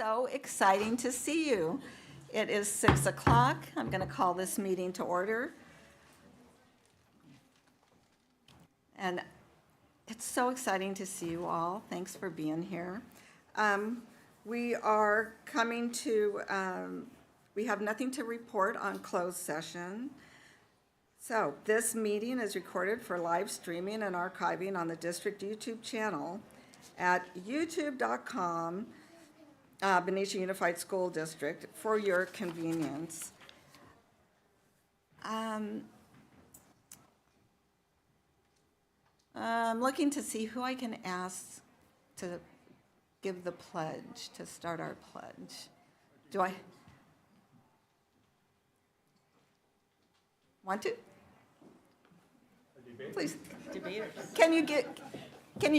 so exciting to see you. It is 6 o'clock. I'm going to call this meeting to order. And it's so exciting to see you all. Thanks for being here. We are coming to, we have nothing to report on closed session. So this meeting is recorded for live streaming and archiving on the district YouTube channel at youtube.com, Benicia Unified School District, for your convenience. I'm looking to see who I can ask to give the pledge, to start our pledge. Do I want to? Please. Debaters. Can you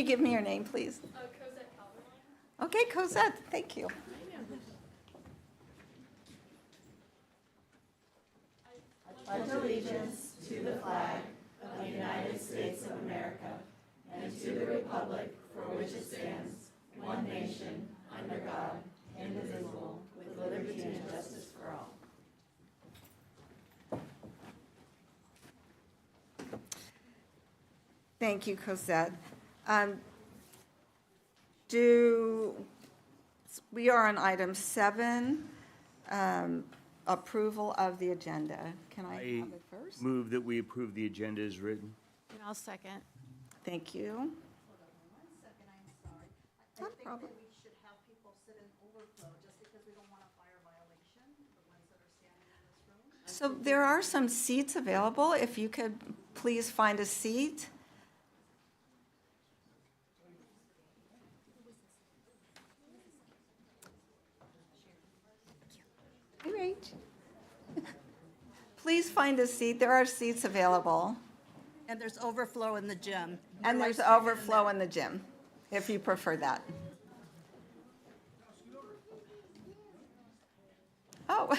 give me your name, please? Cosette Calderon. Okay, Cosette, thank you. I pledge allegiance to the flag of the United States of America and to the republic for which it stands, one nation, under God, indivisible, with liberty and justice for all. Thank you, Cosette. We are on item 7, approval of the agenda. Can I have it first? Move that we approve the agenda as written. And I'll second. Thank you. Hold on 1 second, I'm sorry. No I think problem. that we should have people sit in overflow, just because we don't want a fire violation, the ones that are standing in this room. So there are some seats available. If you could please find a seat. Hey, Rach. Please find a seat. There are seats available. And there's overflow in the gym. And there's overflow in the gym, if you prefer that. Oh.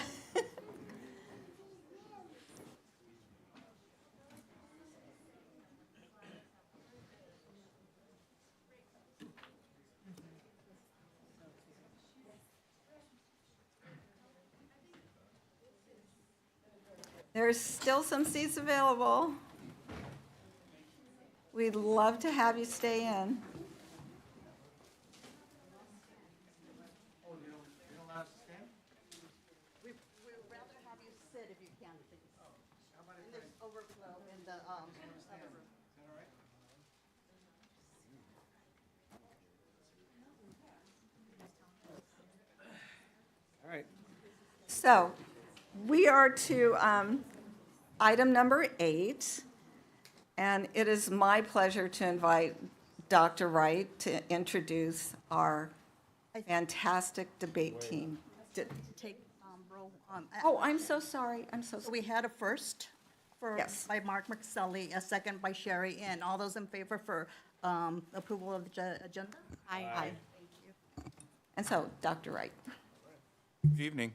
There's still some seats available. We'd love to have you stay in. We would rather have you sit if you can, please. And there's overflow in the, other room. All right. So we are to item number 8, and it is my pleasure to invite Dr. Wright to introduce our fantastic debate team. Take roll. Oh, I'm so sorry. I'm so sorry. We had a first Yes. by Mark McSally, a second by Sherry, and all those in favor for approval of the agenda? Aye. Thank you. And so, Dr. Wright. Good evening.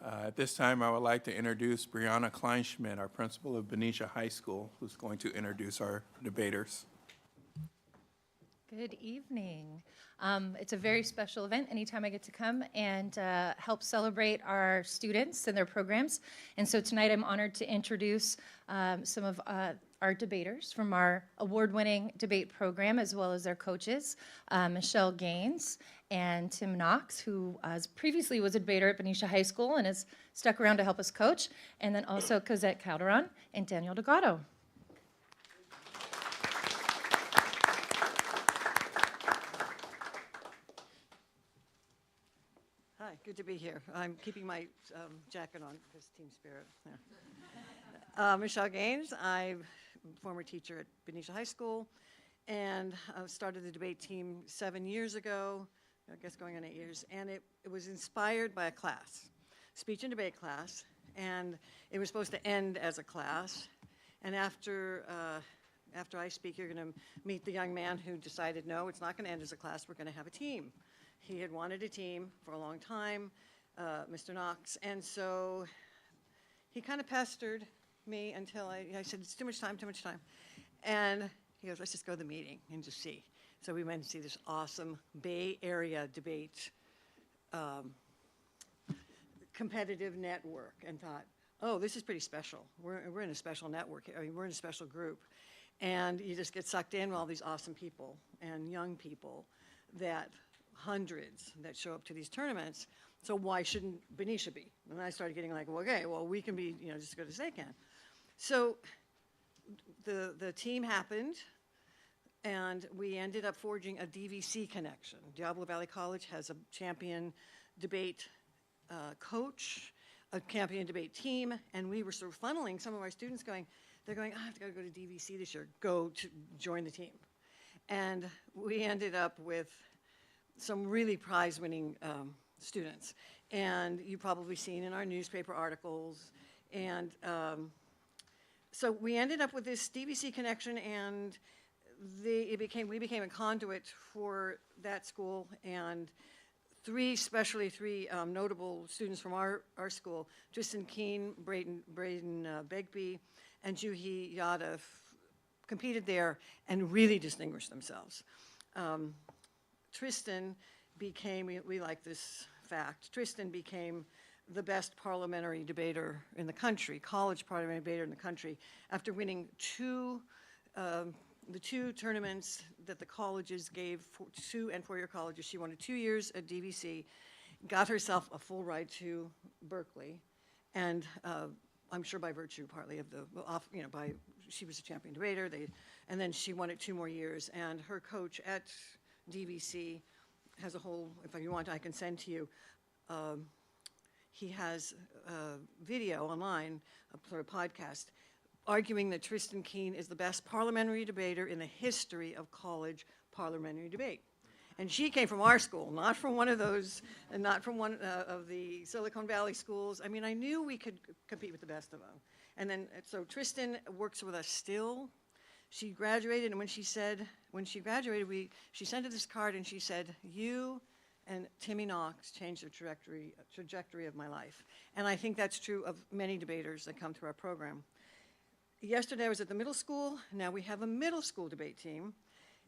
At this time, I would like to introduce Brianna Kleinschmidt, our principal of Benicia High School, who's going to introduce our debaters. Good evening. It's a very special event anytime I get to come and help celebrate our students and their programs. And so tonight I'm honored to introduce some of our debaters from our award-winning debate program, as well as their coaches, Michelle Gaines and Tim Knox, who previously was a debater at Benicia High School and has stuck around to help us coach, and then also Cosette Calderon and Daniel Delgado. Hi, good to be here. I'm keeping my jacket on because team spirit. Yeah. Michelle Gaines, I'm a former teacher at Benicia High School, and I started the debate team 7 years ago, I guess going on 8 years, and it was inspired by a class, speech and debate class, and it was supposed to end as a class, and after I speak, you're going to meet the young man who decided, no, it's not going to end as a class, we're going to have a team. He had wanted a team for a long time, Mr. Knox, and so he kind of pestered me until I said, it's too much time. And he goes, let's just go to the meeting and just see. So we went to see this awesome Bay Area debate competitive network and thought, oh, this is pretty special. We're in a special network. I mean, we're in a special group. And you just get sucked in with all these awesome people and young people, that hundreds that show up to these tournaments. So why shouldn't Benicia be? And I started getting like, well, okay, well, we can be, you know, just as good as they can. So the team happened, and we ended up forging a DVC connection. Diablo Valley College has a champion debate coach, a champion debate team, and we were sort of funneling some of our students going, they're going, I have to go to DVC this year, go to join the team. And we ended up with some really prize-winning students. And you've probably seen in our newspaper articles. And so we ended up with this DVC connection, and we became a conduit for that school, and three notable students from our school, Tristan Keene, Braden Begbie, and Juhi Yadav, competed there and really distinguished themselves. Tristan became, we like this fact, Tristan became the best parliamentary debater in the country, college parliamentary debater in the country, after winning the two tournaments that the colleges gave, 2 and 4-year colleges. She won 2 years at DVC, got herself a full ride to Berkeley, and I'm sure by virtue partly of she was a champion debater, and then she won it 2 more years, and her coach at DVC has a whole, if you want, I can send to you, he has a video online, a sort of podcast, arguing that Tristan Keene is the best parliamentary debater in the history of college parliamentary debate. And she came from our school, not from one of those, and not from one of the Silicon Valley schools. I mean, I knew we could compete with the best of them. And then, so Tristan works with us still. She graduated, and when she graduated, she sent us this card, and she said, you and Timmy Knox changed the trajectory of my life. And I think that's true of many debaters that come through our program. Yesterday I was at the middle school. Now we have a middle school debate team.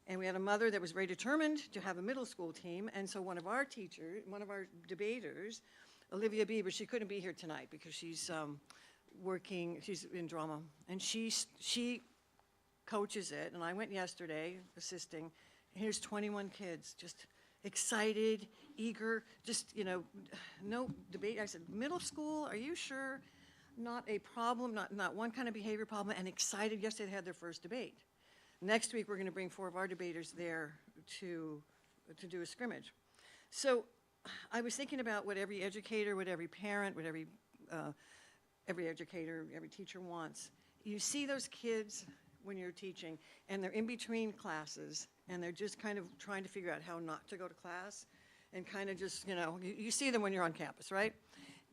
And we had a mother that was very determined to have a middle school team. And so one of our debaters, Olivia Bieber, she couldn't be here tonight because she's she's in drama. And she coaches it. And I went yesterday assisting. Here's 21 kids, just excited, eager, just, no debate. I said, middle school, are you sure? Not a problem, not one kind of behavior problem, and excited. Yesterday they had their first debate. Next week we're going to bring 4 of our debaters there to do a scrimmage. So I was thinking about what every educator, what every parent, what every educator, every teacher wants. You see those kids when you're teaching, and they're in between classes, and they're just kind of trying to figure out how not to go to class, and kind of just, you see them when you're on campus, right?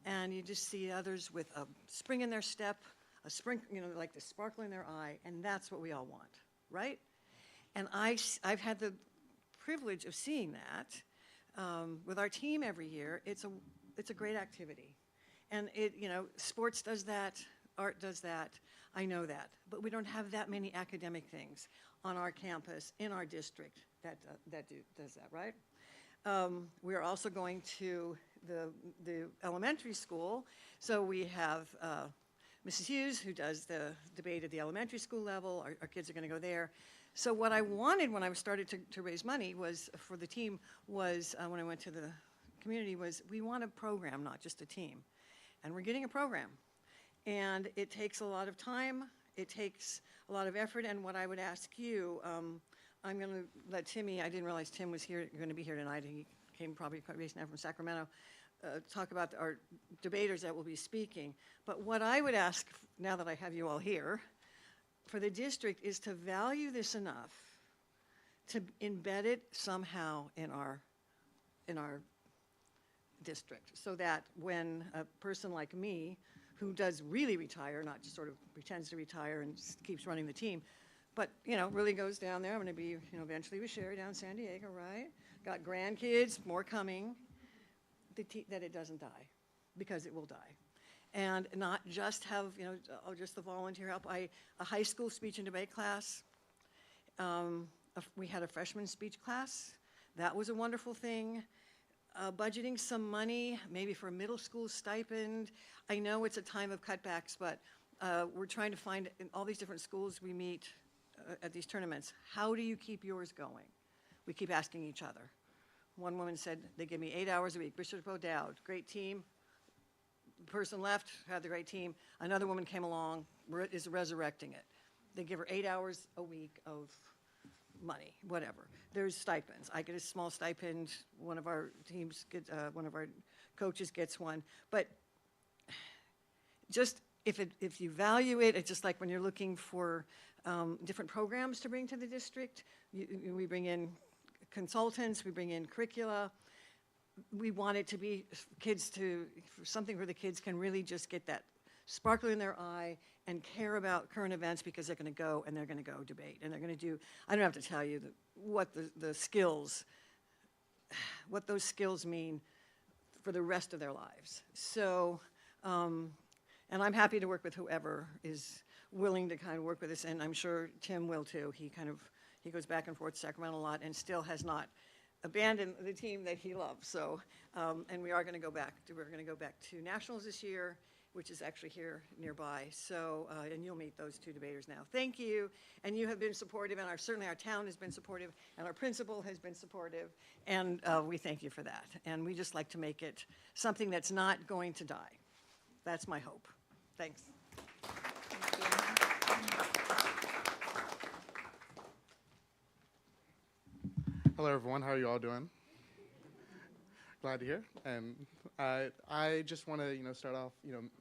And you just see others with a spring in their step, a spring, like the sparkle in their eye, and that's what we all want, right? And I've had the privilege of seeing that with our team every year. It's a great activity, and sports does that, art does that. I know that, but we don't have that many academic things on our campus in our district that does that, right? We are also going to the elementary school. So we have Mrs. Hughes, who does the debate at the elementary school level. Our kids are going to go there. So what I wanted when I started to raise money was for the team was, when I went to the community, was we want a program, not just a team. And we're getting a program. And it takes a lot of time. It takes a lot of effort. And what I would ask you, I'm going to let Timmy, I didn't realize Tim was going to be here tonight. He came probably based now from Sacramento, talk about our debaters that will be speaking. But what I would ask, now that I have you all here, for the district is to value this enough to embed it somehow in our district, so that when a person like me, who does really retire, not just sort of pretends to retire and just keeps running the team, but, really goes down there. I'm going to be, eventually with Sherry down in San Diego, right? Got grandkids, more coming, that it doesn't die, because it will die. And not just have, just the volunteer help. A high school speech and debate class, we had a freshman speech class. That was a wonderful thing. budgeting some money, maybe for a middle school stipend. I know it's a time of cutbacks, but we're trying to find, in all these different schools we meet at these tournaments, how do you keep yours going? We keep asking each other. One woman said, they give me 8 hours a week. Bishop O'Dowd, great team. The person left, had the great team. Another woman came along, is resurrecting it. They give her 8 hours a week of money, whatever. There's stipends. I get a small stipend. One of our teams get, one of our coaches gets one. But just if you value it, it's just like when you're looking for different programs to bring to the district. We bring in consultants, we bring in curricula. We want it to be something where the kids can really just get that sparkle in their eye and care about current events, because they're going to go and they're going to go debate and they're going to do, I don't have to tell you what the skills, what those skills mean for the rest of their lives. So, and I'm happy to work with whoever is willing to kind of work with us, and I'm sure Tim will too. He goes back and forth to Sacramento a lot and still has not abandoned the team that he loves. So, and we're going to go back to nationals this year, which is actually here nearby. So, and you'll meet those two debaters now. Thank you. And you have been supportive, and certainly our town has been supportive, and our principal has been supportive, and we thank you for that. And we just like to make it something that's not going to die. That's my hope. Thanks. Hello, everyone. How are you all doing? Glad to hear. And I just want to, start off.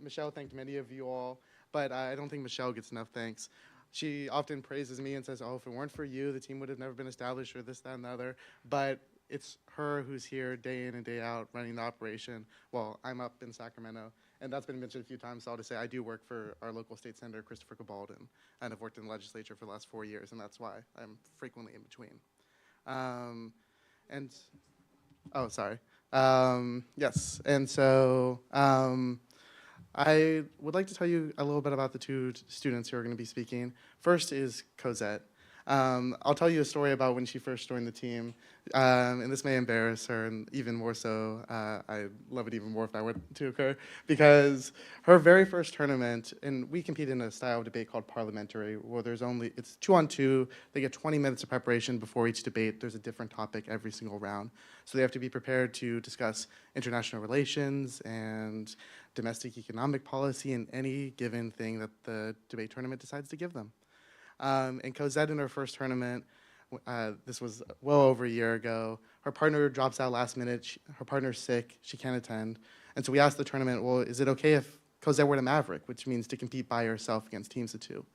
Michelle thanked many of you all, but I don't think Michelle gets enough thanks. She often praises me and says, "Oh, if it weren't for you, the team would have never been established," or this, that, and the other. But it's her who's here day in and day out running the operation while I'm up in Sacramento. And that's been mentioned a few times, so I'll just say I do work for our local state senator, Christopher Cabalden, and I've worked in the legislature for the last 4 years, and that's why I'm frequently in between. Yes, and so I would like to tell you a little bit about the two students who are going to be speaking. First is Cosette. I'll tell you a story about when she first joined the team, and this may embarrass her, and even more so, I'd love it even more if that were to occur, because her very first tournament, and we compete in a style of debate called parliamentary, where it's 2-on-2, they get 20 minutes of preparation before each debate. There's a different topic every single round. So they have to be prepared to discuss international relations and domestic economic policy and any given thing that the debate tournament decides to give them. And Cosette in her first tournament, this was well over a year ago, her partner drops out last minute, her partner's sick, she can't attend. And so we asked the tournament, well, is it okay if Cosette were to Maverick, which means to compete by herself against teams of two?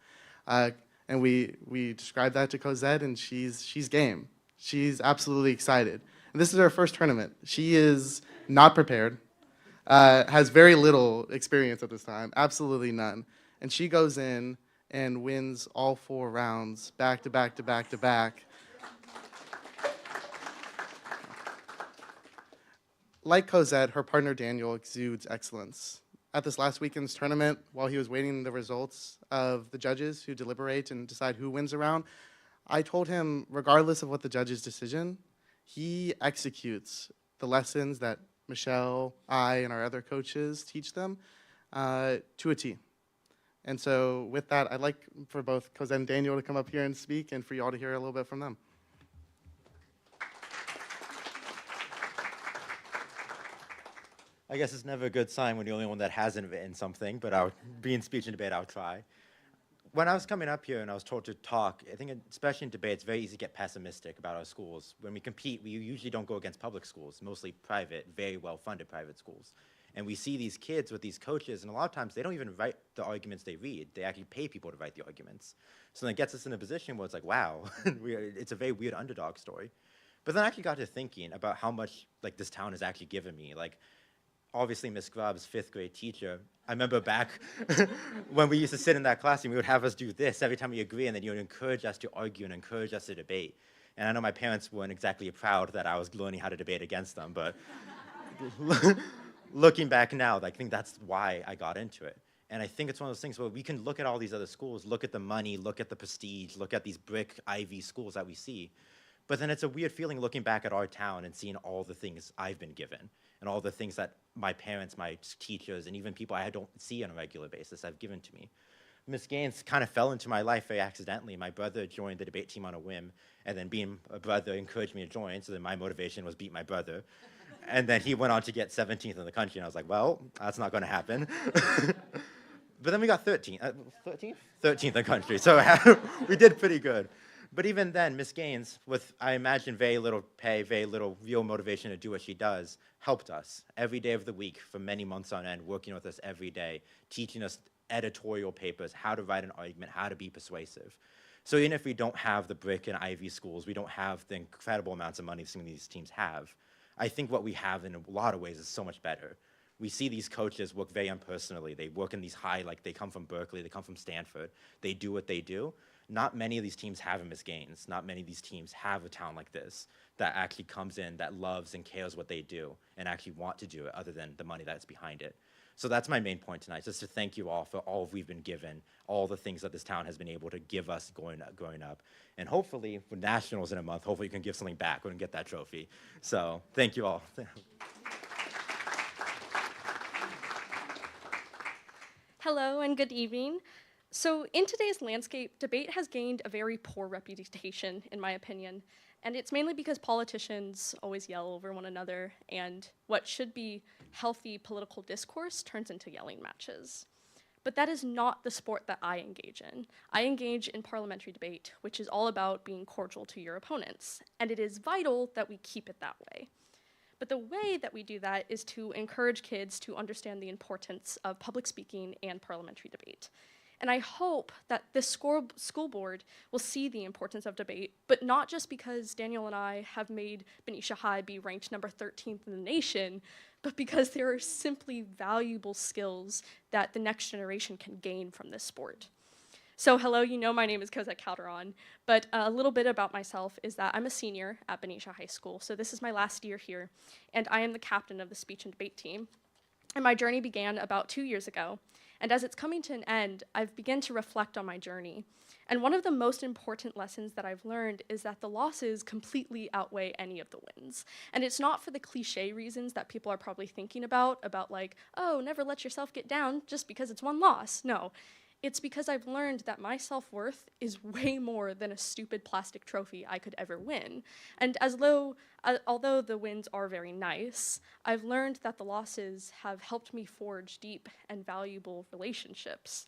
And we described that to Cosette, and she's game. She's absolutely excited. And this is her first tournament. She is not prepared, has very little experience at this time, absolutely none. And she goes in and wins all 4 rounds, back to back to back to back. Like Cosette, her partner Daniel exudes excellence. At this last weekend's tournament, while he was waiting the results of the judges who deliberate and decide who wins a round, I told him, regardless of what the judge's decision, he executes the lessons that Michelle, I, and our other coaches teach them to a T. And so with that, I'd like for both Cosette and Daniel to come up here and speak, and for you all to hear a little bit from them. I guess it's never a good sign when you're the only one that hasn't written something, but I'll be in speech and debate, I'll try. When I was coming up here and I was told to talk, I think especially in debate, it's very easy to get pessimistic about our schools. When we compete, we usually don't go against public schools, mostly private, very well-funded private schools. And we see these kids with these coaches, and a lot of times they don't even write the arguments they read. They actually pay people to write the arguments. So then it gets us in a position where it's like, wow, it's a very weird underdog story. But then I actually got to thinking about how much this town has actually given me. Obviously, Miss Grubbs, 5th grade teacher. I remember back when we used to sit in that classroom, we would have us do this every time we agree, and then you would encourage us to argue and encourage us to debate. And I know my parents weren't exactly proud that I was learning how to debate against them, but looking back now, I think that's why I got into it. And I think it's one of those things where we can look at all these other schools, look at the money, look at the prestige, look at these brick Ivy schools that we see. But then it's a weird feeling looking back at our town and seeing all the things I've been given and all the things that my parents, my teachers, and even people I don't see on a regular basis have given to me. Miss Gaines kind of fell into my life very accidentally. My brother joined the debate team on a whim, and then being a brother encouraged me to join, so then my motivation was beat my brother. And then he went on to get 17th in the country, and I was like, well, that's not going to happen. But then we got 13th? 13th in the country, so we did pretty good. But even then, Miss Gaines, with, I imagine, very little pay, very little real motivation to do what she does, helped us every day of the week for many months on end, working with us every day, teaching us editorial papers, how to write an argument, how to be persuasive. So even if we don't have the brick and Ivy schools, we don't have the incredible amounts of money some of these teams have, I think what we have in a lot of ways is so much better. We see these coaches work very impersonally. They work in these high, like they come from Berkeley, they come from Stanford. They do what they do. Not many of these teams have a Miss Gaines. Not many of these teams have a town like this that actually comes in, that loves and cares what they do, and actually want to do it other than the money that's behind it. So that's my main point tonight, just to thank you all for all we've been given, all the things that this town has been able to give us growing up. And hopefully, for Nationals in a month, hopefully you can give something back when you get that trophy. So thank you all. Hello and good evening. So in today's landscape, debate has gained a very poor reputation, in my opinion, and it's mainly because politicians always yell over one another, and what should be healthy political discourse turns into yelling matches. But that is not the sport that I engage in. I engage in parliamentary debate, which is all about being cordial to your opponents, and it is vital that we keep it that way. But the way that we do that is to encourage kids to understand the importance of public speaking and parliamentary debate. And I hope that this school board will see the importance of debate, but not just because Daniel and I have made Benicia High be ranked number 13th in the nation, but because there are simply valuable skills that the next generation can gain from this sport. So hello, you know my name is Cosette Calderon, but a little bit about myself is that I'm a senior at Benicia High School, so this is my last year here, and I am the captain of the speech and debate team. And my journey began about 2 years ago, and as it's coming to an end, I've begun to reflect on my journey. And one of the most important lessons that I've learned is that the losses completely outweigh any of the wins. And it's not for the cliche reasons that people are probably thinking about like, oh, never let yourself get down just because it's one loss. No. It's because I've learned that my self-worth is way more than a stupid plastic trophy I could ever win. And although the wins are very nice, I've learned that the losses have helped me forge deep and valuable relationships.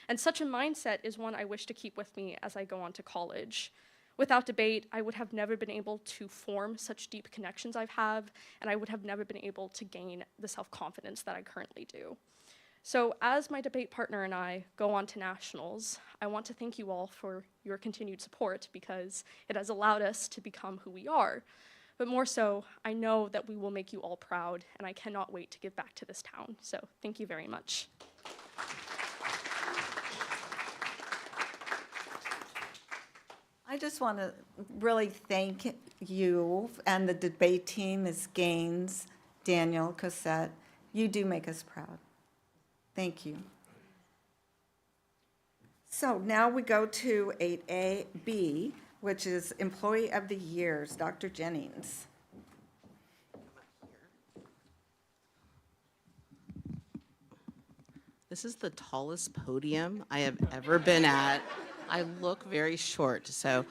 And such a mindset is one I wish to keep with me as I go on to college. Without debate, I would have never been able to form such deep connections I have, and I would have never been able to gain the self-confidence that I currently do. So as my debate partner and I go on to nationals, I want to thank you all for your continued support because it has allowed us to become who we are. But more so, I know that we will make you all proud, and I cannot wait to give back to this town. So thank you very much. I just want to really thank you and the debate team, Ms. Gaines, Daniel, Cosette. You do make us proud. Thank you. So now we go to 8A-B, which is Employee of the Years, Dr. Jennings. This is the tallest podium I have ever been at. I look very short. So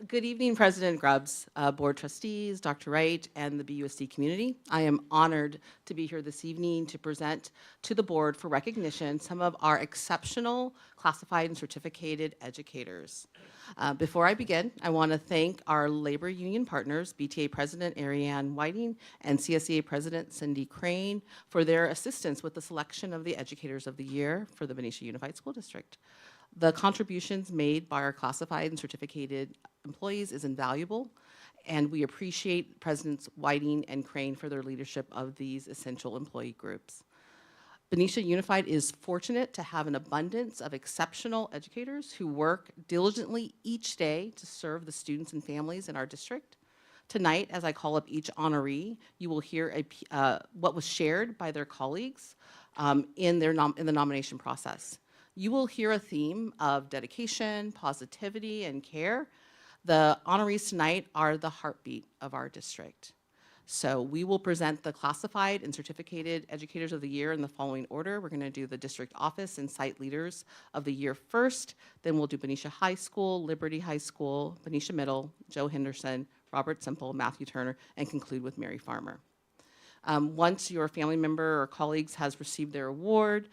good evening, President Grubbs, Board Trustees, Dr. Wright, and the BUSD community. I am honored to be here this evening to present to the board for recognition some of our exceptional classified and certificated educators. Before I begin, I want to thank our labor union partners, BTA President Ariane Whiting and CSEA President Cindy Crane, for their assistance with the selection of the Educators of the Year for the Benicia Unified School District. The contributions made by our classified and certificated employees is invaluable, and we appreciate Presidents Whiting and Crane for their leadership of these essential employee groups. Benicia Unified is fortunate to have an abundance of exceptional educators who work diligently each day to serve the students and families in our district. Tonight, as I call up each honoree, you will hear what was shared by their colleagues in the nomination process. You will hear a theme of dedication, positivity, and care The honorees tonight are the heartbeat of our district. So we will present the classified and certificated educators of the year in the following order. We're going to do the district office and site leaders of the year first. Then we'll do Benicia High School, Liberty High School, Benicia Middle, Joe Henderson, Robert Semple, Matthew Turner, and conclude with Mary Farmer. Once your family member or colleagues has received their award,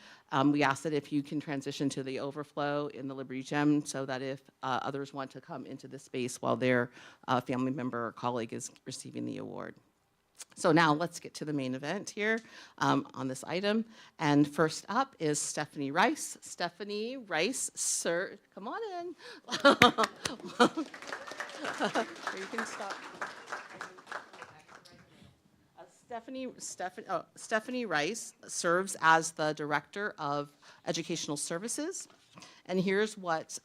we ask that if you can transition to the overflow in the Liberty Gym so that if others want to come into this space while their family member or colleague is receiving the award. So now let's get to the main event here on this item. And first up is Stephanie Rice. Stephanie Rice, sir, come on in. You can stop. Stephanie Rice serves as the Director of Educational Services. And here's what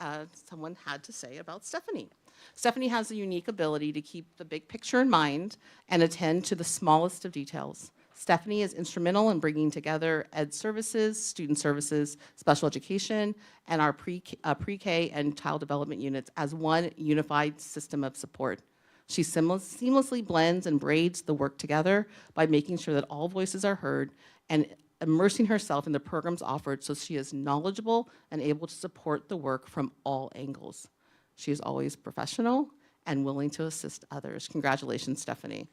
someone had to say about Stephanie. Stephanie has a unique ability to keep the big picture in mind and attend to the smallest of details. Stephanie is instrumental in bringing together ed services, student services, special education, and our pre-K and child development units as one unified system of support. She seamlessly blends and braids the work together by making sure that all voices are heard and immersing herself in the programs offered so she is knowledgeable and able to support the work from all angles. She is always professional and willing to assist others. Congratulations, Stephanie.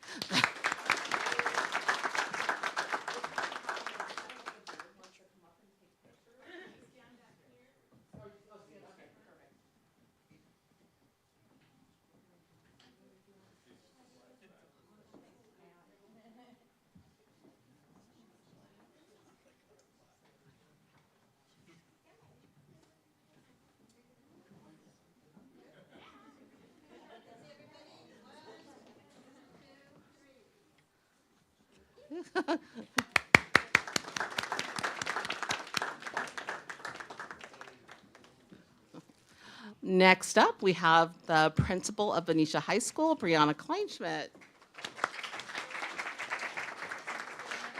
Next up, we have the principal of Benicia High School, Brianna Kleinschmidt.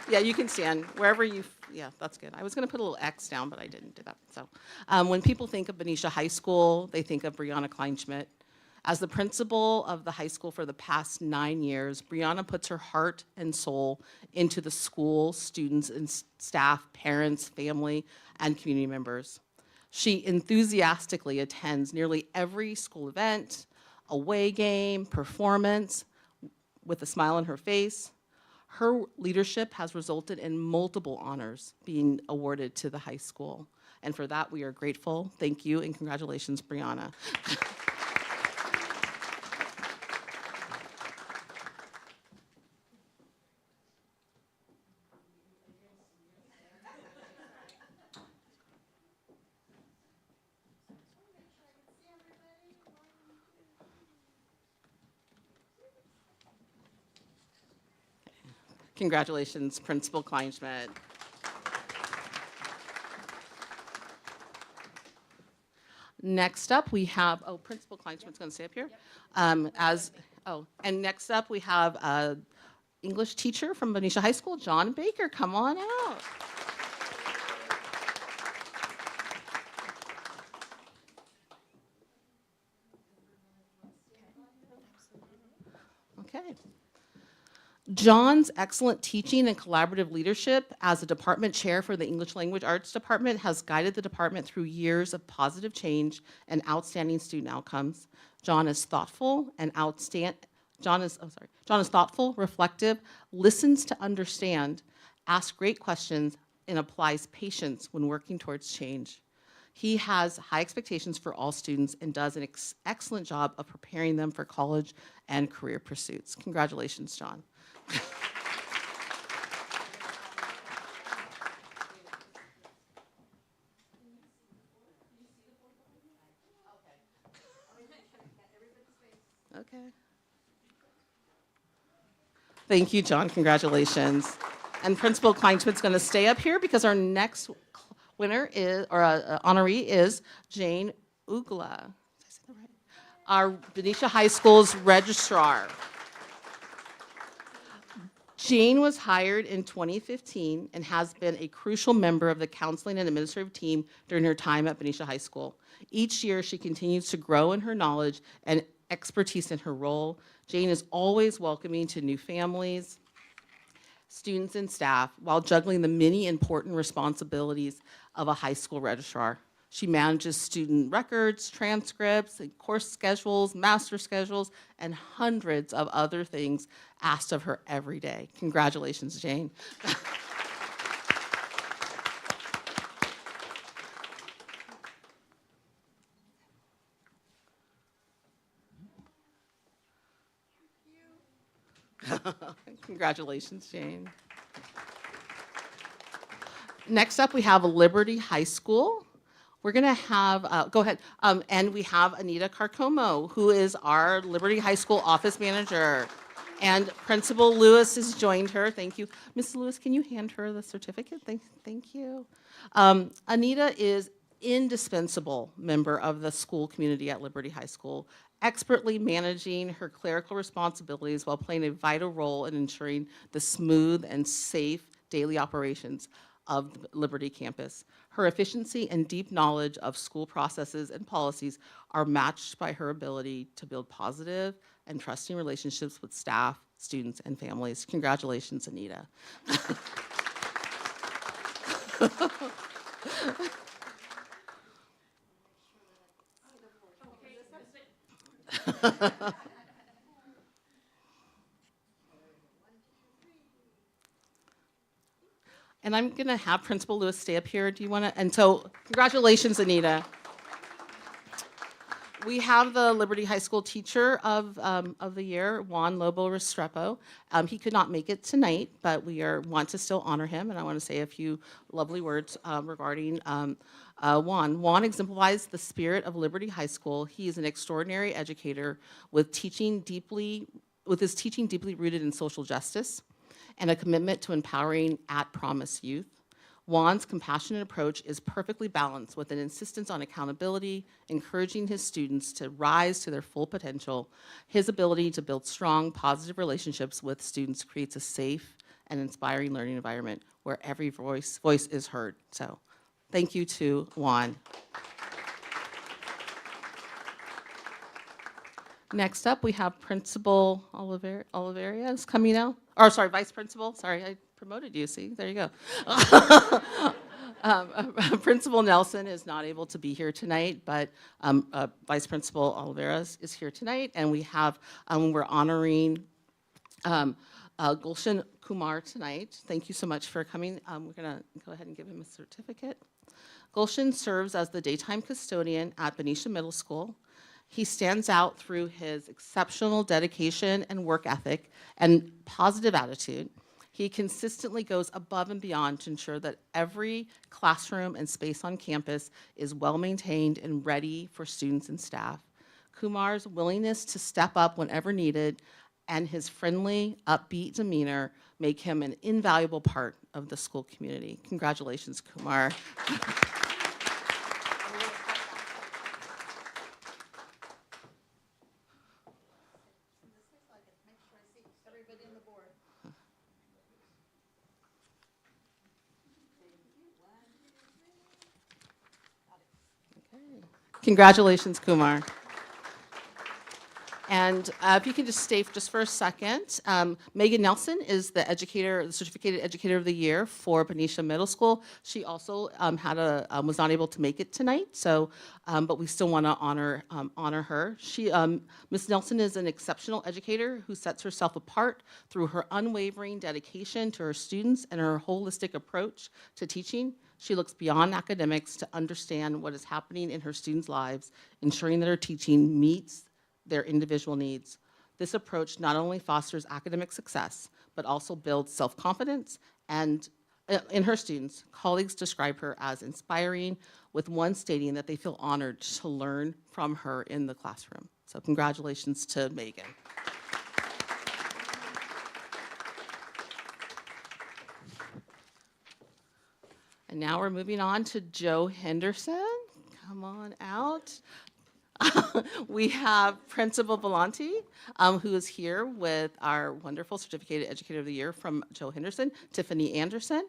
Yeah, you can stand wherever you, yeah, that's good. I was going to put a little X down, but I didn't do that. So when people think of Benicia High School, they think of Brianna Kleinschmidt. As the principal of the high school for the past 9 years, Brianna puts her heart and soul into the school, students and staff, parents, family, and community members. She enthusiastically attends nearly every school event, away game, performance, with a smile on her face. Her leadership has resulted in multiple honors being awarded to the high school. And for that, we are grateful. Thank you, and congratulations, Brianna. Congratulations, Principal Kleinschmidt. Next up, we have, Principal Kleinschmidt's going to stay up here. And next up, we have English teacher from Benicia High School, John Baker. Come on out. Okay. John's excellent teaching and collaborative leadership as a department chair for the English Language Arts Department has guided the department through years of positive change and outstanding student outcomes. John is thoughtful, reflective, listens to understand, asks great questions, and applies patience when working towards change. He has high expectations for all students and does an excellent job of preparing them for college and career pursuits. Congratulations, John. Okay. Thank you, John. Congratulations. And Principal Kleinschmidt's going to stay up here because our next winner is, or honoree is Jane Ugla. Did I say that right? Our Benicia High School's registrar. Jane was hired in 2015 and has been a crucial member of the counseling and administrative team during her time at Benicia High School. Each year, she continues to grow in her knowledge and expertise in her role. Jane is always welcoming to new families, students, and staff while juggling the many important responsibilities of a high school registrar. She manages student records, transcripts, and course schedules, master schedules, and hundreds of other things asked of her every day. Congratulations, Jane. Congratulations, Jane. Next up, we have Liberty High School. We're going to have, go ahead, and we have Anita Carcomo, who is our Liberty High School office manager. And Principal Lewis has joined her. Thank you. Mrs. Lewis, can you hand her the certificate? Thank you. Anita is indispensable member of the school community at Liberty High School, expertly managing her clerical responsibilities while playing a vital role in ensuring the smooth and safe daily operations of the Liberty campus. Her efficiency and deep knowledge of school processes and policies are matched by her ability to build positive and trusting relationships with staff, students, and families. Congratulations, Anita. And I'm going to have Principal Lewis stay up here. Do you want to? And so, congratulations, Anita. We have the Liberty High School Teacher of the Year, Juan Lobo Restrepo. He could not make it tonight, but we want to still honor him, and I want to say a few lovely words regarding Juan. Juan exemplifies the spirit of Liberty High School. He is an extraordinary educator with his teaching deeply rooted in social justice and a commitment to empowering at-promise youth. Juan's compassionate approach is perfectly balanced with an insistence on accountability, encouraging his students to rise to their full potential. His ability to build strong, positive relationships with students creates a safe and inspiring learning environment where every voice is heard. So, thank you to Juan. Next up, we have Principal Oliveria is coming out. Or sorry, Vice Principal. Sorry, I promoted you. See, there you go. Principal Nelson is not able to be here tonight, but Vice Principal Oliveira is here tonight, and we have we're honoring Gulshan Kumar tonight. Thank you so much for coming. We're gonna go ahead and give him a certificate. Gulshan serves as the daytime custodian at Benicia Middle School. He stands out through his exceptional dedication and work ethic and positive attitude. He consistently goes above and beyond to ensure that every classroom and space on campus is well-maintained and ready for students and staff. Kumar's willingness to step up whenever needed and his friendly, upbeat demeanor make him an invaluable part of the school community. Congratulations, Kumar. Congratulations, Kumar. And if you can just stay just for a second, Megan Nelson is the certificated educator of the year for Benicia Middle School. She also was not able to make it tonight, so but we still want to honor her. Ms. Nelson is an exceptional educator who sets herself apart through her unwavering dedication to her students and her holistic approach to teaching. She looks beyond academics to understand what is happening in her students' lives, ensuring that her teaching meets their individual needs. This approach not only fosters academic success, but also builds self-confidence and in her students. Colleagues describe her as inspiring, with one stating that they feel honored to learn from her in the classroom. So congratulations to Megan. And now we're moving on to Joe Henderson. Come on out. We have Principal Volante, who is here with our wonderful Certificated Educator of the Year from Joe Henderson, Tiffany Anderson.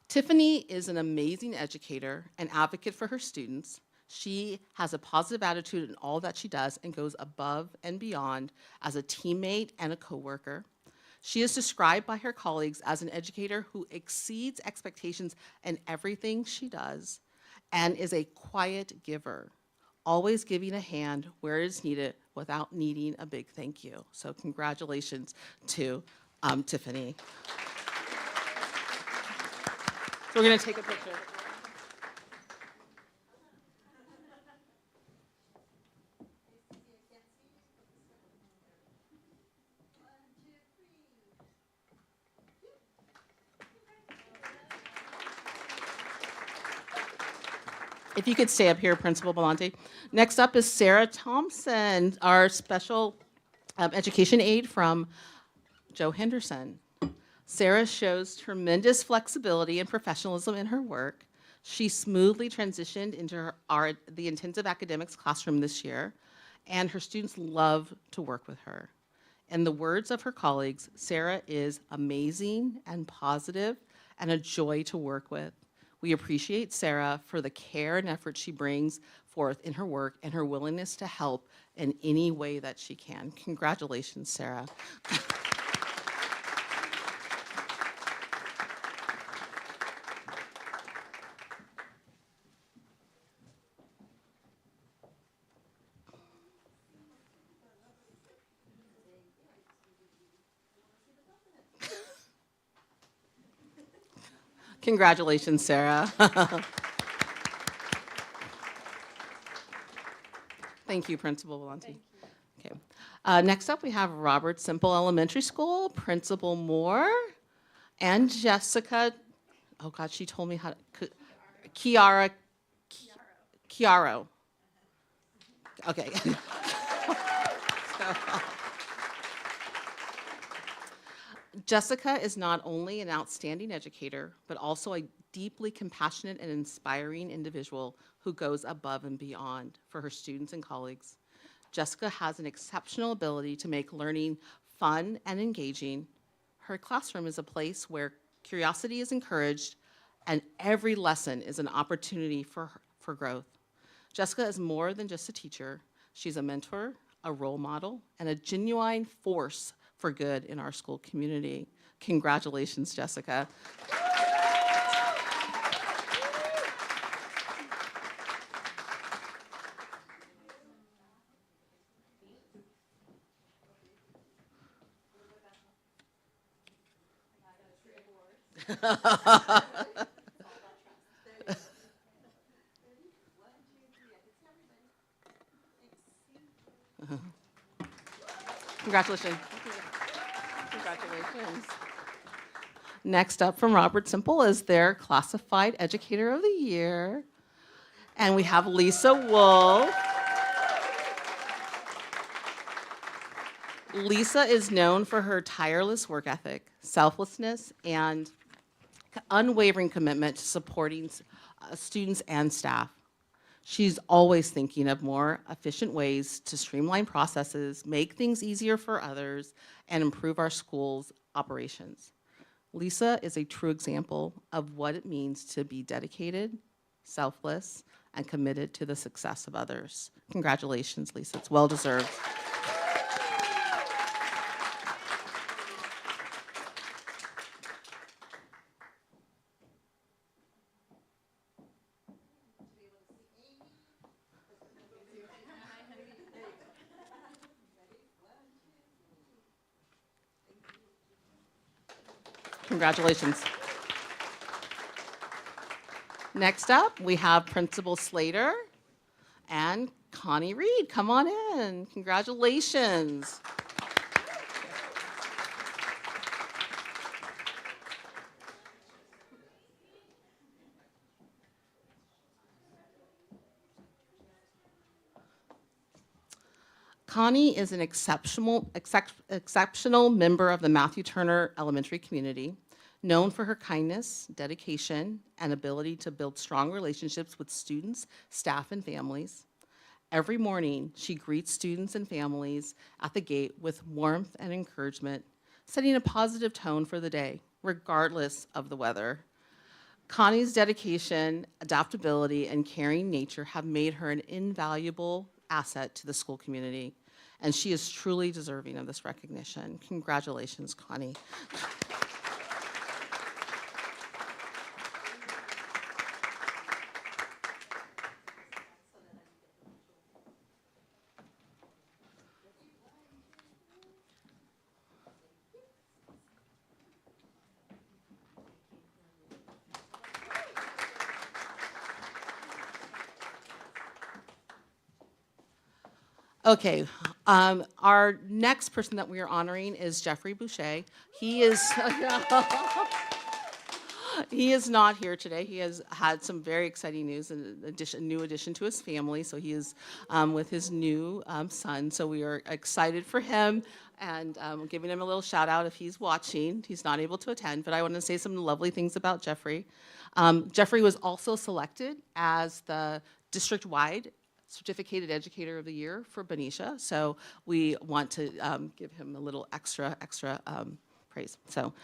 Tiffany is an amazing educator and advocate for her students. She has a positive attitude in all that she does and goes above and beyond as a teammate and a coworker. She is described by her colleagues as an educator who exceeds expectations in everything she does and is a quiet giver, always giving a hand where it is needed without needing a big thank you. So congratulations to Tiffany. So we're going to take a picture. If you could stay up here, Principal Belmonte. Next up is Sarah Thompson, our special education aide from Joe Henderson. Sarah shows tremendous flexibility and professionalism in her work. She smoothly transitioned into the intensive academics classroom this year, and her students love to work with her. In the words of her colleagues, Sarah is amazing and positive and a joy to work with. We appreciate Sarah for the care and effort she brings forth in her work and her willingness to help in any way that she can. Congratulations, Sarah. Congratulations, Sarah. Thank you, Principal Valenti. Okay. Next up, we have Robert Simple Elementary School, Principal Moore, and Jessica. Oh God, she told me how to. Chiaro. Okay. Jessica is not only an outstanding educator, but also a deeply compassionate and inspiring individual who goes above and beyond for her students and colleagues. Jessica has an exceptional ability to make learning fun and engaging. Her classroom is a place where curiosity is encouraged and every lesson is an opportunity for growth. Jessica is more than just a teacher. She's a mentor, a role model, and a genuine force for good in our school community. Congratulations, Jessica. Congratulations. Congratulations. Next up from Robert Simple is their Classified Educator of the Year. And we have Lisa Wolf. Lisa is known for her tireless work ethic, selflessness, and unwavering commitment to supporting students and staff. She's always thinking of more efficient ways to streamline processes, make things easier for others, and improve our school's operations. Lisa is a true example of what it means to be dedicated, selfless, and committed to the success of others. Congratulations, Lisa. It's well deserved. Congratulations. Next up, we have Principal Slater and Connie Reed. Come on in. Congratulations. Connie is an exceptional member of the Matthew Turner Elementary community, known for her kindness, dedication, and ability to build strong relationships with students, staff, and families. Every morning, she greets students and families at the gate with warmth and encouragement, setting a positive tone for the day, regardless of the weather. Connie's dedication, adaptability, and caring nature have made her an invaluable asset to the school community, and she is truly deserving of this recognition. Congratulations, Connie. Okay, our next person that we are honoring is Jeffrey Boucher. He is, he is not here today. He has had some very exciting news, and new addition to his family. So he is with his new son. So we are excited for him, and giving him a little shout out if he's watching. He's not able to attend, but I want to say some lovely things about Jeffrey. Jeffrey was also selected as the district-wide Certificated Educator of the Year for Benicia, so we want to give him a little extra praise. So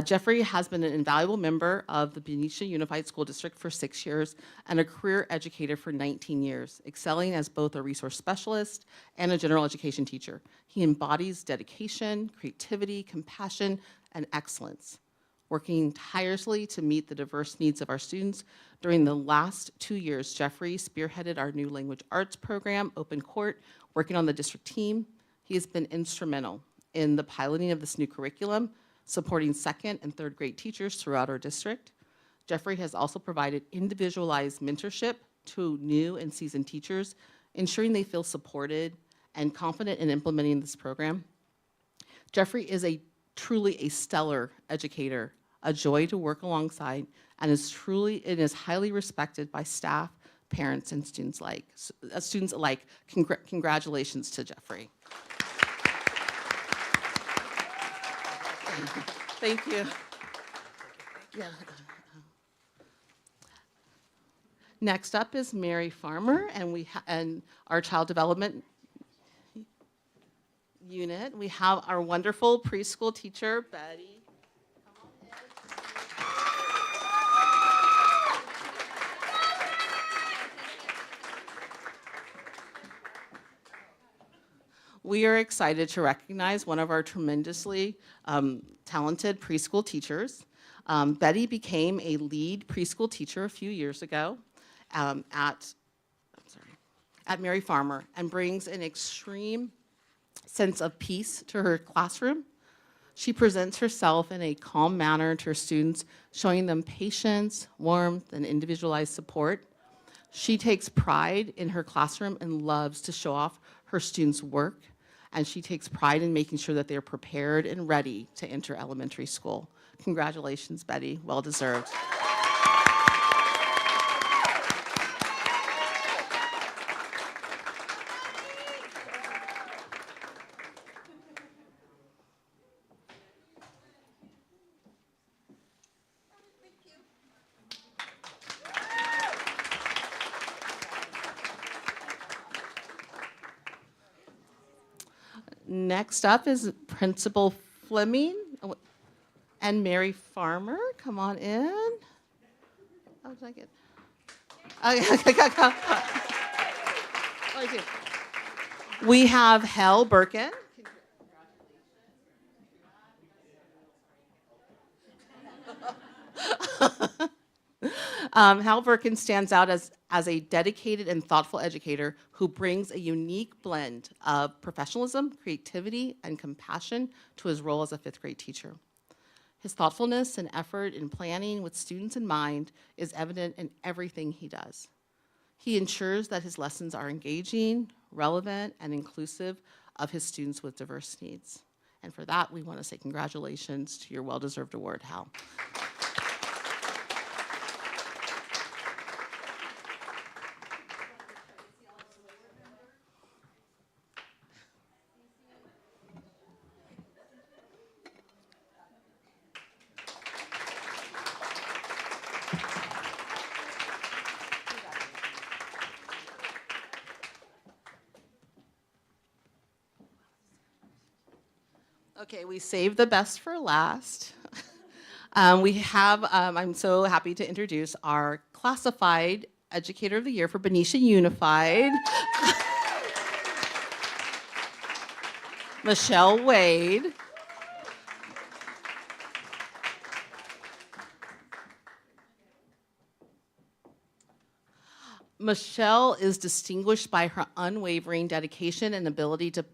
Jeffrey has been an invaluable member of the Benicia Unified School District for 6 years and a career educator for 19 years, excelling as both a resource specialist and a general education teacher. He embodies dedication, creativity, compassion, and excellence, working tirelessly to meet the diverse needs of our students. During the last 2 years, Jeffrey spearheaded our new language arts program, Open Court, working on the district team. He has been instrumental in the piloting of this new curriculum, supporting second and third grade teachers throughout our district. Jeffrey has also provided individualized mentorship to new and seasoned teachers, ensuring they feel supported and confident in implementing this program. Jeffrey is truly a stellar educator, a joy to work alongside, and is highly respected by staff, parents, and students alike. Congratulations to Jeffrey. Thank you. Yeah. Next up is Mary Farmer, and our child development unit. We have our wonderful preschool teacher, Betty. We are excited to recognize one of our tremendously talented preschool teachers. Betty became a lead preschool teacher a few years ago at Mary Farmer, and brings an extreme sense of peace to her classroom. She presents herself in a calm manner to her students, showing them patience, warmth, and individualized support. She takes pride in her classroom and loves to show off her students' work, and she takes pride in making sure that they're prepared and ready to enter elementary school. Congratulations, Betty, well deserved. Next up is Principal Fleming and Mary Farmer. Come on in. Oh, did I get? We have Hal Birkin. Hal Birkin stands out as a dedicated and thoughtful educator who brings a unique blend of professionalism, creativity, and compassion to his role as a fifth grade teacher. His thoughtfulness and effort in planning with students in mind is evident in everything he does. He ensures that his lessons are engaging, relevant, and inclusive of his students with diverse needs. And for that, we want to say congratulations to your well-deserved award, Hal. Okay, we saved the best for last. I'm so happy to introduce our classified Educator of the Year for Benicia Unified, Michelle Wade. Michelle is distinguished by her unwavering dedication and ability to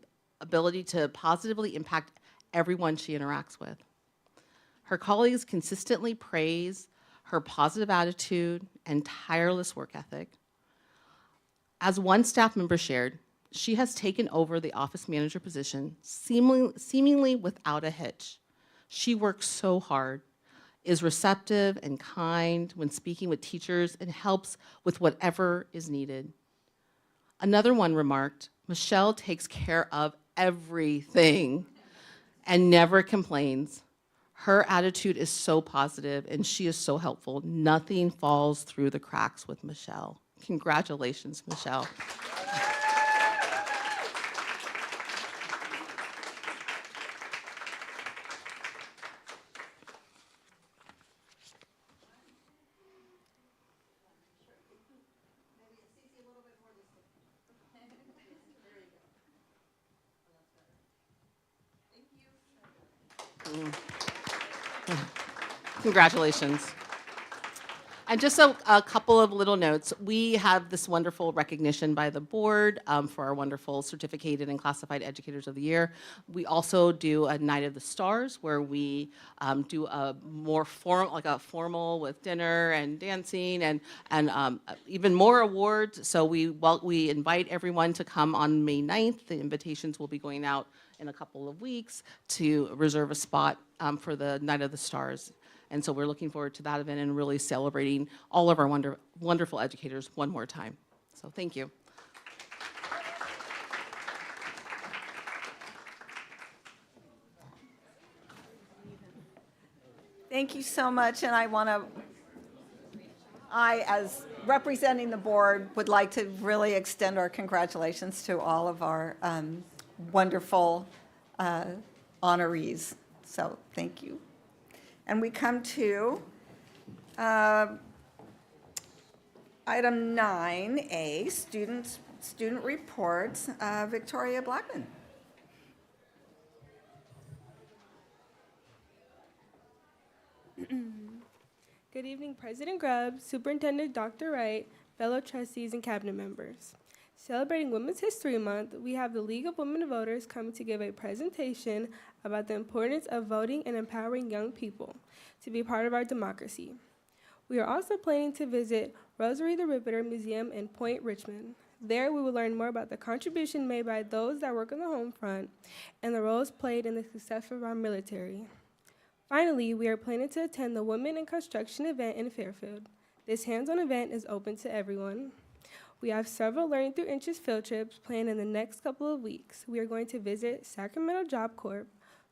positively impact everyone she interacts with. Her colleagues consistently praise her positive attitude and tireless work ethic. As one staff member shared, she has taken over the office manager position seemingly without a hitch. She works so hard, is receptive and kind when speaking with teachers, and helps with whatever is needed. Another one remarked, Michelle takes care of everything and never complains. Her attitude is so positive and she is so helpful. Nothing falls through the cracks with Michelle. Congratulations, Michelle. Congratulations. And just a couple of little notes. We have this wonderful recognition by the board for our wonderful certificated and classified educators of the year. We also do a Night of the Stars where we do a more formal with dinner and dancing and even more awards. So we invite everyone to come on May 9th. The invitations will be going out in a couple of weeks to reserve a spot for the Night of the Stars. And so we're looking forward to that event and really celebrating all of our wonderful educators one more time. So thank you. Thank you so much, and I, as representing the board, would like to really extend our congratulations to all of our wonderful honorees. So thank you. And we come to item 9A, student reports. Victoria Blackman. Good evening, President Grubb, Superintendent Dr. Wright, fellow trustees, and cabinet members. Celebrating Women's History Month, we have the League of Women Voters coming to give a presentation about the importance of voting and empowering young people to be part of our democracy. We are also planning to visit Rosary the Riveter Museum in Point Richmond. There, we will learn more about the contribution made by those that work on the home front and the roles played in the success of our military. Finally, we are planning to attend the Women in Construction event in Fairfield. This hands-on event is open to everyone. We have several Learning Through Interest field trips planned in the next couple of weeks. We are going to visit Sacramento Job Corps,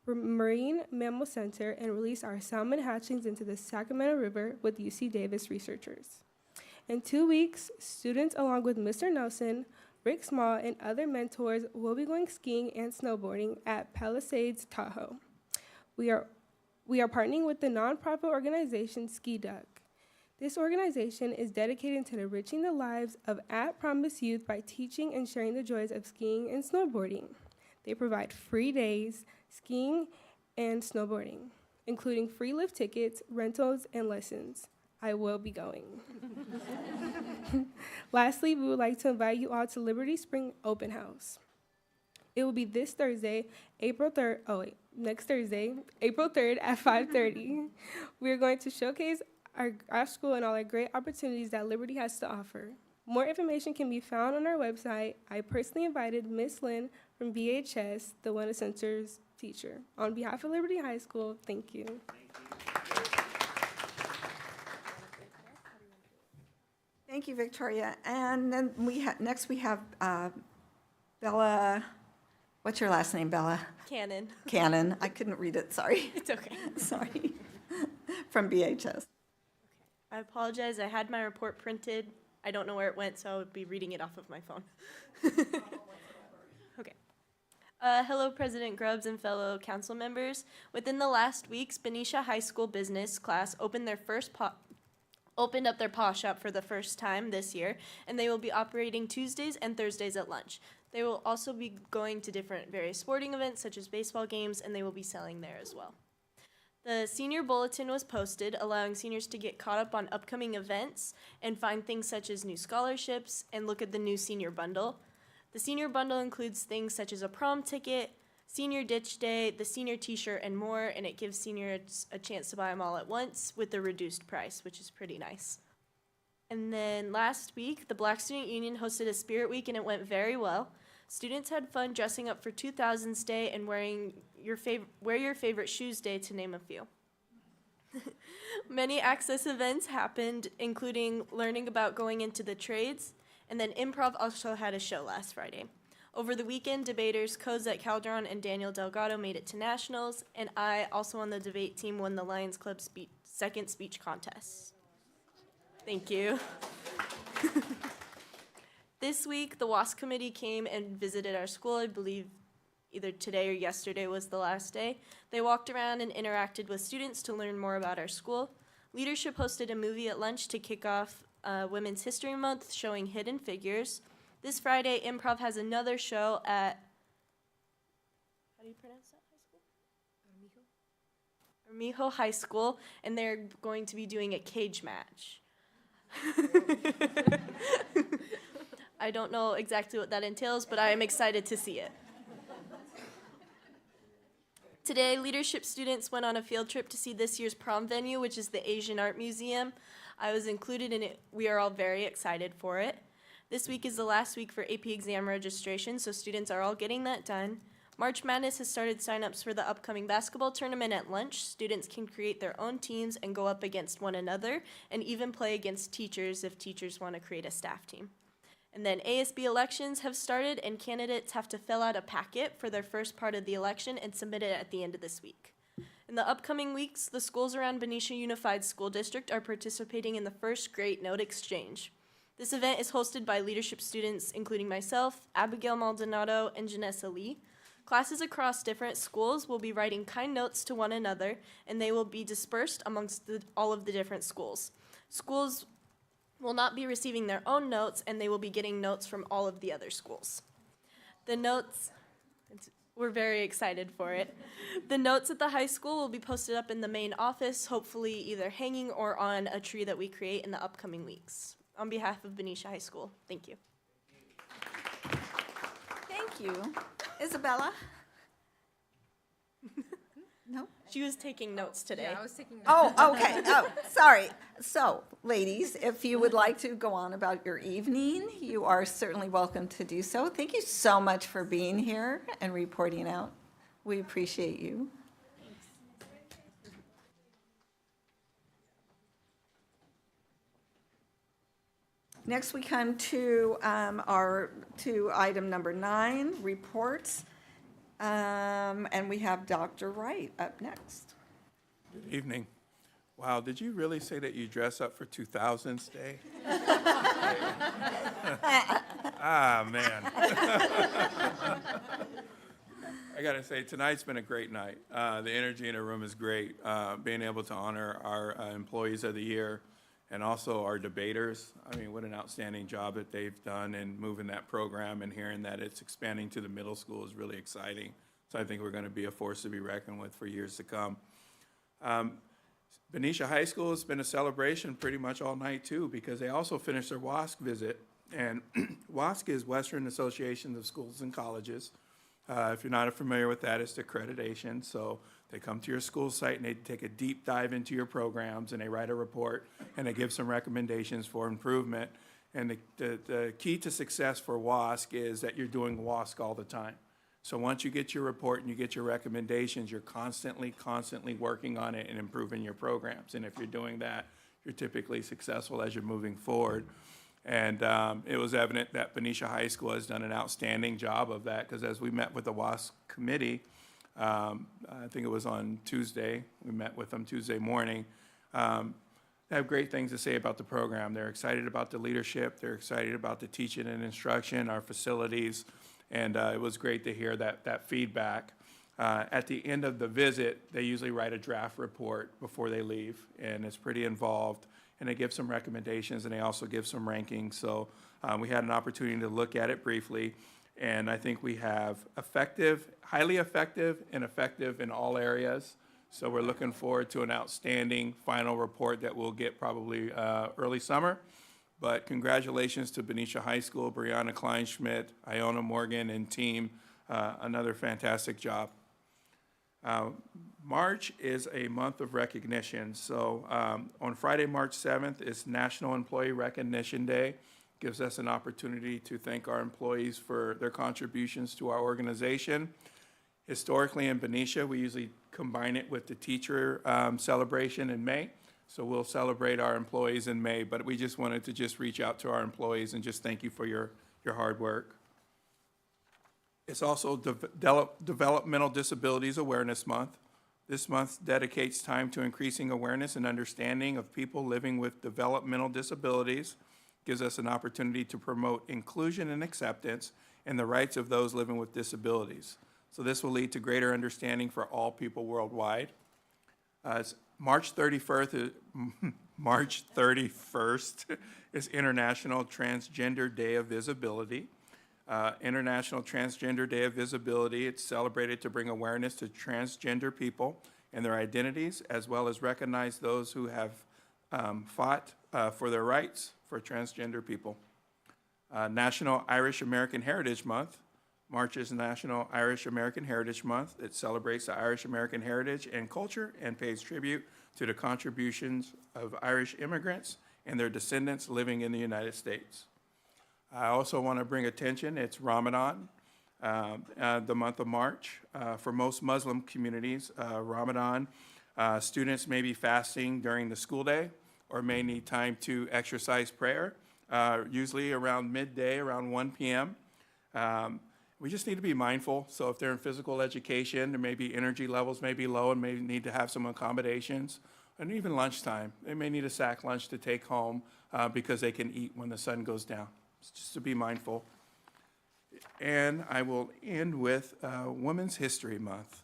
Marine Mammal Center, and release our salmon hatchlings into the Sacramento River with UC Davis researchers. In 2 weeks, students along with Mr. Nelson, Rick Small, and other mentors will be going skiing and snowboarding at Palisades, Tahoe. We are partnering with the nonprofit organization Ski Duck. This organization is dedicated to enriching the lives of at-promise youth by teaching and sharing the joys of skiing and snowboarding. They provide free days, skiing and snowboarding, including free lift tickets, rentals, and lessons. I will be going. Lastly, we would like to invite you all to Liberty Spring Open House. It will be this Thursday, next Thursday, April 3rd at 5:30. We are going to showcase our school and all our great opportunities that Liberty has to offer. More information can be found on our website. I personally invited Miss Lynn from BHS, the Wellness Center's teacher. On behalf of Liberty High School, thank you. Thank you, Victoria. And then next we have Bella. What's your last name, Bella? Cannon. Cannon. I couldn't read it, sorry. It's okay. Sorry. From BHS. I apologize. I had my report printed. I don't know where it went, so I would be reading it off of my phone. Okay. Hello, President Grubbs and fellow council members. Within the last weeks, Benicia High School business class opened up their paw shop for the first time this year, and they will be operating Tuesdays and Thursdays at lunch. They will also be going to different various sporting events such as baseball games, and they will be selling there as well. The senior bulletin was posted, allowing seniors to get caught up on upcoming events and find things such as new scholarships and look at the new senior bundle. The senior bundle includes things such as a prom ticket, senior ditch day, the senior t-shirt, and more, and it gives seniors a chance to buy them all at once with a reduced price, which is pretty nice. And then last week, the Black Student Union hosted a Spirit Week, and it went very well. Students had fun dressing up for 2000s Day and wear your favorite shoes day, to name a few. Many access events happened, including learning about going into the trades, and then improv also had a show last Friday. Over the weekend, debaters Cosette Calderon and Daniel Delgado made it to nationals, and I, also on the debate team, won the Lions Club second speech contest. Thank you. This week, the WASC committee came and visited our school. I believe either today or yesterday was the last day. They walked around and interacted with students to learn more about our school. Leadership hosted a movie at lunch to kick off Women's History Month, showing Hidden Figures. This Friday, improv has another show at, how do you pronounce that high school? Armijo High School, and they're going to be doing a cage match. I don't know exactly what that entails, but I am excited to see it. Today, leadership students went on a field trip to see this year's prom venue, which is the Asian Art Museum. I was included in it. We are all very excited for it. This week is the last week for AP exam registration, so students are all getting that done. March Madness has started signups for the upcoming basketball tournament at lunch. Students can create their own teams and go up against one another, and even play against teachers if teachers want to create a staff team. And then ASB elections have started, and candidates have to fill out a packet for their first part of the election and submit it at the end of this week. In the upcoming weeks, the schools around Benicia Unified School District are participating in the first Great Note Exchange. This event is hosted by leadership students, including myself, Abigail Maldonado, and Janessa Lee. Classes across different schools will be writing kind notes to one another, and they will be dispersed amongst all of the different schools. Schools will not be receiving their own notes, and they will be getting notes from all of the other schools. The notes, we're very excited for it. The notes at the high school will be posted up in the main office, hopefully either hanging or on a tree that we create in the upcoming weeks. On behalf of Benicia High School, thank you. Thank you. Isabella? No? She was taking notes today. Yeah, I was taking notes. Oh, okay. Oh, sorry. So, ladies, if you would like to go on about your evening, you are certainly welcome to do so. Thank you so much for being here and reporting out. We appreciate you. Next, we come to item number 9, reports. And we have Dr. Wright up next. Good evening. Wow, did you really say that you dress up for 2000s Day? Man. I gotta say, tonight's been a great night. The energy in the room is great. Being able to honor our employees of the year and also our debaters. I mean, what an outstanding job that they've done in moving that program, and hearing that it's expanding to the middle school is really exciting. So I think we're gonna be a force to be reckoned with for years to come. Benicia High School has been a celebration pretty much all night too, because they also finished their WASC visit. And WASC is Western Association of Schools and Colleges. If you're not familiar with that, it's the accreditation. So they come to your school site and they take a deep dive into your programs, and they write a report, and they give some recommendations for improvement. And the key to success for WASC is that you're doing WASC all the time. So once you get your report and you get your recommendations, you're constantly working on it and improving your programs. And if you're doing that, you're typically successful as you're moving forward. And it was evident that Benicia High School has done an outstanding job of that, because as we met with the WASC committee, I think it was on Tuesday, we met with them Tuesday morning, they have great things to say about the program. They're excited about the leadership, they're excited about the teaching and instruction, our facilities, And it was great to hear that feedback. At the end of the visit, they usually write a draft report before they leave, and it's pretty involved. And they give some recommendations, and they also give some rankings. So we had an opportunity to look at it briefly, and I think we have effective, highly effective, and effective in all areas. So we're looking forward to an outstanding final report that we'll get probably early summer. But congratulations to Benicia High School, Brianna Kleinschmidt, Iona Morgan, and team. Another fantastic job. March is a month of recognition. So on Friday, March 7th is National Employee Recognition Day. Gives us an opportunity to thank our employees for their contributions to our organization. Historically in Benicia, we usually combine it with the teacher celebration in May. So we'll celebrate our employees in May, but we just wanted to just reach out to our employees and just thank you for your hard work. It's also Developmental Disabilities Awareness Month. This month dedicates time to increasing awareness and understanding of people living with developmental disabilities. Gives us an opportunity to promote inclusion and acceptance and the rights of those living with disabilities. So this will lead to greater understanding for all people worldwide. March 31st is International Transgender Day of Visibility. International Transgender Day of Visibility. It's celebrated to bring awareness to transgender people and their identities, as well as recognize those who have fought for their rights for transgender people. National Irish American Heritage Month. March is National Irish American Heritage Month. It celebrates the Irish American heritage and culture and pays tribute to the contributions of Irish immigrants and their descendants living in the United States. I also want to bring attention, it's Ramadan, the month of March. For most Muslim communities, Ramadan, students may be fasting during the school day or may need time to exercise prayer, usually around midday, around 1 p.m. We just need to be mindful. So if they're in physical education, there may be energy levels may be low and may need to have some accommodations. And even lunchtime, they may need a sack lunch to take home because they can eat when the sun goes down. Just to be mindful. And I will end with Women's History Month,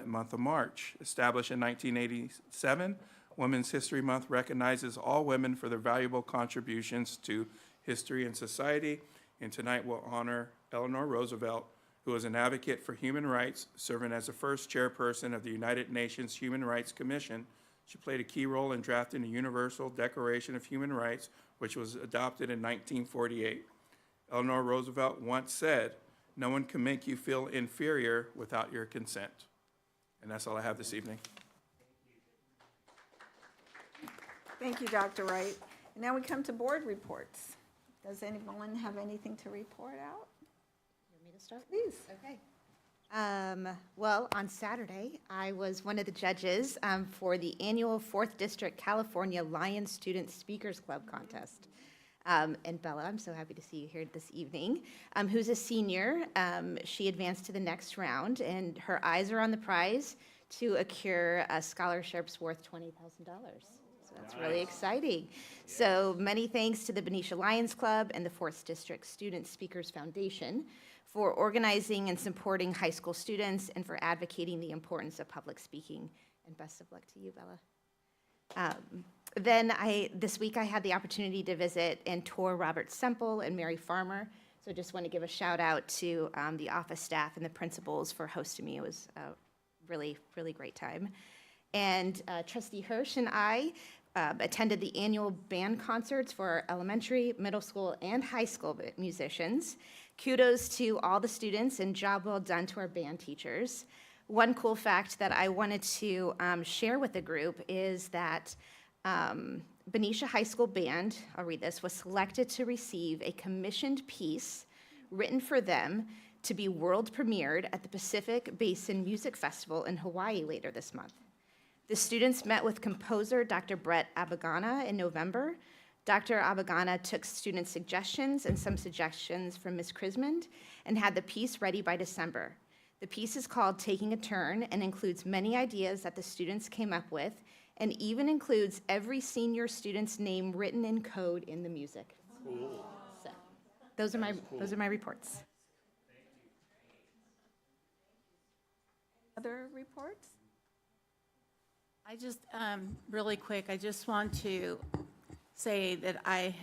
month of March. Established in 1987, Women's History Month recognizes all women for their valuable contributions to history and society. And tonight we'll honor Eleanor Roosevelt, who was an advocate for human rights, serving as the first chairperson of the United Nations Human Rights Commission. She played a key role in drafting the Universal Declaration of Human Rights, which was adopted in 1948. Eleanor Roosevelt once said, "No one can make you feel inferior without your consent." And that's all I have this evening. Thank you, Dr. Wright. Now we come to board reports. Does anyone have anything to report out? You want me to start? Please. Okay. Well, on Saturday, I was one of the judges for the annual 4th District California Lions Student Speakers Club contest. And Bella, I'm so happy to see you here this evening, who's a senior. She advanced to the next round, and her eyes are on the prize to accrue scholarships worth $20,000. So that's really exciting. So many thanks to the Benicia Lions Club and the 4th District Student Speakers Foundation for organizing and supporting high school students and for advocating the importance of public speaking. And best of luck to you, Bella. This week I had the opportunity to visit and tour Robert Semple and Mary Farmer. So I just want to give a shout out to the office staff and the principals for hosting me. It was a really, really great time. And Trustee Hirsch and I attended the annual band concerts for our elementary, middle school, and high school musicians. Kudos to all the students and job well done to our band teachers. One cool fact that I wanted to share with the group is that Benicia High School Band, I'll read this, was selected to receive a commissioned piece written for them to be world premiered at the Pacific Basin Music Festival in Hawaii later this month. The students met with composer Dr. Brett Abagana in November. Dr. Abagana took student suggestions and some suggestions from Ms. Crismond and had the piece ready by December. The piece is called Taking a Turn and includes many ideas that the students came up with and even includes every senior student's name written in code in the music. Cool. So those are my reports. Other reports? I just, really quick, I just want to say that I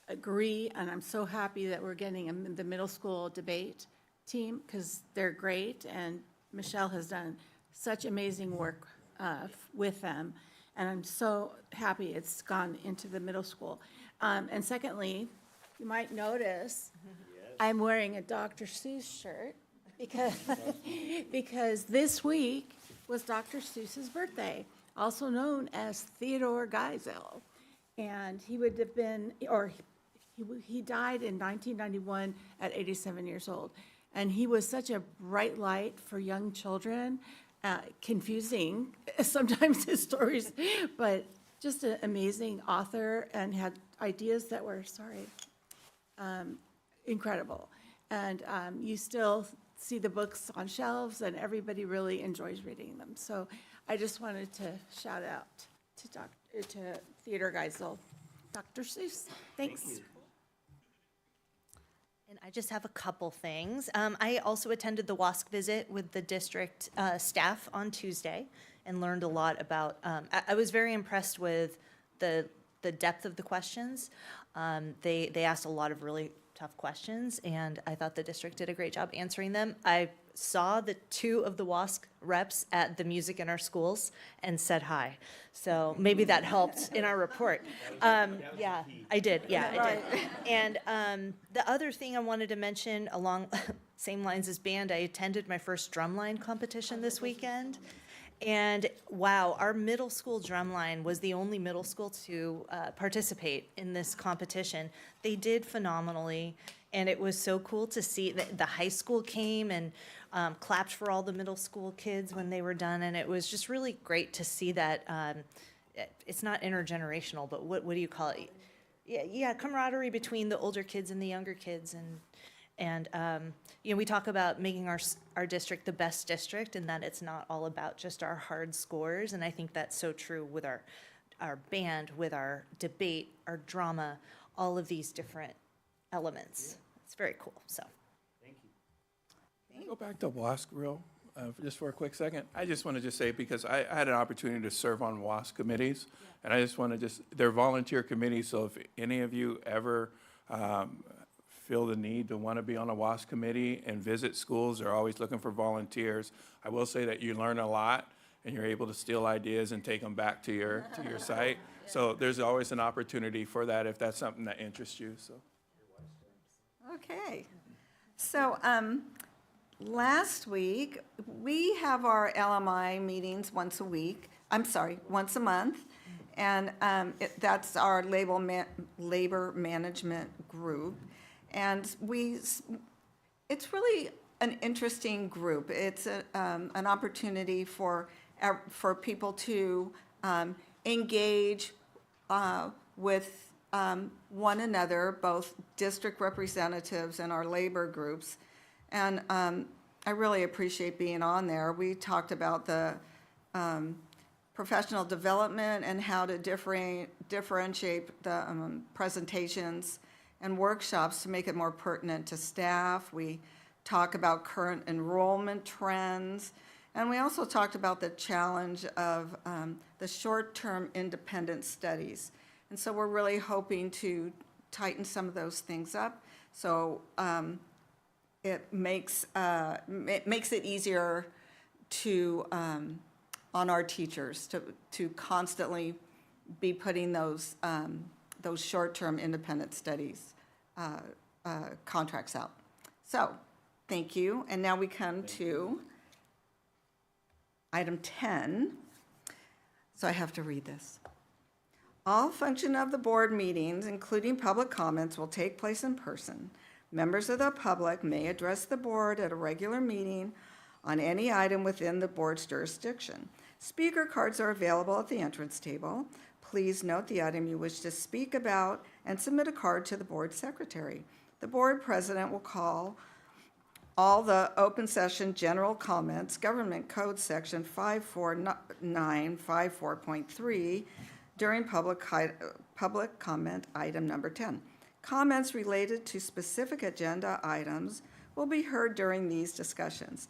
agree, and I'm so happy that we're getting the middle school debate team, because they're great, and Michelle has done such amazing work with them, and I'm so happy it's gone into the middle school. And secondly, you might notice I'm wearing a Dr. Seuss shirt, because this week was Dr. Seuss's birthday, also known as Theodore Geisel. And he would have been, or he died in 1991 at 87 years old. And he was such a bright light for young children, confusing sometimes his stories, but just an amazing author and had ideas that were, incredible. And you still see the books on shelves, and everybody really enjoys reading them. So I just wanted to shout out to Theodore Geisel, Dr. Seuss. Thanks. And I just have a couple things. I also attended the WASC visit with the district staff on Tuesday and learned a lot about, I was very impressed with the depth of the questions. They asked a lot of really tough questions, and I thought the district did a great job answering them. I saw the two of the WASC reps at the Music in Our Schools and said hi. So maybe that helped in our report. Yeah, I did. Yeah, I did. And the other thing I wanted to mention along same lines as band, I attended my first drumline competition this weekend. And wow, our middle school drumline was the only middle school to participate in this competition. They did phenomenally, and it was so cool to see that the high school came and clapped for all the middle school kids when they were done, and it was just really great to see that. It's not intergenerational, but what do you call it? Yeah, camaraderie between the older kids and the younger kids, and you know, we talk about making our district the best district, and that it's not all about just our hard scores. And I think that's so true with our band, with our debate, our drama, all of these different elements. It's very cool. So. Thank you. Can I go back to WASC just for a quick second? I just want to just say, because I had an opportunity to serve on WASC committees, and I just want to they're volunteer committees, so if any of you ever feel the need to want to be on a WASC committee and visit schools, they're always looking for volunteers. I will say that you learn a lot, and you're able to steal ideas and take them back to your site. So there's always an opportunity for that if that's something that interests you. So. Okay. So last week, we have our LMI meetings once a month. And that's our labor management group. And it's really an interesting group. It's an opportunity for people to engage with one another, both district representatives and our labor groups. And I really appreciate being on there. We talked about the professional development and how to differentiate the presentations and workshops to make it more pertinent to staff. We talk about current enrollment trends, and we also talked about the challenge of the short-term independent studies. And so we're really hoping to tighten some of those things up, so it makes it easier to on our teachers to constantly be putting those short-term independent studies contracts out. So, thank you. And now we come to item 10. So I have to read this. All function of the board meetings, including public comments, will take place in person. Members of the public may address the board at a regular meeting on any item within the board's jurisdiction. Speaker cards are available at the entrance table. Please note the item you wish to speak about and submit a card to the board secretary. The board president will call all the open session general comments, Government Code Section 54954.3, during public comment item number 10. Comments related to specific agenda items will be heard during these discussions.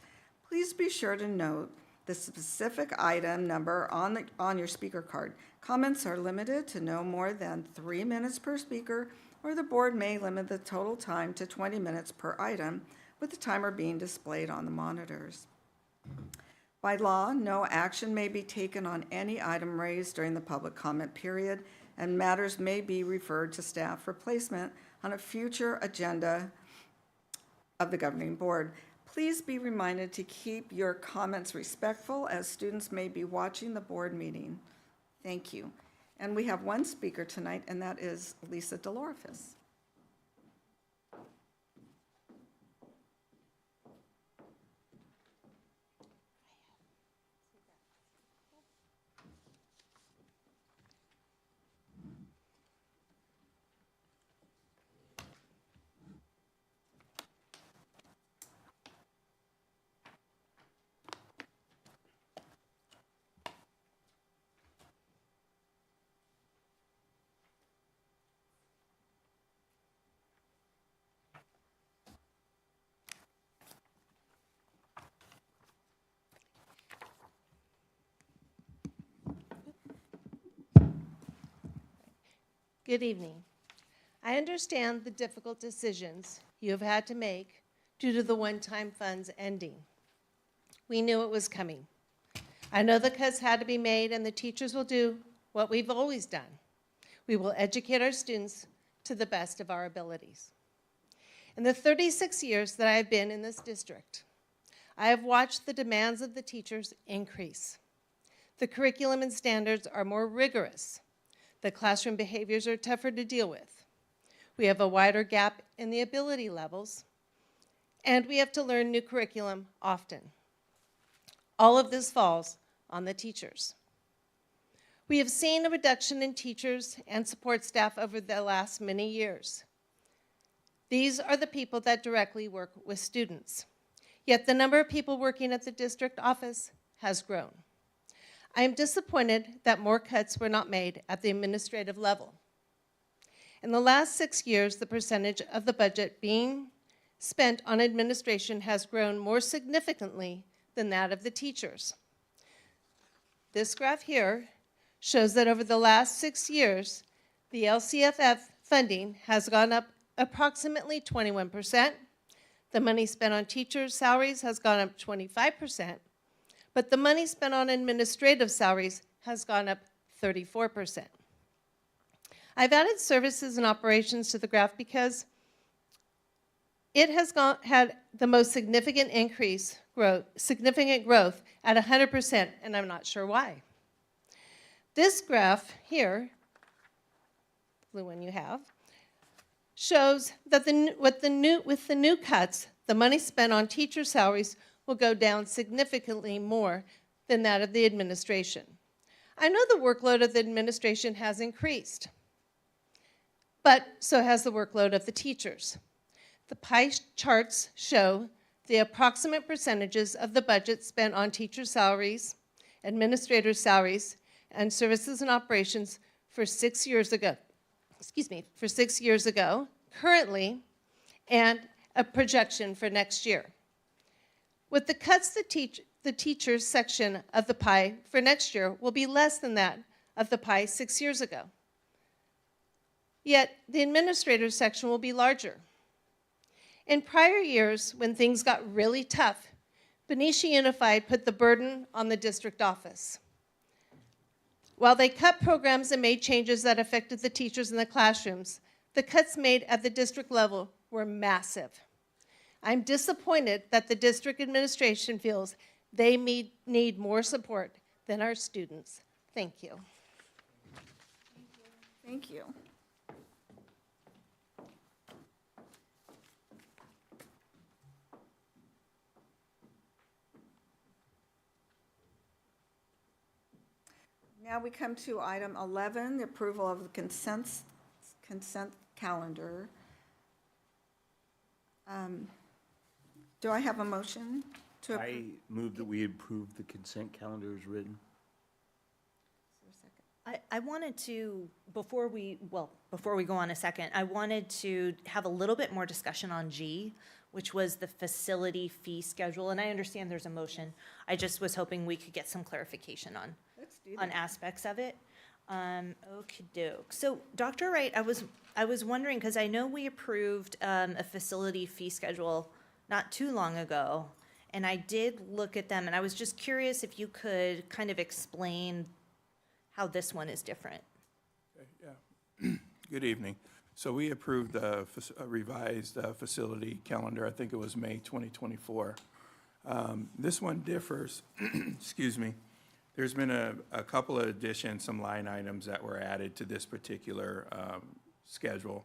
Please be sure to note the specific item number on your speaker card. Comments are limited to no more than 3 minutes per speaker, or the board may limit the total time to 20 minutes per item, with the timer being displayed on the monitors. By law, no action may be taken on any item raised during the public comment period, and matters may be referred to staff for placement on a future agenda of the governing board. Please be reminded to keep your comments respectful, as students may be watching the board meeting. Thank you. And we have one speaker tonight, and that is Lisa DeLorifus. Good evening. I understand the difficult decisions you have had to make due to the one-time funds ending. We knew it was coming. I know the cuts had to be made, and the teachers will do what we've always done. We will educate our students to the best of our abilities. In the 36 years that I have been in this district, I have watched the demands of the teachers increase. The curriculum and standards are more rigorous. The classroom behaviors are tougher to deal with. We have a wider gap in the ability levels, and we have to learn new curriculum often. All of this falls on the teachers. We have seen a reduction in teachers and support staff over the last many years. These are the people that directly work with students. Yet the number of people working at the district office has grown. I am disappointed that more cuts were not made at the administrative level. In the last 6 years, the percentage of the budget being spent on administration has grown more significantly than that of the teachers. This graph here shows that over the last 6 years, the LCFF funding has gone up approximately 21%. The money spent on teachers' salaries has gone up 25%. But the money spent on administrative salaries has gone up 34%. I've added services and operations to the graph because it has had the most significant growth at 100%, and I'm not sure why. This graph here, the one you have, shows that with the new cuts, the money spent on teacher salaries will go down significantly more than that of the administration. I know the workload of the administration has increased, but so has the workload of the teachers. The pie charts show the approximate percentages of the budget spent on teacher salaries, administrator salaries, and services and operations for 6 years ago. For 6 years ago, currently, and a projection for next year. With the cuts, the teachers section of the pie for next year will be less than that of the pie 6 years ago. Yet, the administrator section will be larger. In prior years, when things got really tough, Benicia Unified put the burden on the district office. While they cut programs and made changes that affected the teachers in the classrooms, the cuts made at the district level were massive. I'm disappointed that the district administration feels they need more support than our students. Thank you. Thank you. Now we come to item 11, the approval of the consent calendar. Do I have a motion to approve? I move that we approve the consent calendar as written. I wanted to, before we go on a second, I wanted to have a little bit more discussion on G, which was the facility fee schedule. And I understand there's a motion. I just was hoping we could get some clarification on, aspects of it. Okey-doke. So, Dr. Wright, I was wondering, because I know we approved a facility fee schedule not too long ago, and I did look at them, and I was just curious if you could kind of explain how this one is different. Okay, yeah. Good evening. So we approved a revised facility calendar, I think it was May 2024. This one differs, excuse me. There's been a couple of additions, some line items that were added to this particular schedule.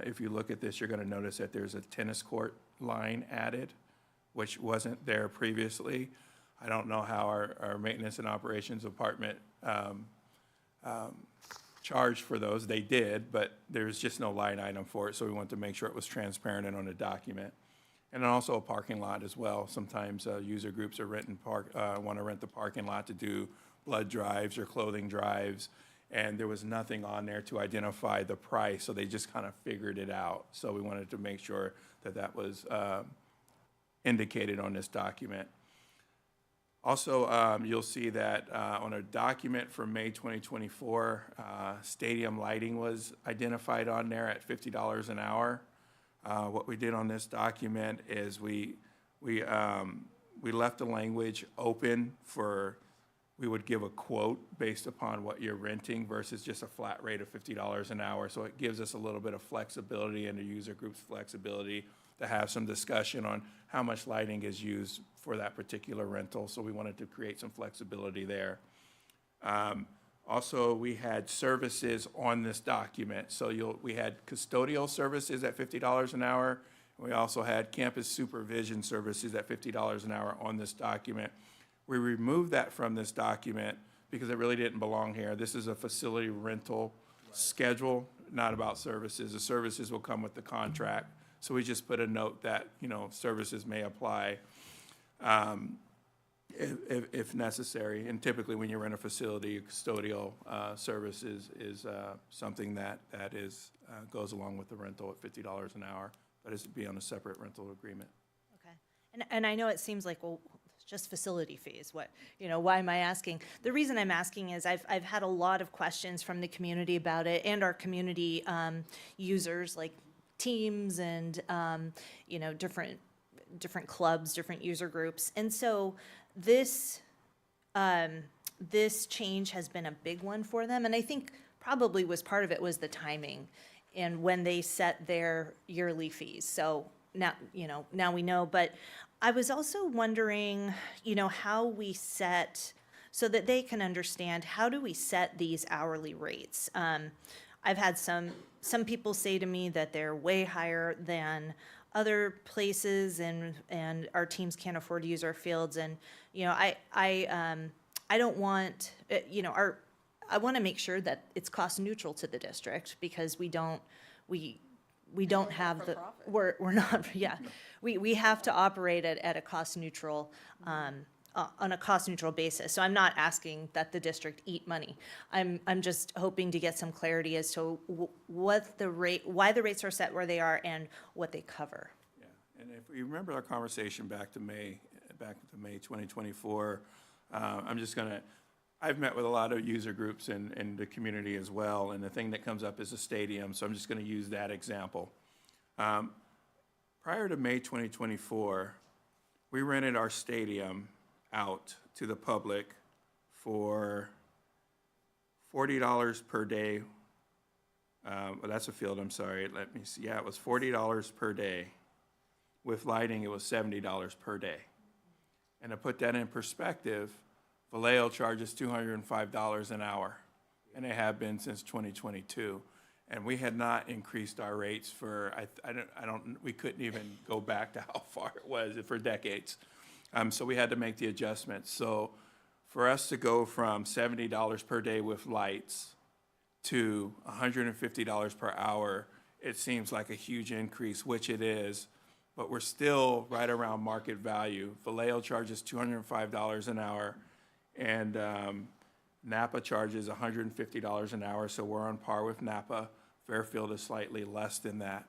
If you look at this, you're going to notice that there's a tennis court line added, which wasn't there previously. I don't know how our maintenance and operations department charged for those. They did, but there's just no line item for it, so we wanted to make sure it was transparent and on a document. And then also a parking lot as well. Sometimes user groups are want to rent the parking lot to do blood drives or clothing drives, and there was nothing on there to identify the price, so they just kind of figured it out. So we wanted to make sure that that was indicated on this document. Also, you'll see that on a document from May 2024, stadium lighting was identified on there at $50 an hour. What we did on this document is we left the language open for, we would give a quote based upon what you're renting versus just a flat rate of $50 an hour. So it gives us a little bit of flexibility and the user group's flexibility to have some discussion on how much lighting is used for that particular rental. So we wanted to create some flexibility there. Also, we had services on this document. So we had custodial services at $50 an hour. We also had campus supervision services at $50 an hour on this document. We removed that from this document because it really didn't belong here. This is a facility rental schedule, not about services. The services will come with the contract. So we just put a note that, services may apply if necessary. And typically when you rent a facility, custodial services is something that goes along with the rental at $50 an hour, but it's be on a separate rental agreement. Okay. And I know it seems like, well, just facility fees. Why am I asking? The reason I'm asking is I've had a lot of questions from the community about it, and our community users, like teams and different clubs, different user groups. And so this change has been a big one for them, and I think probably part of it was the timing and when they set their yearly fees. So now we know, but I was also wondering, how we set, so that they can understand, how do we set these hourly rates? I've had some people say to me that they're way higher than other places, and our teams can't afford to use our fields. And I don't want I want to make sure that it's cost neutral to the district, because we don't have the we're not we have to operate at a cost neutral on a cost neutral basis. So I'm not asking that the district eat money. I'm just hoping to get some clarity as to why the rates are set where they are and what they cover. Yeah, and if we remember our conversation back to May 2024, I've met with a lot of user groups in the community as well, and the thing that comes up is the stadium, so I'm just gonna use that example. Prior to May 2024, we rented our stadium out to the public for $40 per day. Well, that's a field, I'm sorry, let me see. Yeah, it was $40 per day. With lighting, it was $70 per day. And to put that in perspective, Vallejo charges $205 an hour, and they have been since 2022. And we had not increased our rates for, we couldn't even go back to how far it was for decades. So we had to make the adjustments. So for us to go from $70 per day with lights to $150 per hour, it seems like a huge increase, which it is, but we're still right around market value. Vallejo charges $205 an hour, and Napa charges $150 an hour, so we're on par with Napa. Fairfield is slightly less than that.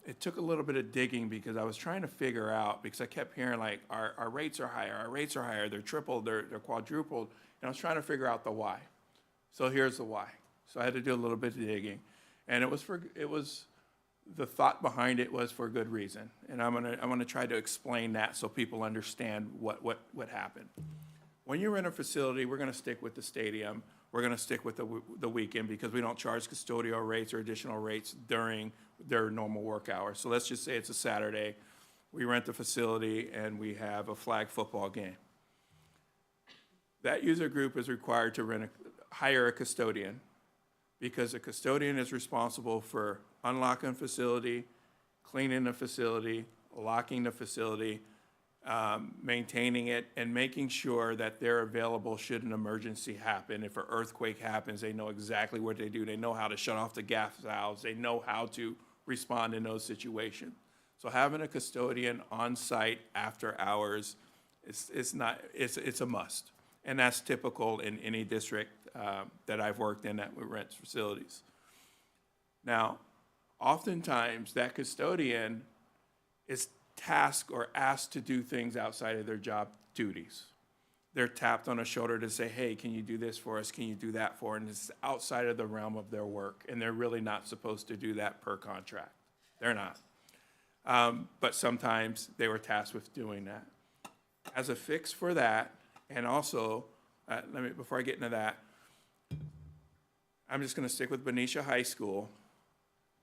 It took a little bit of digging because I was trying to figure out, because I kept hearing like, our rates are higher, our rates are higher, they're tripled, they're quadrupled, and I was trying to figure out the why. So here's the why. So I had to do a little bit of digging, and the thought behind it was for good reason, and I'm gonna try to explain that so people understand what happened. When you rent a facility, we're gonna stick with the stadium. We're gonna stick with the weekend because we don't charge custodial rates or additional rates during their normal work hours. So let's just say it's a Saturday. We rent the facility and we have a flag football game. That user group is required to hire a custodian because a custodian is responsible for unlocking the facility, cleaning the facility, locking the facility, maintaining it, and making sure that they're available should an emergency happen. If an earthquake happens, they know exactly what they do. They know how to shut off the gas valves. They know how to respond in those situations. So having a custodian on site after hours it's a must. And that's typical in any district that I've worked in that rents facilities. Now, oftentimes that custodian is tasked or asked to do things outside of their job duties. They're tapped on the shoulder to say, hey, can you do this for us? Can you do that for us? And it's outside of the realm of their work, and they're really not supposed to do that per contract. They're not. But sometimes they were tasked with doing that. As a fix for that, and also, before I get into that, I'm just going to stick with Benicia High School.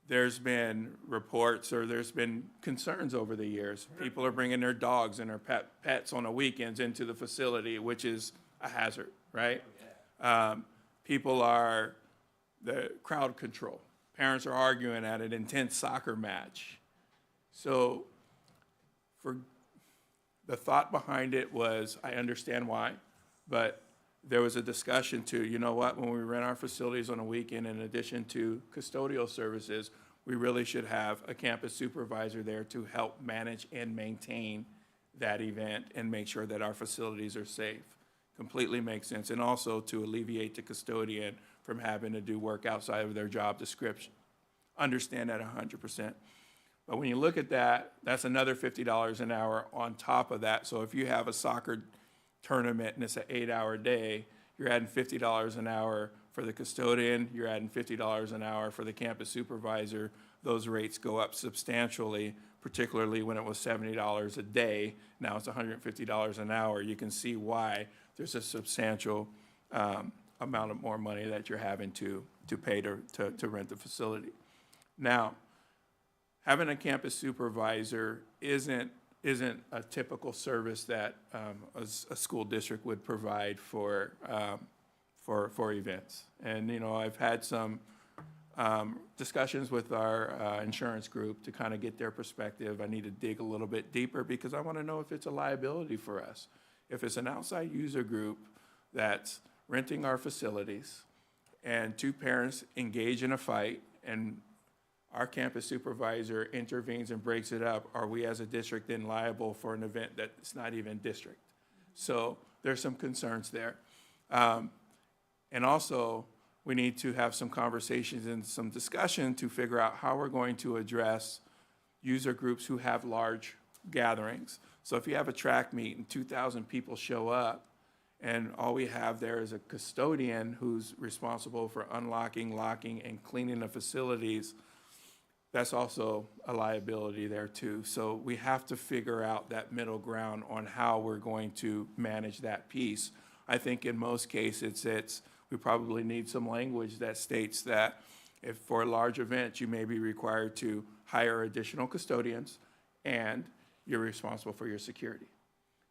There's been reports or there's been concerns over the years. People are bringing their dogs and their pets on the weekends into the facility, which is a hazard, right? The crowd control. Parents are arguing at an intense soccer match. So the thought behind it was, I understand why, but there was a discussion to, you know what, when we rent our facilities on a weekend, in addition to custodial services, we really should have a campus supervisor there to help manage and maintain that event and make sure that our facilities are safe. Completely makes sense. And also to alleviate the custodian from having to do work outside of their job description. Understand that 100%. But when you look at that, that's another $50 an hour on top of that. So if you have a soccer tournament and it's an 8-hour day, you're adding $50 an hour for the custodian, you're adding $50 an hour for the campus supervisor. Those rates go up substantially, particularly when it was $70 a day. Now it's $150 an hour. You can see why there's a substantial amount of more money that you're having to pay to rent the facility. Now, having a campus supervisor isn't a typical service that a school district would provide for events. And, you know, I've had some discussions with our insurance group to kind of get their perspective. I need to dig a little bit deeper because I want to know if it's a liability for us. If it's an outside user group that's renting our facilities and two parents engage in a fight and our campus supervisor intervenes and breaks it up, are we as a district then liable for an event that's not even district? So there's some concerns there. And also, we need to have some conversations and some discussion to figure out how we're going to address user groups who have large gatherings. So if you have a track meet and 2,000 people show up, and all we have there is a custodian who's responsible for unlocking, locking, and cleaning the facilities, that's also a liability there too. So we have to figure out that middle ground on how we're going to manage that piece. I think in most cases, we probably need some language that states that if for a large event, you may be required to hire additional custodians and you're responsible for your security.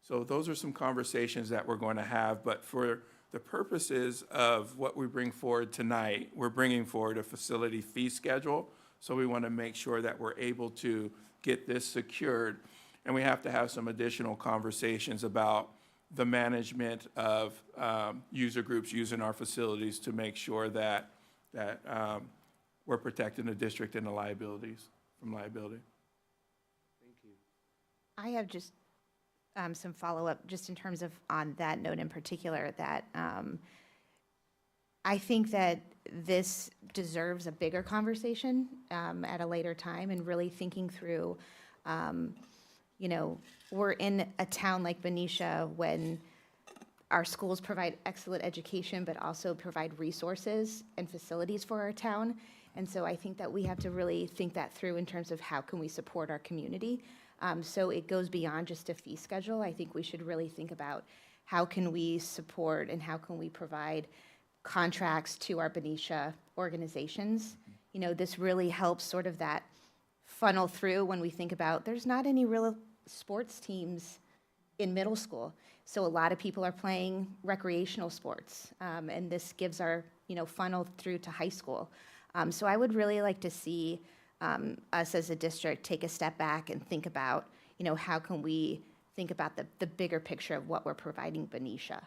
So those are some conversations that we're going to have, but for the purposes of what we bring forward tonight, we're bringing forward a facility fee schedule. So we want to make sure that we're able to get this secured. And we have to have some additional conversations about the management of user groups using our facilities to make sure that we're protecting the district and the liabilities from liability. Thank you. I have just some follow-up, just in terms of on that note in particular, that I think that this deserves a bigger conversation at a later time, and really thinking through, you know, we're in a town like Benicia when our schools provide excellent education, but also provide resources and facilities for our town. And so I think that we have to really think that through in terms of how can we support our community. So it goes beyond just a fee schedule. I think we should really think about how can we support and how can we provide contracts to our Benicia organizations. You know, this really helps sort of that funnel through when we think about there's not any real sports teams in middle school. So a lot of people are playing recreational sports, and this gives our, you know, funnel through to high school. So I would really like to see us as a district take a step back and think about, you know, how can we think about the bigger picture of what we're providing Benicia.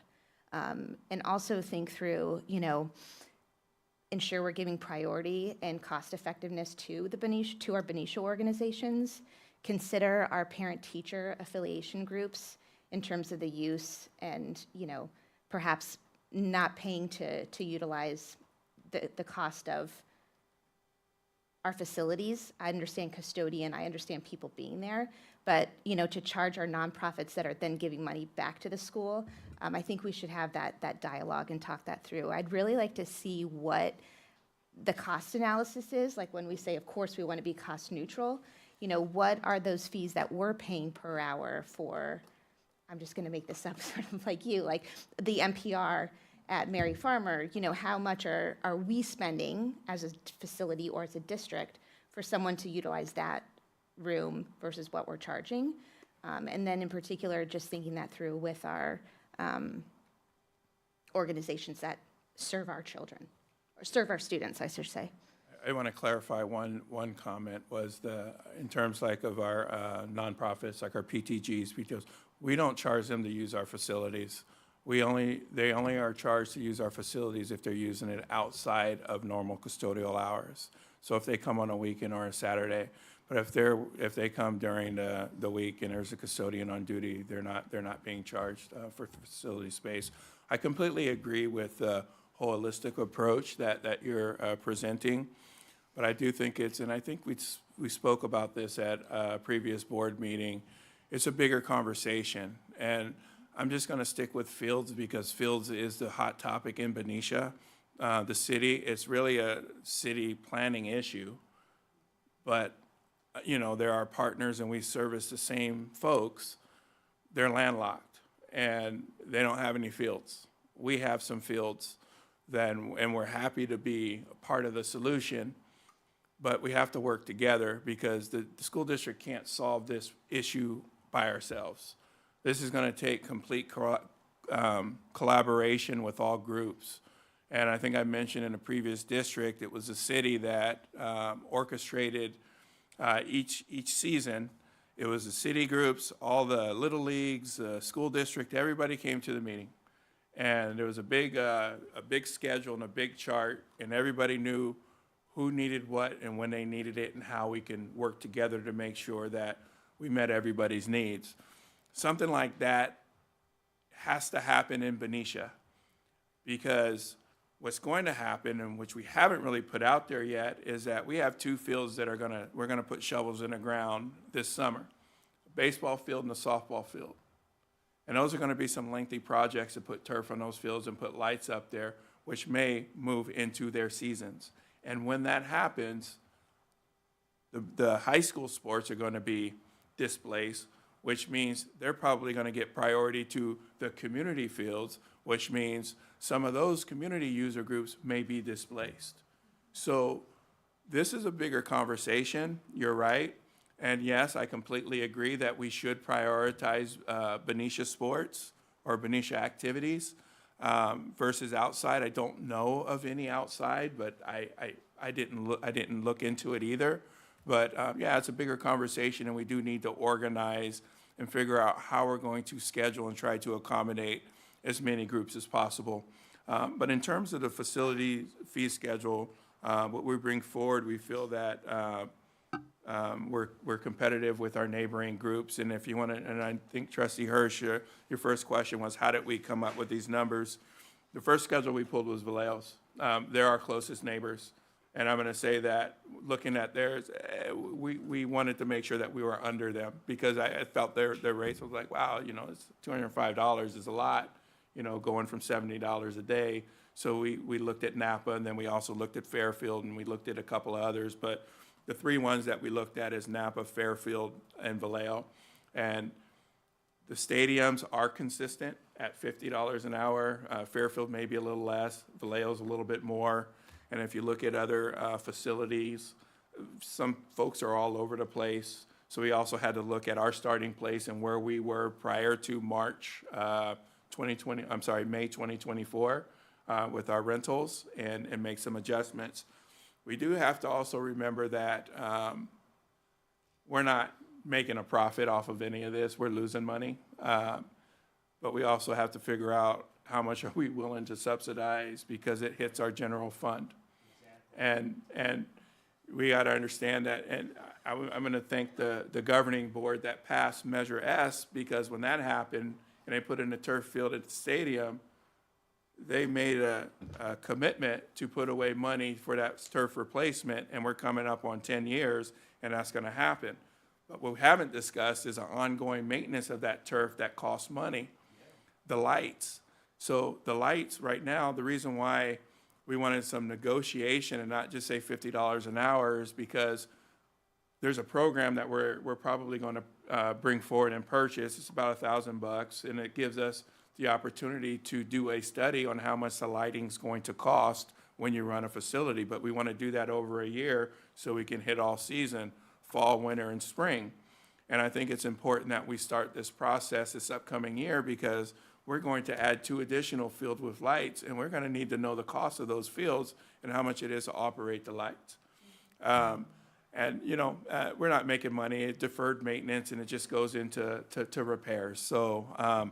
And also think through, you know, ensure we're giving priority and cost effectiveness to our Benicia organizations. Consider our parent-teacher affiliation groups in terms of the use and, you know, perhaps not paying to utilize the cost of our facilities. I understand custodian, I understand people being there, but, you know, to charge our nonprofits that are then giving money back to the school, I think we should have that dialogue and talk that through. I'd really like to see what the cost analysis is, like when we say, of course, we want to be cost neutral, you know, what are those fees that we're paying per hour for, I'm just going to make this up sort of like you, like the NPR at Mary Farmer, you know, how much are we spending as a facility or as a district for someone to utilize that room versus what we're charging? And then in particular, just thinking that through with our organizations that serve our children, or serve our students, I should say. I want to clarify one comment was in terms like of our nonprofits, like our PTGs, PTOs, we don't charge them to use our facilities. They only are charged to use our facilities if they're using it outside of normal custodial hours. So if they come on a weekend or a Saturday, but if they come during the week and there's a custodian on duty, they're not being charged for facility space. I completely agree with the holistic approach that you're presenting, but I do think and I think we spoke about this at a previous board meeting. It's a bigger conversation, and I'm just going to stick with Fields because Fields is the hot topic in Benicia. The city, it's really a city planning issue, but you know, they're our partners and we service the same folks. They're landlocked and they don't have any fields. We have some fields and we're happy to be a part of the solution, but we have to work together because the school district can't solve this issue by ourselves. This is going to take complete collaboration with all groups. And I think I mentioned in a previous district, it was the city that orchestrated each season. It was the city groups, all the little leagues, school district, everybody came to the meeting. And there was a big schedule and a big chart, and everybody knew who needed what and when they needed it and how we can work together to make sure that we met everybody's needs. Something like that has to happen in Benicia, because what's going to happen, and which we haven't really put out there yet, is that we have two fields that we're gonna put shovels in the ground this summer, a baseball field and a softball field. And those are gonna be some lengthy projects to put turf on those fields and put lights up there, which may move into their seasons. And when that happens, the high school sports are gonna be displaced, which means they're probably gonna get priority to the community fields, which means some of those community user groups may be displaced. So this is a bigger conversation, you're right. And yes, I completely agree that we should prioritize Benicia sports or Benicia activities versus outside. I don't know of any outside, but I didn't look into it either. But yeah, it's a bigger conversation, and we do need to organize and figure out how we're going to schedule and try to accommodate as many groups as possible. But in terms of the facility fee schedule, what we bring forward, we feel that we're competitive with our neighboring groups. And if you want to, and I think Trustee Hirsch, your first question was, how did we come up with these numbers? the first schedule we pulled was Vallejo's. They're our closest neighbors. And I'm going to say that looking at theirs, we wanted to make sure that we were under them because I felt their rates was like, wow, you know, it's $205 is a lot, you know, going from $70 a day. So we looked at Napa, and then we also looked at Fairfield, and we looked at a couple of others. But the three ones that we looked at is Napa, Fairfield, and Vallejo. And the stadiums are consistent at $50 an hour. Fairfield may be a little less. Vallejo's a little bit more. And if you look at other facilities, some folks are all over the place. So we also had to look at our starting place and where we were prior to May 2024 with our rentals and make some adjustments. We do have to also remember that we're not making a profit off of any of this. We're losing money. But we also have to figure out how much are we willing to subsidize because it hits our general fund. And we got to understand that, and I'm going to thank the governing board that passed Measure S, because when that happened and they put in a turf field at the stadium, they made a commitment to put away money for that turf replacement, and we're coming up on 10 years, and that's going to happen. But what we haven't discussed is an ongoing maintenance of that turf that costs money, the lights. So the lights right now, the reason why we wanted some negotiation and not just say $50 an hour is because there's a program that we're probably going to bring forward and purchase. It's about $1,000, and it gives us the opportunity to do a study on how much the lighting's going to cost when you run a facility. But we want to do that over a year so we can hit all season, fall, winter, and spring. And I think it's important that we start this process this upcoming year because we're going to add 2 additional fields with lights, and we're going to need to know the cost of those fields and how much it is to operate the lights. And, you know, we're not making money. It's deferred maintenance, and it just goes into repairs. So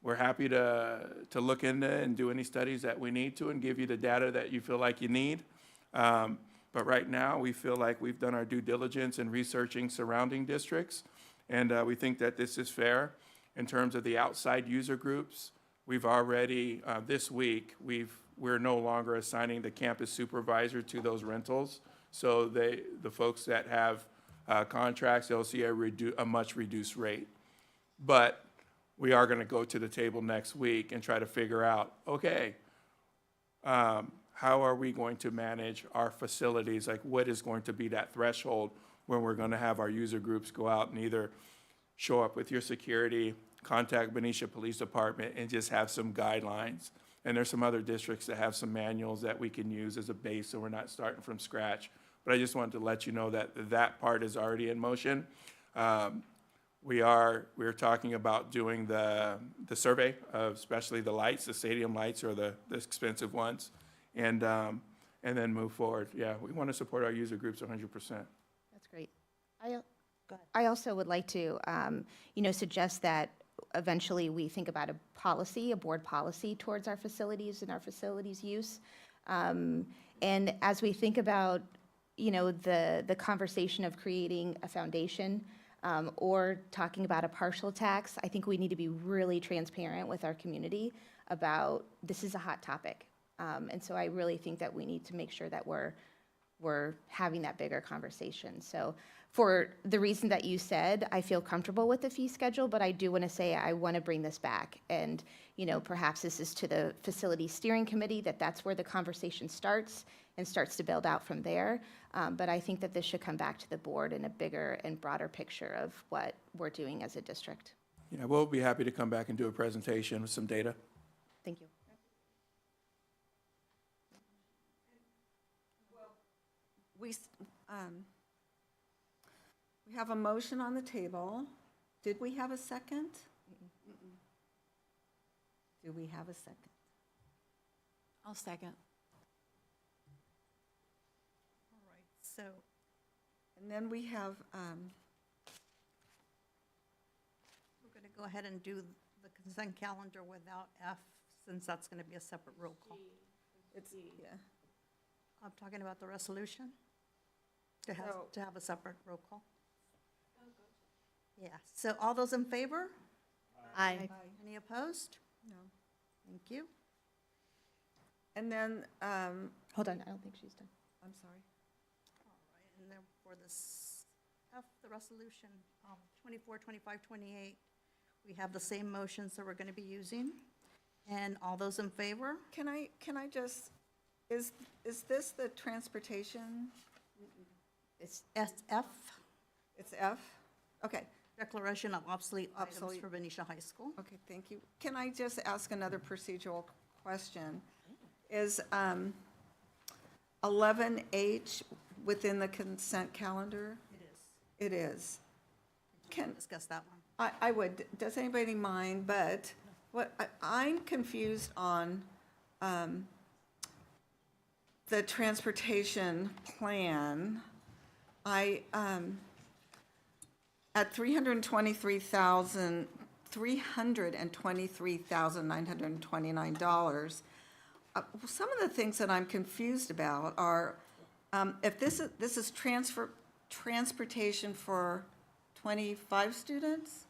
we're happy to look into and do any studies that we need to and give you the data that you feel like you need. But right now, we feel like we've done our due diligence in researching surrounding districts, and we think that this is fair. In terms of the outside user groups, we've already, this week, we're no longer assigning the campus supervisor to those rentals. So the folks that have contracts, they'll see a much reduced rate. But we are going to go to the table next week and try to figure out, okay, how are we going to manage our facilities? Like, what is going to be that threshold when we're going to have our user groups go out and either show up with your security, contact Benicia Police Department, and just have some guidelines. And there's some other districts that have some manuals that we can use as a base, so we're not starting from scratch. But I just wanted to let you know that that part is already in motion. We're talking about doing the survey of especially the lights, the stadium lights are the expensive ones, and then move forward. Yeah, we want to support our user groups 100%. That's great. I also would like to, suggest that eventually we think about a policy, a board policy towards our facilities and our facilities use. And as we think about, the conversation of creating a foundation or talking about a partial tax, I think we need to be really transparent with our community about this is a hot topic. And so I really think that we need to make sure that we're having that bigger conversation. So for the reason that you said, I feel comfortable with the fee schedule, but I do want to say I want to bring this back. And, perhaps this is to the facility steering committee, that's where the conversation starts and starts to build out from there. But I think that this should come back to the board in a bigger and broader picture of what we're doing as a district. Yeah, we'll be happy to come back and do a presentation with some data. Thank you. We have a motion on the table. Did we have a second? Do we have a second? I'll second. All right, so And then we have, we're going to go ahead and do the consent calendar without F, since that's going to be a separate roll call. yeah. I'm talking about the resolution, to have a separate roll call. Yeah, so all those in favor? Aye. Any opposed? No. Thank you. And then, Hold on, I don't think she's done. I'm sorry. All right, and then for this F, the resolution, 24, 25, 28, we have the same motions that we're going to be using. And all those in favor? Can I just, is this the transportation? It's SF, It's F? Okay, Declaration of Obsolete Items Obsolete. for Benicia High School. okay, thank you. Can I just ask another procedural question? Is 11H within the consent calendar? It is. It is. Can, Discuss that one. I would, does anybody mind, but I'm confused on the transportation plan. At $323,929, some of the things that I'm confused about are, if this is transportation for 25 students?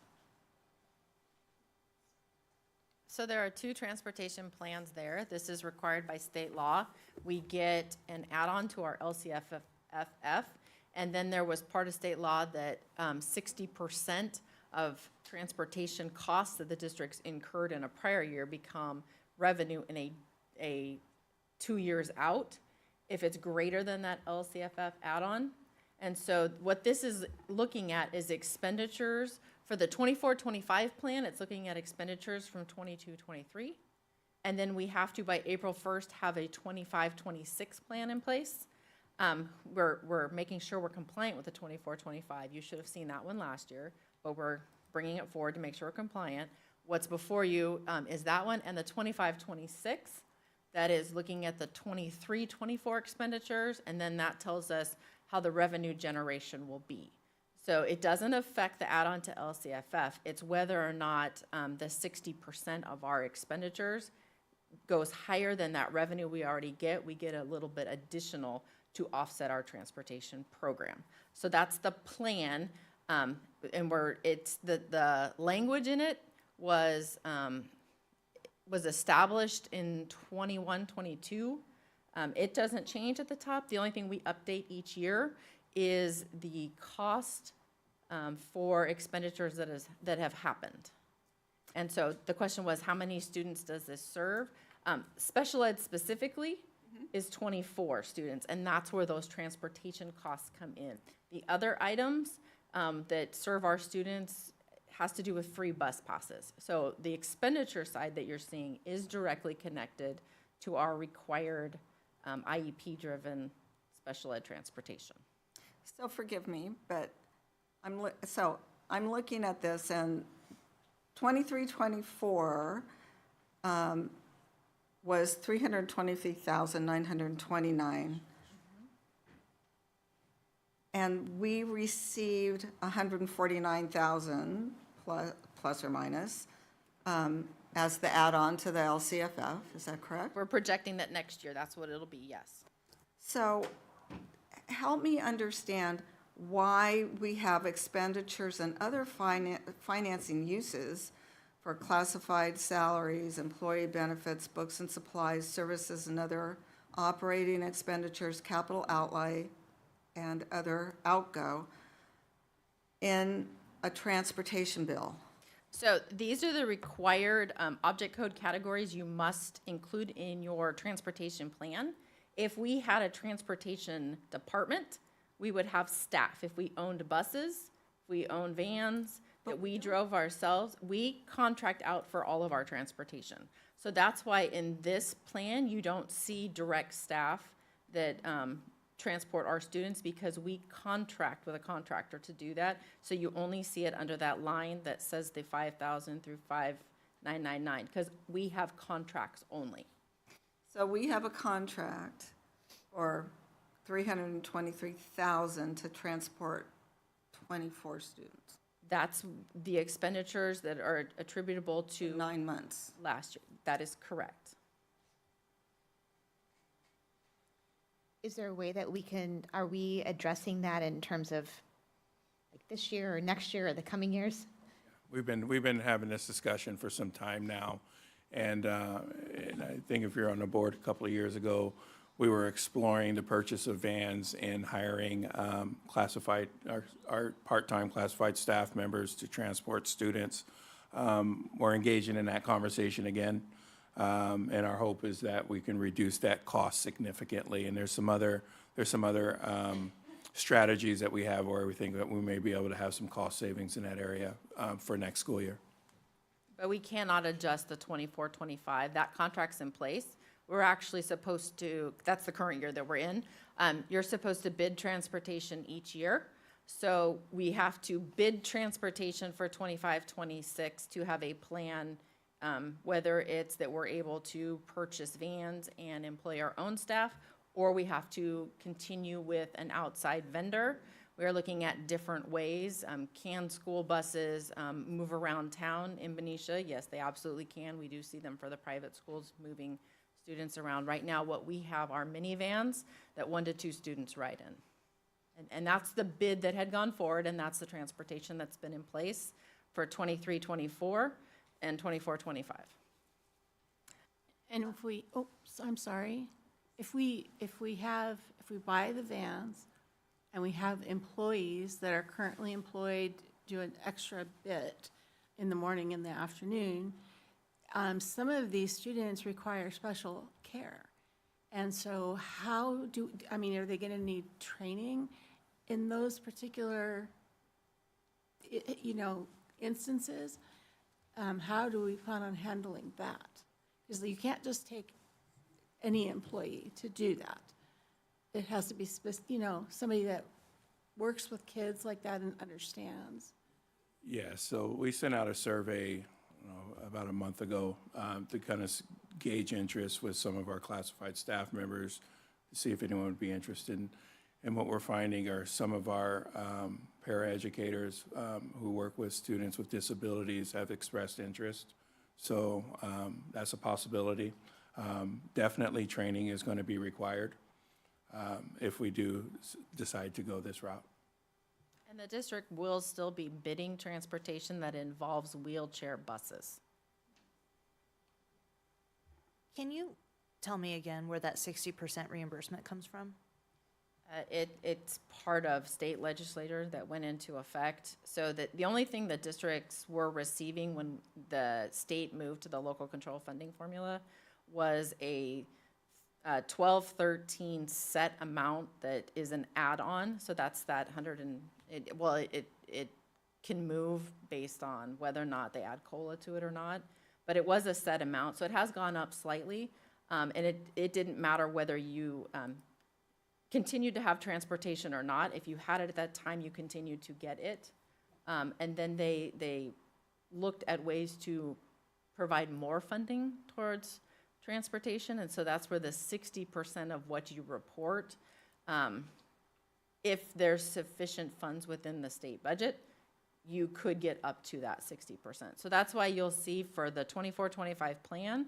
So there are two transportation plans there. This is required by state law. We get an add-on to our LCFF, and then there was part of state law that 60% of transportation costs that the districts incurred in a prior year become revenue in a 2 years out if it's greater than that LCFF add-on. And so what this is looking at is expenditures for the 24-25 plan. It's looking at expenditures from 22-23. And then we have to, by April 1st, have a 25-26 plan in place. We're making sure we're compliant with the 24-25. You should have seen that one last year, but we're bringing it forward to make sure we're compliant. What's before you is that one, and the 25-26. That is looking at the 23-24 expenditures, and then that tells us how the revenue generation will be. So it doesn't affect the add-on to LCFF. It's whether or not the 60% of our expenditures goes higher than that revenue we already get. We get a little bit additional to offset our transportation program. So that's the plan, and it's the language in it was established in 21-22. It doesn't change at the top. The only thing we update each year is the cost for expenditures that have happened. And so the question was, how many students does this serve? Special ed specifically is 24 students, and that's where those transportation costs come in. The other items that serve our students has to do with free bus passes. So the expenditure side that you're seeing is directly connected to our required IEP-driven special ed transportation. So forgive me, but I'm looking at this, and 23-24 was $323,929. And we received $149,000 plus or minus as the add-on to the LCFF. Is that correct? We're projecting that next year, that's what it'll be, yes. So help me understand why we have expenditures and other financing uses for classified salaries, employee benefits, books and supplies, services and other operating expenditures, capital outlay, and other outgo in a transportation bill. So these are the required object code categories you must include in your transportation plan. If we had a transportation department, we would have staff. If we owned buses, if we owned vans, that we drove ourselves, we contract out for all of our transportation. So that's why in this plan, you don't see direct staff that transport our students, because we contract with a contractor to do that. So you only see it under that line that says the 5,000 through 5,999, because we have contracts only. So we have a contract for $323,000 to transport 24 students. That's the expenditures that are attributable to 9 months. Last year. That is correct. Is there a way that are we addressing that in terms of like this year or next year or the coming years? We've been having this discussion for some time now, And I think if you're on the board a couple of years ago, we were exploring the purchase of vans and hiring classified, our part-time classified staff members to transport students. We're engaging in that conversation again. And our hope is that we can reduce that cost significantly. And there's some other strategies that we have where we think that we may be able to have some cost savings in that area for next school year. But we cannot adjust the 24-25. That contract's in place. We're actually supposed to, that's the current year that we're in. You're supposed to bid transportation each year. So we have to bid transportation for 25-26 to have a plan, whether it's that we're able to purchase vans and employ our own staff, or we have to continue with an outside vendor. We're looking at different ways. Can school buses move around town in Benicia? Yes, they absolutely can. We do see them for the private schools moving students around. Right now, what we have are minivans that 1 to 2 students ride in. And that's the bid that had gone forward, and that's the transportation that's been in place for 23-24 and 24-25. And if we, I'm sorry, if we buy the vans and we have employees that are currently employed, do an extra bit in the morning and the afternoon, some of these students require special care. And so are they going to need training in those particular, instances? How do we plan on handling that? Because you can't just take any employee to do that. It has to be, somebody that works with kids like that and understands. Yeah, so we sent out a survey about a month ago to kind of gauge interest with some of our classified staff members to see if anyone would be interested. And what we're finding are some of our paraeducators who work with students with disabilities have expressed interest. So that's a possibility. Definitely training is going to be required if we do decide to go this route. And the district will still be bidding transportation that involves wheelchair buses. Can you tell me again where that 60% reimbursement comes from? It's part of state legislature that went into effect. So that the only thing that districts were receiving when the state moved to the local control funding formula was a 12-13 set amount that is an add-on. So that's that 100 and it can move based on whether or not they add COLA to it or not. But it was a set amount, so it has gone up slightly. And it didn't matter whether you continued to have transportation or not. If you had it at that time, you continued to get it. And then they looked at ways to provide more funding towards transportation. And so that's where the 60% of what you report, if there's sufficient funds within the state budget, you could get up to that 60%. So that's why you'll see for the 24-25 plan,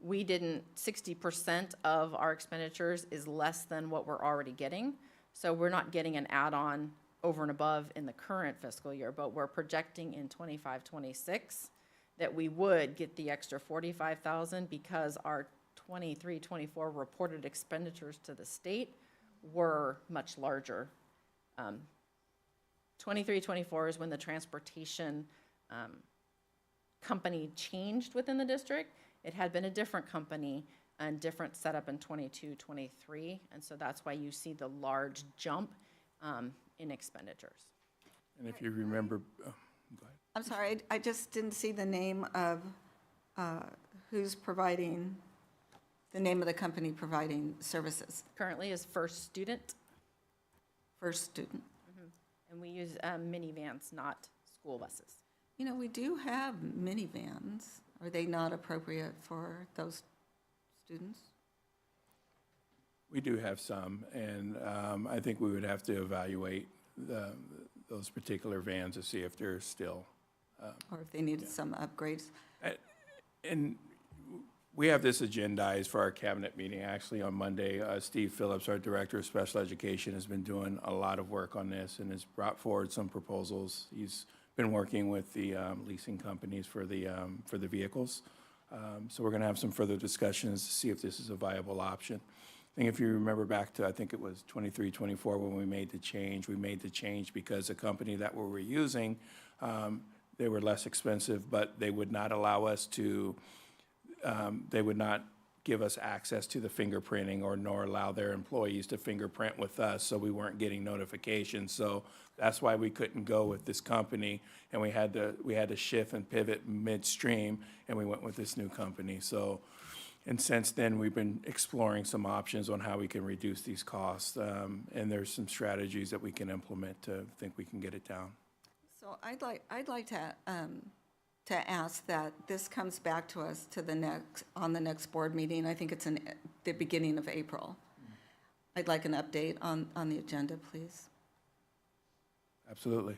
60% of our expenditures is less than what we're already getting. So we're not getting an add-on over and above in the current fiscal year, but we're projecting in 25-26 that we would get the extra $45,000 because our 23-24 reported expenditures to the state were much larger. 23-24 is when the transportation company changed within the district. It had been a different company and different setup in 22-23, and so that's why you see the large jump in expenditures. And if you remember, go ahead. I'm sorry, I just didn't see the name of who's providing, the name of the company providing services. Currently is First Student. First Student. And we use minivans, not school buses. You know, we do have minivans. Are they not appropriate for those students? We do have some, and I think we would have to evaluate those particular vans to see if they're still. Or if they needed some upgrades. And we have this agendized for our cabinet meeting, actually, on Monday. Steve Phillips, our Director of Special Education, has been doing a lot of work on this and has brought forward some proposals. He's been working with the leasing companies for the vehicles So we're going to have some further discussions to see if this is a viable option. I think if you remember back to, I think it was 23, 24, when we made the change because the company that we were using, they were less expensive, but they would not allow us to, they would not give us access to the fingerprinting or nor allow their employees to fingerprint with us, so we weren't getting notifications. So that's why we couldn't go with this company, and we had to shift and pivot midstream, and we went with this new company. So, and since then, we've been exploring some options on how we can reduce these costs, and there's some strategies that we can implement to think we can get it down. So I'd like to ask that this comes back to us on the next board meeting. I think it's in the beginning of April. I'd like an update on the agenda, please. Absolutely.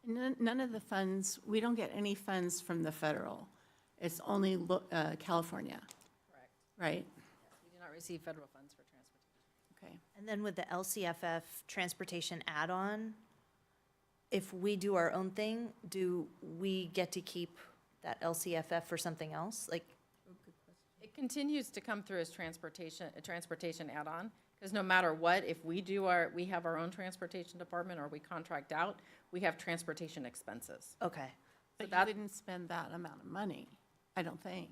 None of the funds, we don't get any funds from the federal. It's only California. Correct. Right? We do not receive federal funds for transportation. Okay. And then with the LCFF transportation add-on, if we do our own thing, do we get to keep that LCFF for something else? Like, It continues to come through as a transportation add-on, because no matter what, if we have our own transportation department or we contract out, we have transportation expenses. okay. But you wouldn't spend that amount of money, I don't think.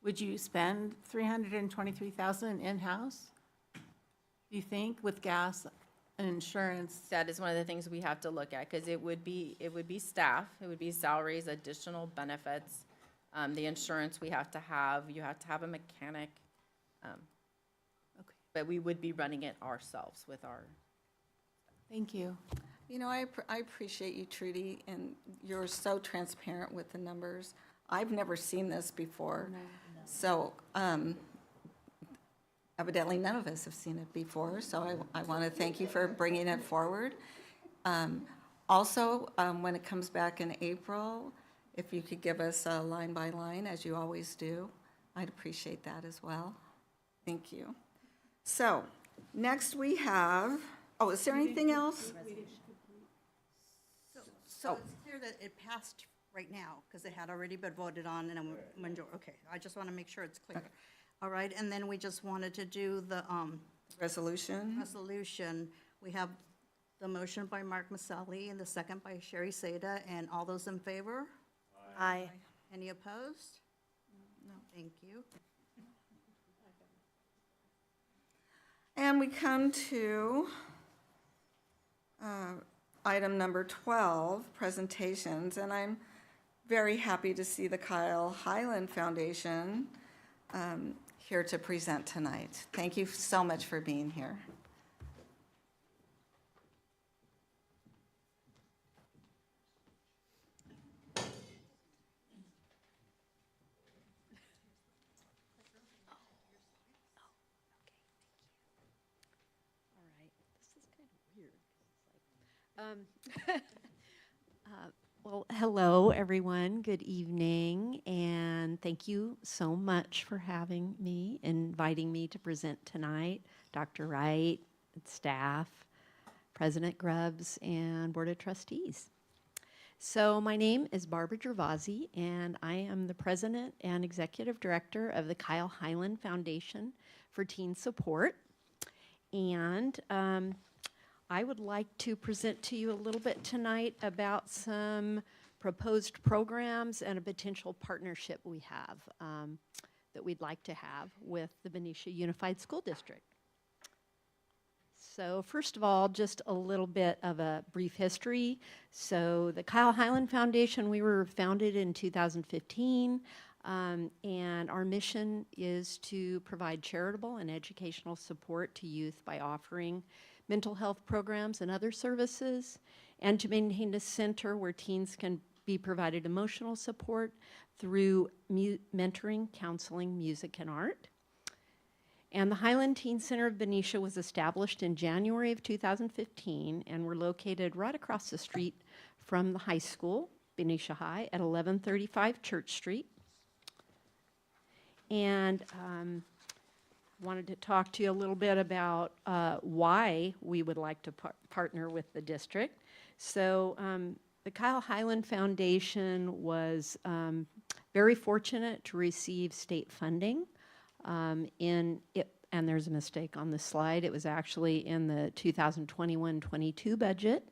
Would you spend $323,000 in-house? Do you think, with gas and insurance? That is one of the things we have to look at, because it would be staff, it would be salaries, additional benefits, the insurance you have to have a mechanic. Okay. But we would be running it ourselves with our. Thank you. You know, I appreciate you, Trudy, and you're so transparent with the numbers. I've never seen this before. So evidently, none of us have seen it before, so I want to thank you for bringing it forward. Also, when it comes back in April, if you could give us a line by line, as you always do, I'd appreciate that as well. Thank you. So, next we have, is there anything else? So it's clear that it passed right now, because it had already been voted on, and okay, I just want to make sure it's clear. Okay. All right, and then we just wanted to do the Resolution? resolution. We have the motion by Mark Maselli and the second by Sherry Seda, and all those in favor? Aye. Any opposed? No. Thank you. And we come to item number 12, presentations, and I'm very happy to see the Kyle Highland Foundation here to present tonight. Thank you so much for being here. Well, hello, everyone. Good evening, and thank you so much for having me, inviting me to present tonight. Dr. Wright, staff, President Grubbs, and Board of Trustees. So my name is Barbara Gervasi, and I am the President and Executive Director of the Kyle Highland Foundation for Teen Support. And I would like to present to you a little bit tonight about some proposed programs and a potential partnership we have that we'd like to have with the Benicia Unified School District. So first of all, just a little bit of a brief history. So the Kyle Highland Foundation, we were founded in 2015, and our mission is to provide charitable and educational support to youth by offering mental health programs and other services, and to maintain a center where teens can be provided emotional support through mentoring, counseling, music, and art. And the Highland Teen Center of Benicia was established in January of 2015, and we're located right across the street from the high school, Benicia High, at 1135 Church Street. And wanted to talk to you a little bit about why we would like to partner with the district. So the Kyle Highland Foundation was very fortunate to receive state funding and there's a mistake on the slide. It was actually in the 2021-22 budget.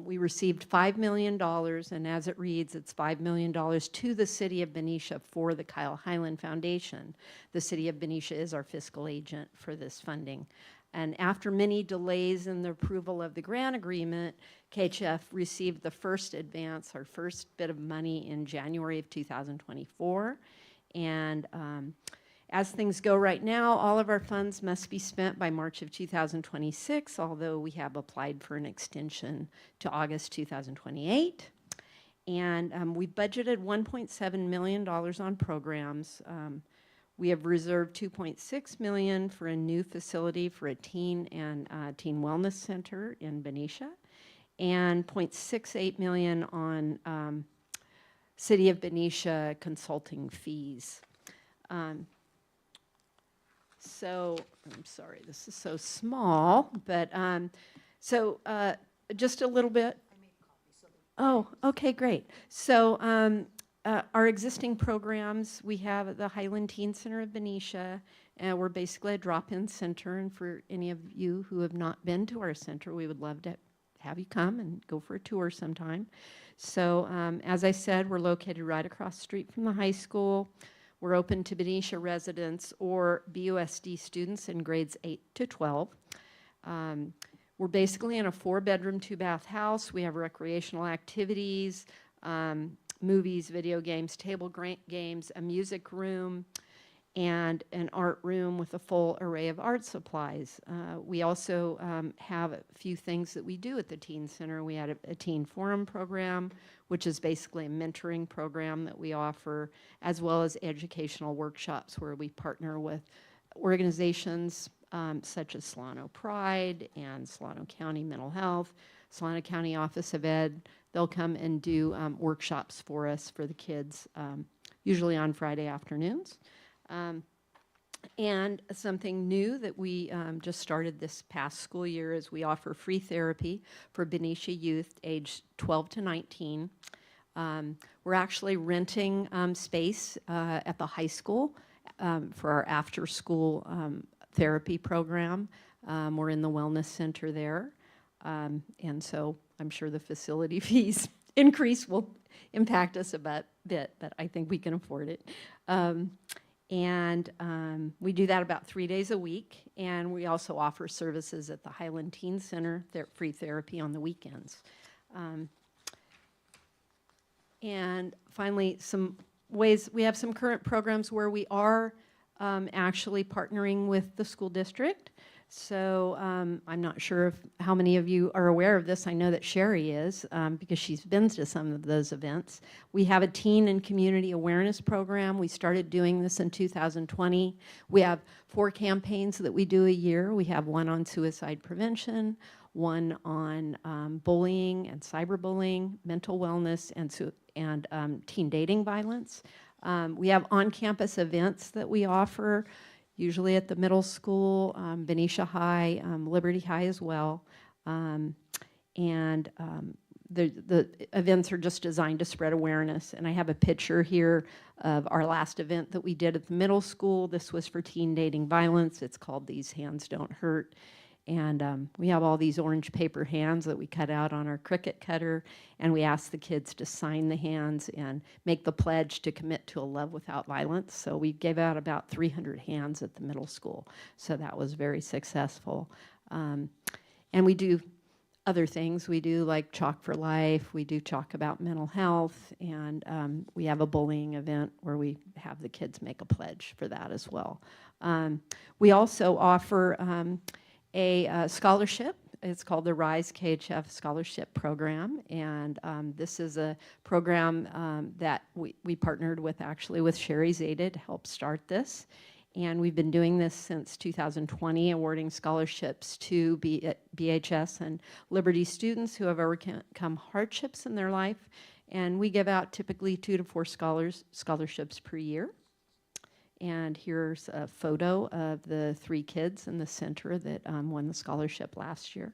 We received $5 million, and as it reads, it's $5 million to the City of Benicia for the Kyle Highland Foundation. The City of Benicia is our fiscal agent for this funding. And after many delays in the approval of the grant agreement, KHF received the first advance, our first bit of money, in January of 2024. And as things go right now, all of our funds must be spent by March of 2026, although we have applied for an extension to August 2028. And we budgeted $1.7 million on programs. We have reserved $2.6 million for a new facility for a teen and teen wellness center in Benicia, and $0.68 million on City of Benicia consulting fees. So, I'm sorry, this is so small, but just a little bit. Oh, okay, great. So our existing programs, we have at the Highland Teen Center of Benicia, and we're basically a drop-in center, and for any of you who have not been to our center, we would love to have you come and go for a tour sometime. So as I said, we're located right across the street from the high school. We're open to Benicia residents or BUSD students in grades 8 to 12. We're basically in a 4-bedroom, 2-bath house. We have recreational activities, movies, video games, table games, a music room, and an art room with a full array of art supplies. We also have a few things that we do at the Teen Center. We had a teen forum program, which is basically a mentoring program that we offer, as well as educational workshops where we partner with organizations such as Solano Pride and Solano County Mental Health, Solano County Office of Ed. They'll come and do workshops for us, for the kids, usually on Friday afternoons. And something new that we just started this past school year is we offer free therapy for Benicia youth aged 12 to 19. We're actually renting space at the high school for our after-school therapy program. We're in the wellness center there. And so I'm sure the facility fees increase will impact us a bit, but I think we can afford it. We do that about 3 days a week, and we also offer services at the Highland Teen Center, free therapy on the weekends. And finally, some ways, we have some current programs where we are actually partnering with the school district. So I'm not sure how many of you are aware of this. I know that Sherry is because she's been to some of those events. We have a teen and community awareness program. We started doing this in 2020. We have 4 campaigns that we do a year. We have one on suicide prevention, one on bullying and cyberbullying, mental wellness, and teen dating violence. We have on-campus events that we offer, usually at the middle school, Benicia High, Liberty High as well. The events are just designed to spread awareness. And I have a picture here of our last event that we did at the middle school. This was for teen dating violence. It's called These Hands Don't Hurt. And we have all these orange paper hands that we cut out on our Cricut cutter, and we ask the kids to sign the hands and make the pledge to commit to a love without violence. So we gave out about 300 hands at the middle school, so that was very successful. And we do other things. We do like Chalk for Life, we do Chalk about mental health, and we have a bullying event where we have the kids make a pledge for that as well. We also offer a scholarship. It's called the RISE KHF Scholarship Program, and this is a program that we partnered with, actually, with Sherry Zeta to help start this. And we've been doing this since 2020, awarding scholarships to BHS and Liberty students who have overcome hardships in their life. And we give out typically 2 to 4 scholarships per year. And here's a photo of the 3 kids in the center that won the scholarship last year.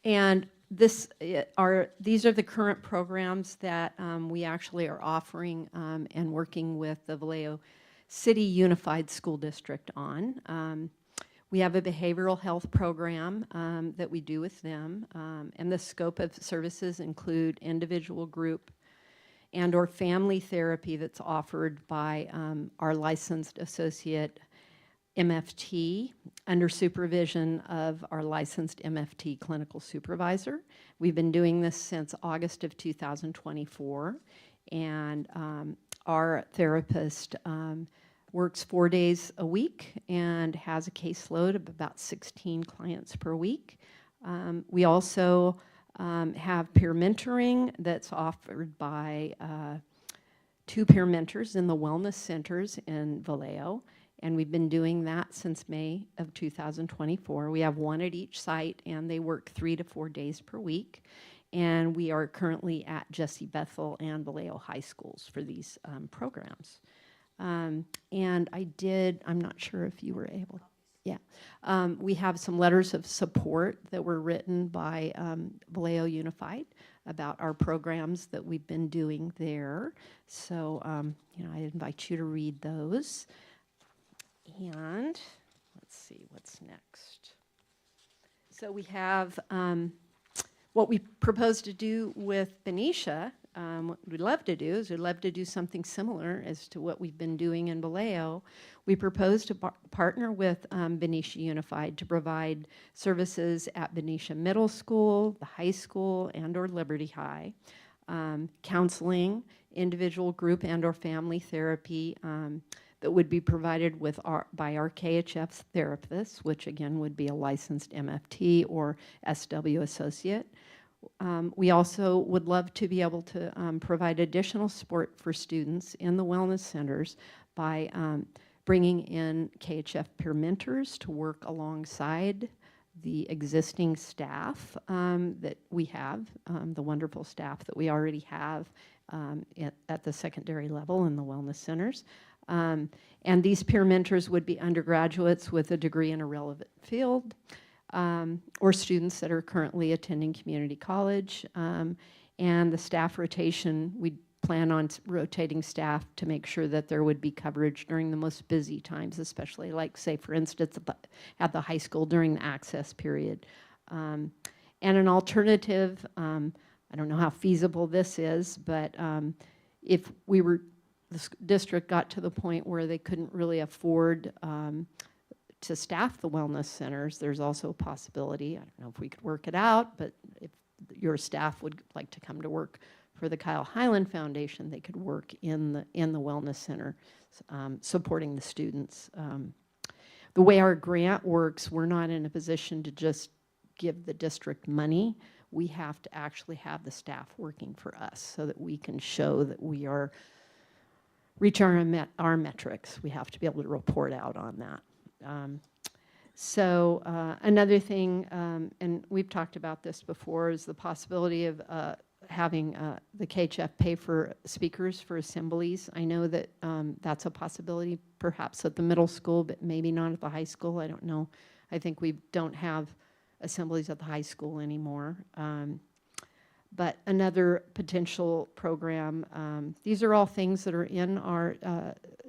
And these are the current programs that we actually are offering and working with the Vallejo City Unified School District on. We have a behavioral health program that we do with them, and the scope of services include individual, group, and or family therapy that's offered by our licensed associate MFT under supervision of our licensed MFT clinical supervisor. We've been doing this since August of 2024, and our therapist works 4 days a week and has a caseload of about 16 clients per week. We also have peer mentoring that's offered by 2 peer mentors in the wellness centers in Vallejo, and we've been doing that since May of 2024. We have 1 at each site, and they work 3 to 4 days per week. And we are currently at Jesse Bethel and Vallejo High Schools for these programs. And I'm not sure if you were able, yeah. We have some letters of support that were written by Vallejo Unified about our programs that we've been doing there. So, I invite you to read those. And let's see what's next. So we have what we propose to do with Benicia. What we'd love to do is we'd love to do something similar as to what we've been doing in Vallejo. We propose to partner with Benicia Unified to provide services at Benicia Middle School, the high school, and or Liberty High, counseling, individual, group, and or family therapy that would be provided by our KHF therapists, which again would be a licensed MFT or SW associate. We also would love to be able to provide additional support for students in the wellness centers by bringing in KHF peer mentors to work alongside the existing staff that we have, the wonderful staff that we already have at the secondary level in the wellness centers. And these peer mentors would be undergraduates with a degree in a relevant field, or students that are currently attending community college. And the staff rotation, we plan on rotating staff to make sure that there would be coverage during the most busy times, especially like, say, for instance, at the high school during the access period. And an alternative, I don't know how feasible this is, but if the district got to the point where they couldn't really afford to staff the wellness centers, there's also a possibility, I don't know if we could work it out, but if your staff would like to come to work for the Kyle Highland Foundation, they could work in the wellness center, supporting the students. The way our grant works, we're not in a position to just give the district money. We have to actually have the staff working for us so that we can show that we are reach our metrics. We have to be able to report out on that. Another thing, and we've talked about this before, is the possibility of having the KHF pay for speakers for assemblies. I know that that's a possibility perhaps at the middle school, but maybe not at the high school. I don't know. I think we don't have assemblies at the high school anymore. But another potential program, these are all things that are in our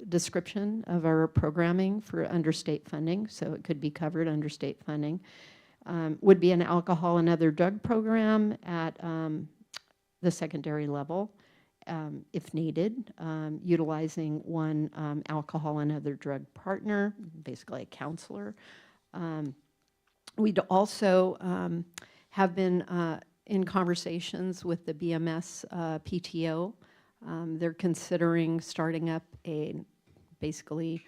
description of our programming for under state funding, so it could be covered under state funding, would be an alcohol and other drug program at the secondary level, if needed, utilizing one alcohol and other drug partner, basically a counselor. We'd also have been in conversations with the BMS PTO. They're considering starting up basically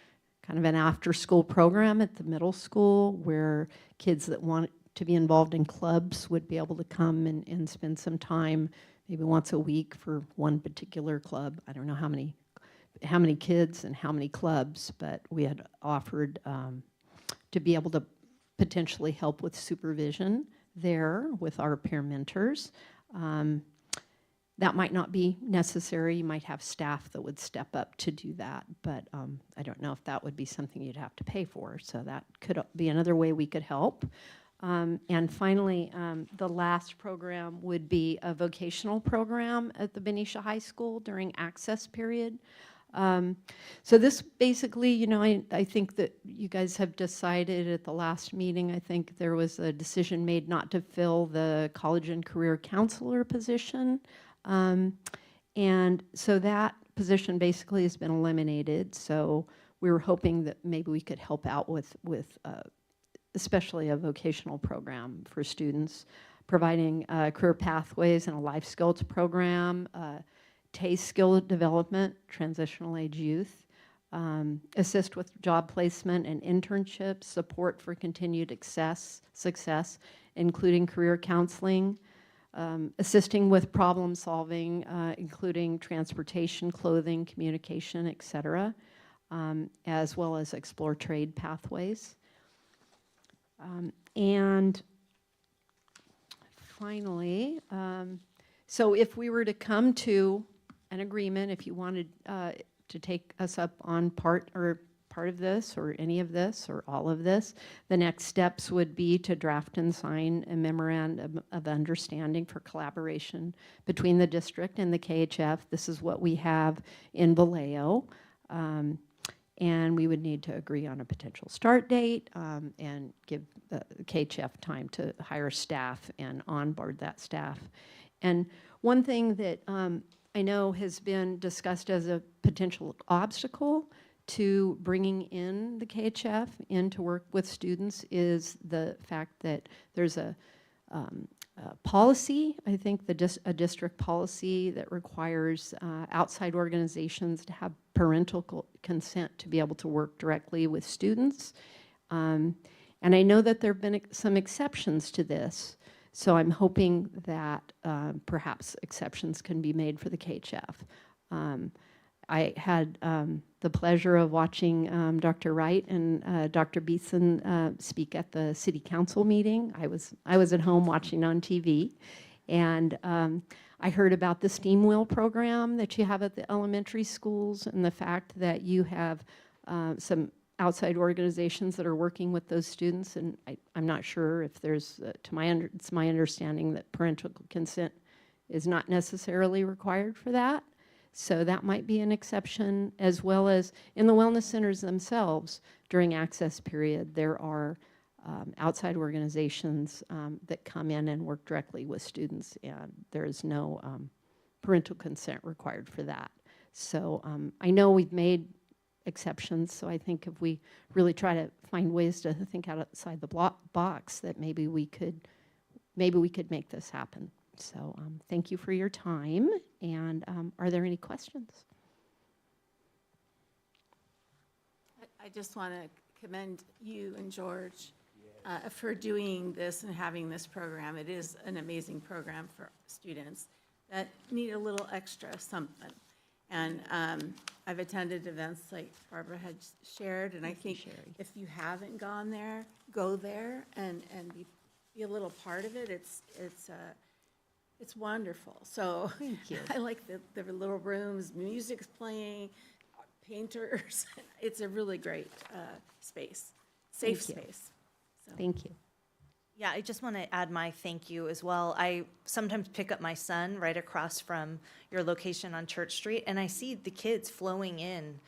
kind of an after-school program at the middle school where kids that want to be involved in clubs would be able to come and spend some time, maybe once a week for one particular club. I don't know how many kids and how many clubs, but we had offered to be able to potentially help with supervision there with our peer mentors. That might not be necessary. You might have staff that would step up to do that, but I don't know if that would be something you'd have to pay for. So that could be another way we could help. And finally, the last program would be a vocational program at the Benicia High School during access period. So this basically, you know, I think that you guys have decided at the last meeting, I think there was a decision made not to fill the college and career counselor position. And so that position basically has been eliminated. So we were hoping that maybe we could help out with especially a vocational program for students, providing career pathways and a life skills program, TASE skill development, transitional age youth, assist with job placement and internships, support for continued success, including career counseling, assisting with problem solving, including transportation, clothing, communication, et cetera, as well as explore trade pathways. And finally, so if we were to come to an agreement, if you wanted to take us up on part of this or any of this or all of this, the next steps would be to draft and sign a memorandum of understanding for collaboration between the district and the KHF. This is what we have in Vallejo. And we would need to agree on a potential start date and give the KHF time to hire staff and onboard that staff. And one thing that I know has been discussed as a potential obstacle to bringing in the KHF in to work with students is the fact that there's a policy, I think a district policy that requires outside organizations to have parental consent to be able to work directly with students. And I know that there have been some exceptions to this, so I'm hoping that perhaps exceptions can be made for the KHF. I had the pleasure of watching Dr. Wright and Dr. Beeson speak at the city council meeting. I was at home watching on TV, and I heard about the STEAM Wheel program that you have at the elementary schools and the fact that you have some outside organizations that are working with those students, and I'm not sure if there's, it's my understanding that parental consent is not necessarily required for that. So that might be an exception, as well as in the wellness centers themselves, during access period, there are outside organizations that come in and work directly with students, and there is no parental consent required for that. So I know we've made exceptions, so I think if we really try to find ways to think outside the box, that maybe we could make this happen. So thank you for your time, and are there any questions? I just want to commend you and George for doing this and having this program. It is an amazing program for students that need a little extra something. And I've attended events like Barbara had shared, and I think if you haven't gone there, go there and be a little part of it. It's wonderful. So thank you. I like the little rooms, music's playing, painters. It's a really great space, safe space. So. Thank you. Yeah, I just want to add my thank you as well. I sometimes pick up my son right across from your location on Church Street, and I see the kids flowing in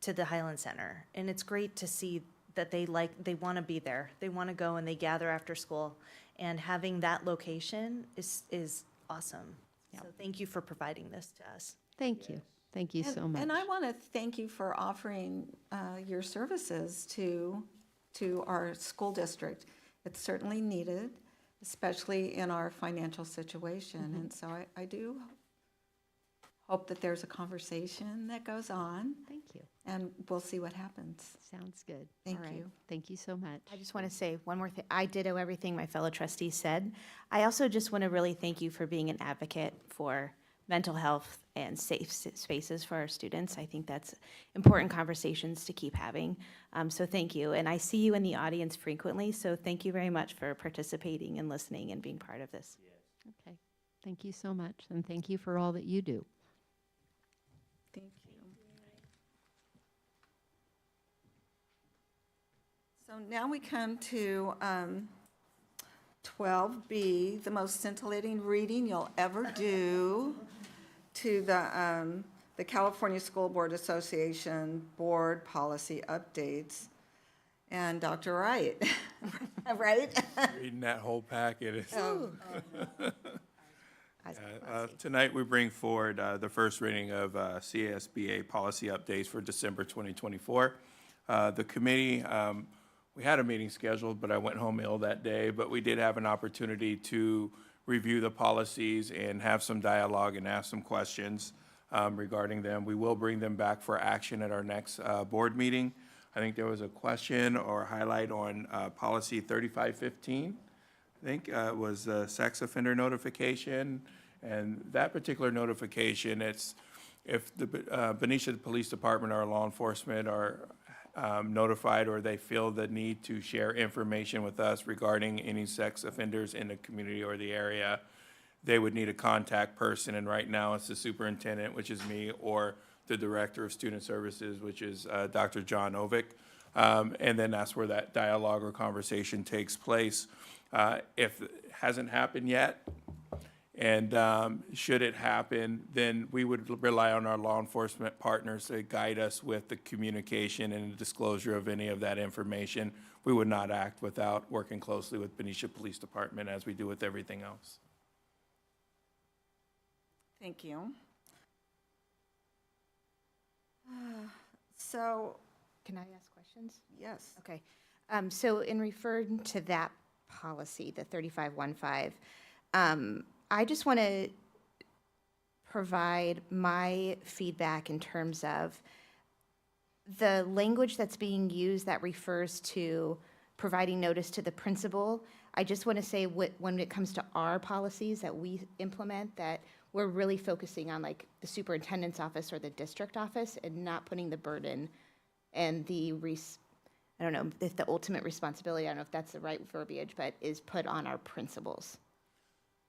to the Highland Center. And it's great to see that they want to be there. They want to go and they gather after school. And having that location is awesome. So thank you for providing this to us. Thank you. Thank you so much. And I want to thank you for offering your services to our school district. It's certainly needed, especially in our financial situation. Mm-hmm. And so I do hope that there's a conversation that goes on. Thank you. And we'll see what happens. Sounds good. Thank All right. you. Thank you so much. I just want to say one more thing. I ditto everything my fellow trustees said. I also just want to really thank you for being an advocate for mental health and safe spaces for our students. I think that's important conversations to keep having. So thank you. And I see you in the audience frequently, so thank you very much for participating and listening and being part of this. Okay. Thank you so much, and thank you for all that you do. Thank you. So now we come to 12B, the most scintillating reading you'll ever do, to the California School Board Association Board Policy Updates. And Dr. Wright, right? Reading that whole packet is. Oh. Tonight, we bring forward the first reading of CASBA policy updates for December 2024. The committee, we had a meeting scheduled, but I went home ill that day, but we did have an opportunity to review the policies and have some dialogue and ask some questions regarding them. We will bring them back for action at our next board meeting. I think there was a question or highlight on policy 3515. I think it was sex offender notification, and that particular notification, it's if the Benicia Police Department or law enforcement are notified or they feel the need to share information with us regarding any sex offenders in the community or the area, they would need a contact person, and right now it's the superintendent, which is me, or the Director of Student Services, which is Dr. John Ovick. And then that's where that dialogue or conversation takes place. If it hasn't happened yet, and should it happen, then we would rely on our law enforcement partners to guide us with the communication and the disclosure of any of that information. We would not act without working closely with Benicia Police Department as we do with everything else. Thank you. So, Can I ask questions? yes. Okay. So in referring to that policy, the 3515, I just want to provide my feedback in terms of the language that's being used that refers to providing notice to the principal. I just want to say when it comes to our policies that we implement, that we're really focusing on like the superintendent's office or the district office and not putting the burden and I don't know if the ultimate responsibility, I don't know if that's the right verbiage, but is put on our principals.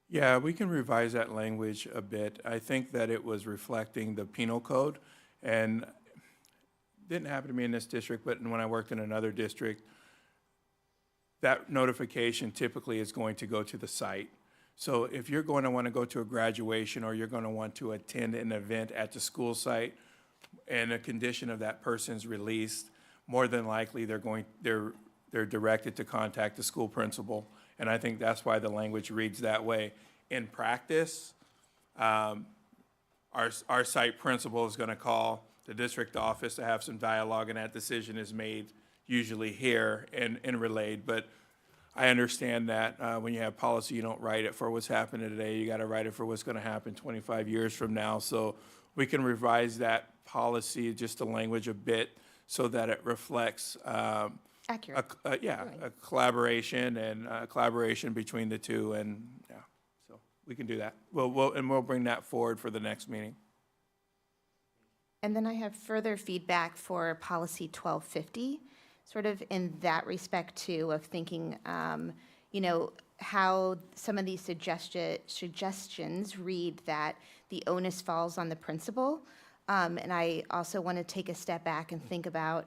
Yeah, we can revise that language a bit. I think that it was reflecting the penal code, and it didn't happen to me in this district, but when I worked in another district, that notification typically is going to go to the site. So if you're going to want to go to a graduation or you're going to want to attend an event at the school site and a condition of that person's released, more than likely they're directed to contact the school principal. And I think that's why the language reads that way. In practice, our site principal is going to call the district office to have some dialogue, and that decision is made usually here and relayed. But I understand that when you have policy, you don't write it for what's happening today. You got to write it for what's going to happen 25 years from now. So we can revise that policy, just the language a bit, so that it reflects Accurate. a collaboration and collaboration between the two, and yeah, so we can do that. We'll bring that forward for the next meeting. And then I have further feedback for policy 1250, sort of in that respect too, of thinking, how some of these suggestions read that the onus falls on the principal. And I also want to take a step back and think about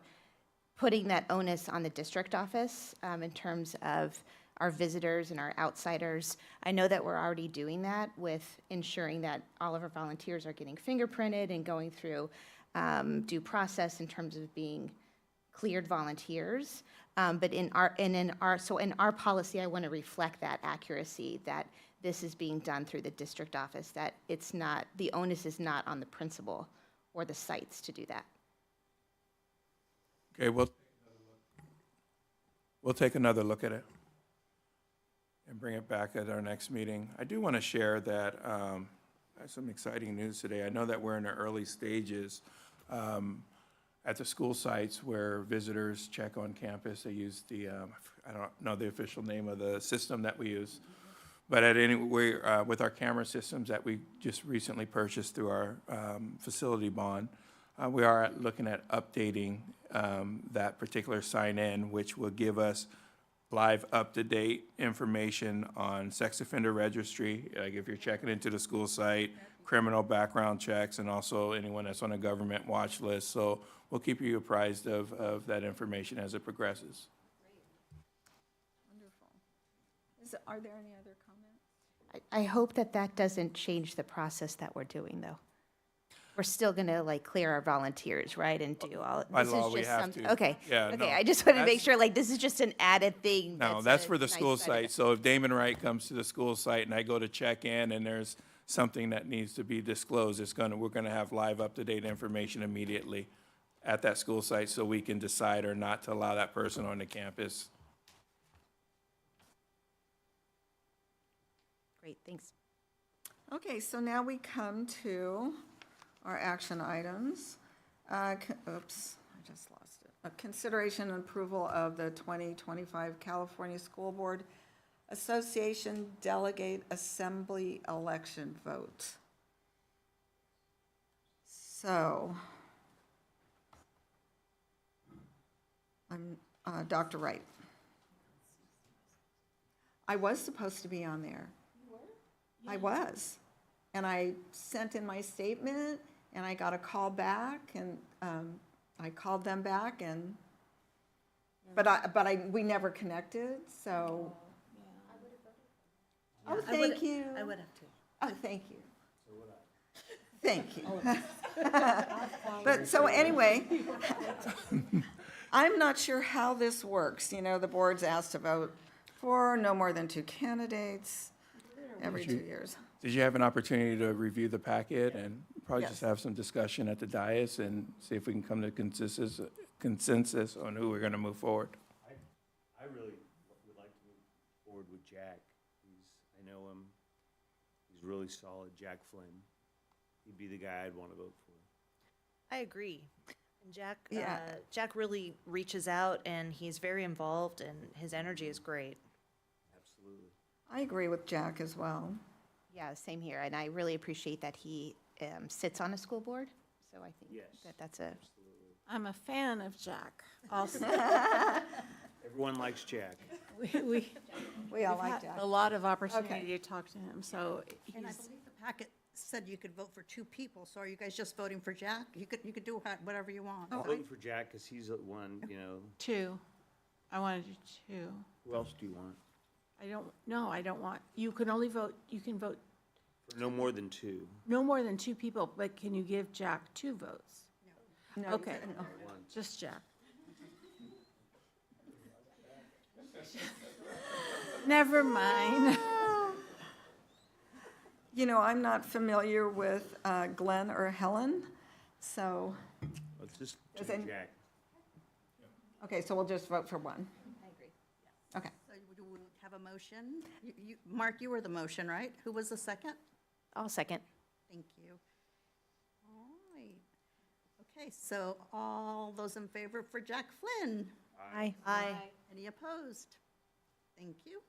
putting that onus on the district office in terms of our visitors and our outsiders. I know that we're already doing that with ensuring that all of our volunteers are getting fingerprinted and going through due process in terms of being cleared volunteers. But in our policy, I want to reflect that accuracy, that this is being done through the district office, that it's not, the onus is not on the principal or the sites to do that. Okay, we'll take another look at it and bring it back at our next meeting. I do want to share that I have some exciting news today. I know that we're in the early stages at the school sites where visitors check on campus. They use the, I don't know the official name of the system that we use, but with our camera systems that we just recently purchased through our facility bond, we are looking at updating that particular sign-in, which will give us live up-to-date information on sex offender registry, like if you're checking into the school site, criminal background checks, and also anyone that's on a government watch list. So we'll keep you apprised of that information as it progresses. Wonderful. Are there any other comments? I hope that that doesn't change the process that we're doing, though. We're still going to like clear our volunteers, right, and do all. By this law, is we just have something- to. Okay. Yeah, Okay. no, I just want to make that's- sure like this is just an added thing. No, that's for the school site. So if Damon Wright comes to the school site and I go to check in and there's something that needs to be disclosed, we're gonna have live up-to-date information immediately at that school site so we can decide or not to allow that person on the campus. Great. Thanks. Okay, so now we come to our action items. Oops, I just lost it. A consideration and approval of the 2025 California School Board Association Delegate Assembly Election Vote. So, I'm Dr. Wright. I was supposed to be on there. I was. And I sent in my statement, and I got a call back, and I called them back, and, we never connected, so. Oh, thank you. I would have too. Oh, thank you. Thank you. But, so anyway, I'm not sure how this works. You know, the board's asked to vote for no more than 2 candidates every 2 years. Did you have an opportunity to review the packet and probably just Yes. have some discussion at the dais and see if we can come to consensus on who we're gonna move forward? I really would like to move forward with Jack. I know him. He's really solid, Jack Flynn. He'd be the guy I'd want to vote for. I agree. And Jack, Yeah. Jack really reaches out and he's very involved and his energy is great. Absolutely. I agree with Jack as well. Yeah, same here. And I really appreciate that he sits on a school board. So I think that that's a. I'm a fan of Jack also. Everyone likes Jack. We all We've like had Jack. a lot of opportunity to talk to him, so And I he's, believe the packet said you could vote for 2 people, so are you guys just voting for Jack? You could do whatever you want. I'm voting for Jack because he's the one, 2. I want to do 2. who else do you want? I don't want, you can vote For no more than 2. no more than 2 people, but can you give Jack 2 votes? No, Okay, just Jack. Never mind. You know, I'm not familiar with Glenn or Helen, so, Let's just Does choose any- Jack. okay, so we'll just vote for one. I agree. Okay. So you would have a motion? Mark, you were the motion, right? Who was the second? I'll second. Thank you. All right. Okay, so all those in favor for Jack Flynn? Aye. Any opposed? Thank you.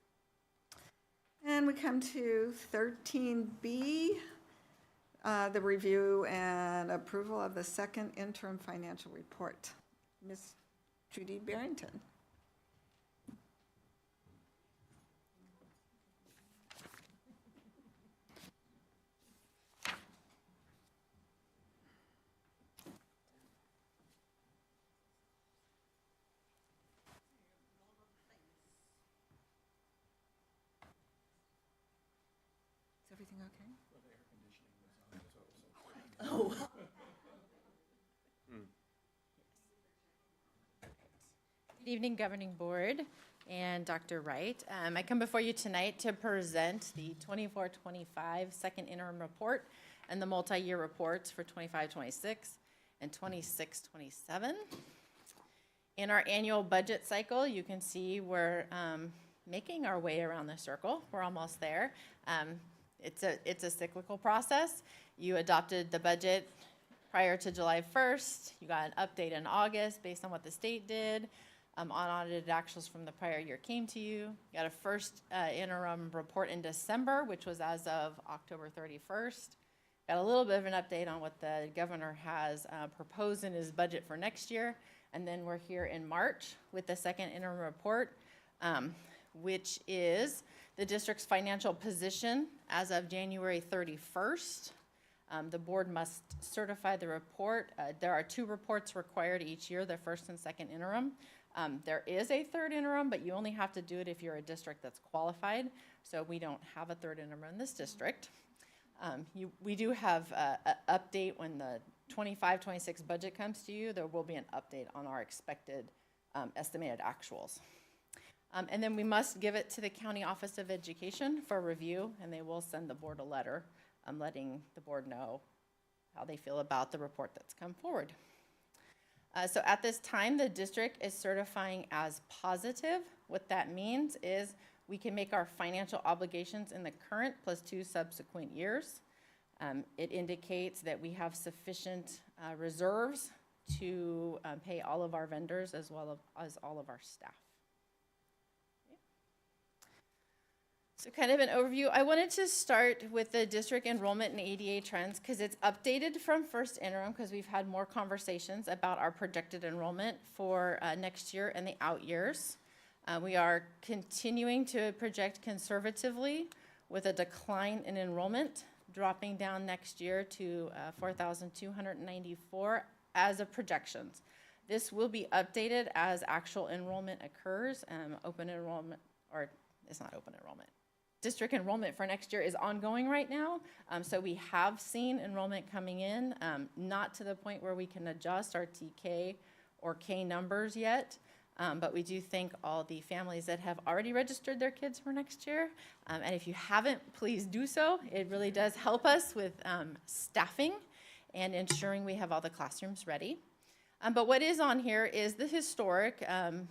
And we come to 13B, the review and approval of the second interim financial report. Ms. Judy Barrington. Is everything okay? Good evening, Governing Board and Dr. Wright. I come before you tonight to present the 24-25 second interim report and the multi-year reports for 25-26 and 26-27. In our annual budget cycle, you can see we're making our way around the circle. We're almost there. It's a cyclical process. You adopted the budget prior to July 1st. You got an update in August based on what the state did. Unaudited actuals from the prior year came to you. You got a first interim report in December, which was as of October 31st. Got a little bit of an update on what the governor has proposed in his budget for next year. And then we're here in March with the second interim report, which is the district's financial position as of January 31st. The board must certify the report. There are 2 reports required each year, the first and second interim. There is a third interim, but you only have to do it if you're a district that's qualified. So we don't have a third interim in this district. We do have an update when the 25-26 budget comes to you. There will be an update on our expected estimated actuals. And then we must give it to the County Office of Education for review, and they will send the board a letter letting the board know how they feel about the report that's come forward. So at this time, the district is certifying as positive. What that means is we can make our financial obligations in the current plus 2 subsequent years. It indicates that we have sufficient reserves to pay all of our vendors as well as all of our staff. So kind of an overview. I wanted to start with the district enrollment and ADA trends because it's updated from first interim because we've had more conversations about our projected enrollment for next year and the out years. We are continuing to project conservatively with a decline in enrollment, dropping down next year to 4,294 as of projections. This will be updated as actual enrollment occurs. Open enrollment, or it's not open enrollment. District enrollment for next year is ongoing right now. So we have seen enrollment coming in, not to the point where we can adjust our TK or K numbers yet. But we do thank all the families that have already registered their kids for next year. And if you haven't, please do so. It really does help us with staffing and ensuring we have all the classrooms ready. But what is on here is the historic.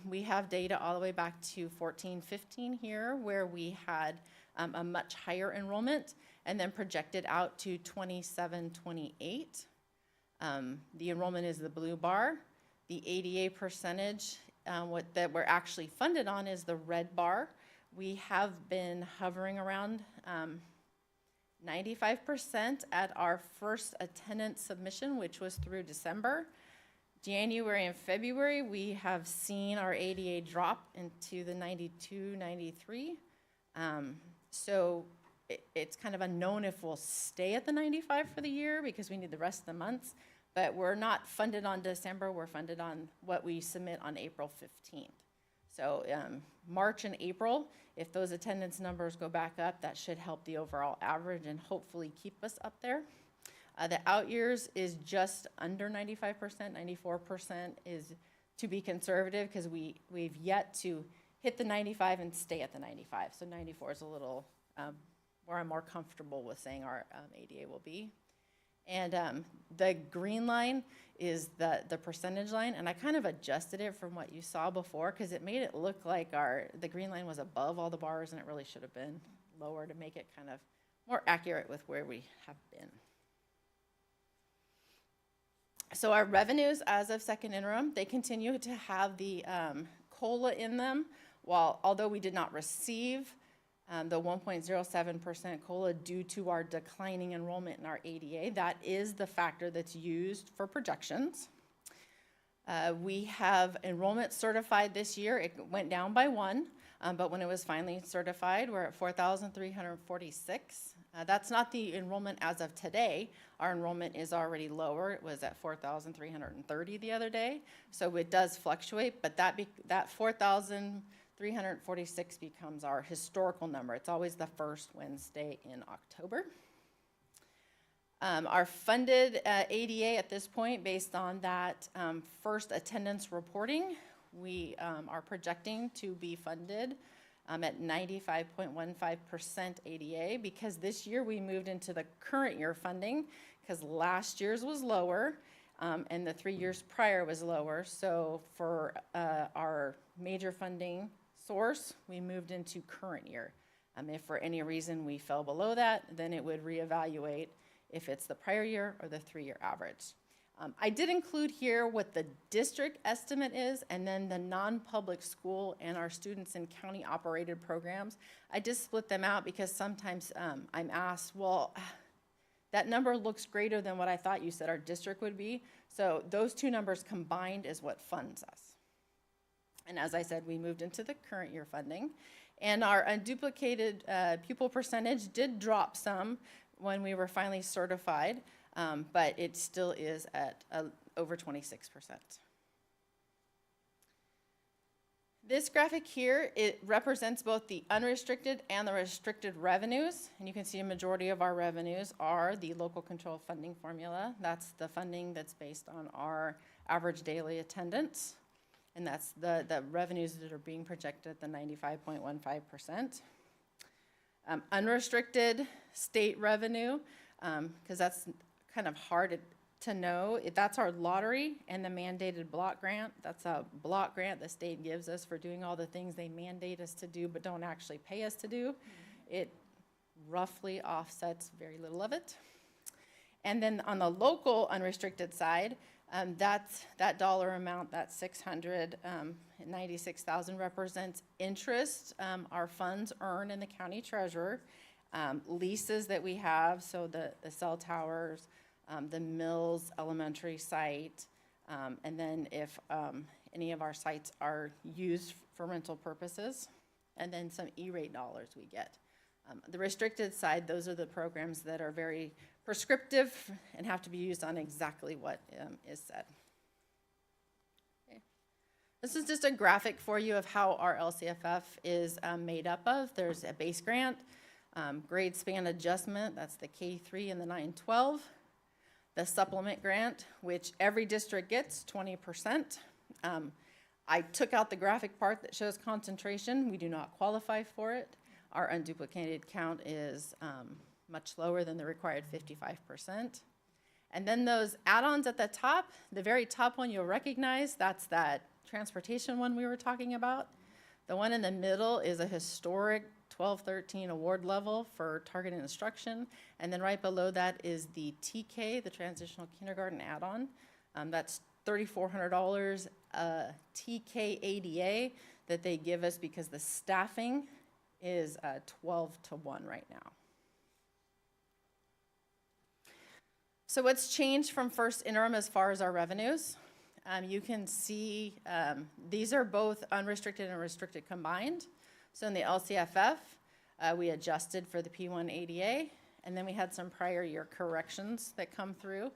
We have data all the way back to 14-15 here, where we had a much higher enrollment, and then projected out to 27-28. The enrollment is the blue bar. The ADA percentage that we're actually funded on is the red bar. We have been hovering around 95% at our first attendance submission, which was through December. January and February, we have seen our ADA drop into the 92, 93. So it's kind of unknown if we'll stay at the 95 for the year because we need the rest of the months. But we're not funded on December, we're funded on what we submit on April 15th. So March and April, if those attendance numbers go back up, that should help the overall average and hopefully keep us up there. The out years is just under 95%, 94% is to be conservative because we've yet to hit the 95 and stay at the 95. So 94 is a little where I'm more comfortable with saying our ADA will be. And the green line is the percentage line, and I kind of adjusted it from what you saw before because it made it look like the green line was above all the bars, and it really should have been lower to make it kind of more accurate with where we have been. So our revenues as of second interim, they continue to have the COLA in them, although we did not receive the 1.07% COLA due to our declining enrollment in our ADA. That is the factor that's used for projections. We have enrollment certified this year. It went down by 1, but when it was finally certified, we're at 4,346. That's not the enrollment as of today. Our enrollment is already lower. It was at 4,330 the other day. So it does fluctuate, but that 4,346 becomes our historical number. It's always the first Wednesday in October. Our funded ADA at this point, based on that first attendance reporting, we are projecting to be funded at 95.15% ADA because this year we moved into the current year funding because last year's was lower and the 3 years prior was lower. So for our major funding source, we moved into current year. If for any reason we fell below that, then it would reevaluate if it's the prior year or the 3-year average. I did include here what the district estimate is and then the non-public school and our students in county operated programs. I just split them out because sometimes I'm asked, well, that number looks greater than what I thought you said our district would be. So those two numbers combined is what funds us. And as I said, we moved into the current year funding. And our unduplicated pupil percentage did drop some when we were finally certified, but it still is at over 26%. This graphic here, it represents both the unrestricted and the restricted revenues. And you can see a majority of our revenues are the local control funding formula. That's the funding that's based on our average daily attendance. And that's the revenues that are being projected at the 95.15%. Unrestricted state revenue, because that's kind of hard to know. That's our lottery and the mandated block grant. That's a block grant the state gives us for doing all the things they mandate us to do but don't actually pay us to do. It roughly offsets very little of it. And then on the local unrestricted side, that dollar amount, that $696,000 represents interest our funds earn in the county treasurer, leases that we have, so the cell towers, the Mills Elementary site, and then if any of our sites are used for rental purposes, and then some E-rate dollars we get. The restricted side, those are the programs that are very prescriptive and have to be used on exactly what is said. Okay. This is just a graphic for you of how our LCFF is made up of. There's a base grant, grade span adjustment, that's the K3 and the 912. The supplement grant, which every district gets 20%. I took out the graphic part that shows concentration. We do not qualify for it. Our unduplicated count is much lower than the required 55%. And then those add-ons at the top, the very top one you'll recognize, that's that transportation one we were talking about. The one in the middle is a historic 12-13 award level for targeted instruction. And then right below that is the TK, the transitional kindergarten add-on. That's $3,400 TK ADA that they give us because the staffing is 12-to-1 right now. So what's changed from first interim as far as our revenues? You can see these are both unrestricted and restricted combined. So in the LCFF, we adjusted for the P1 ADA, and then we had some prior year corrections that come through.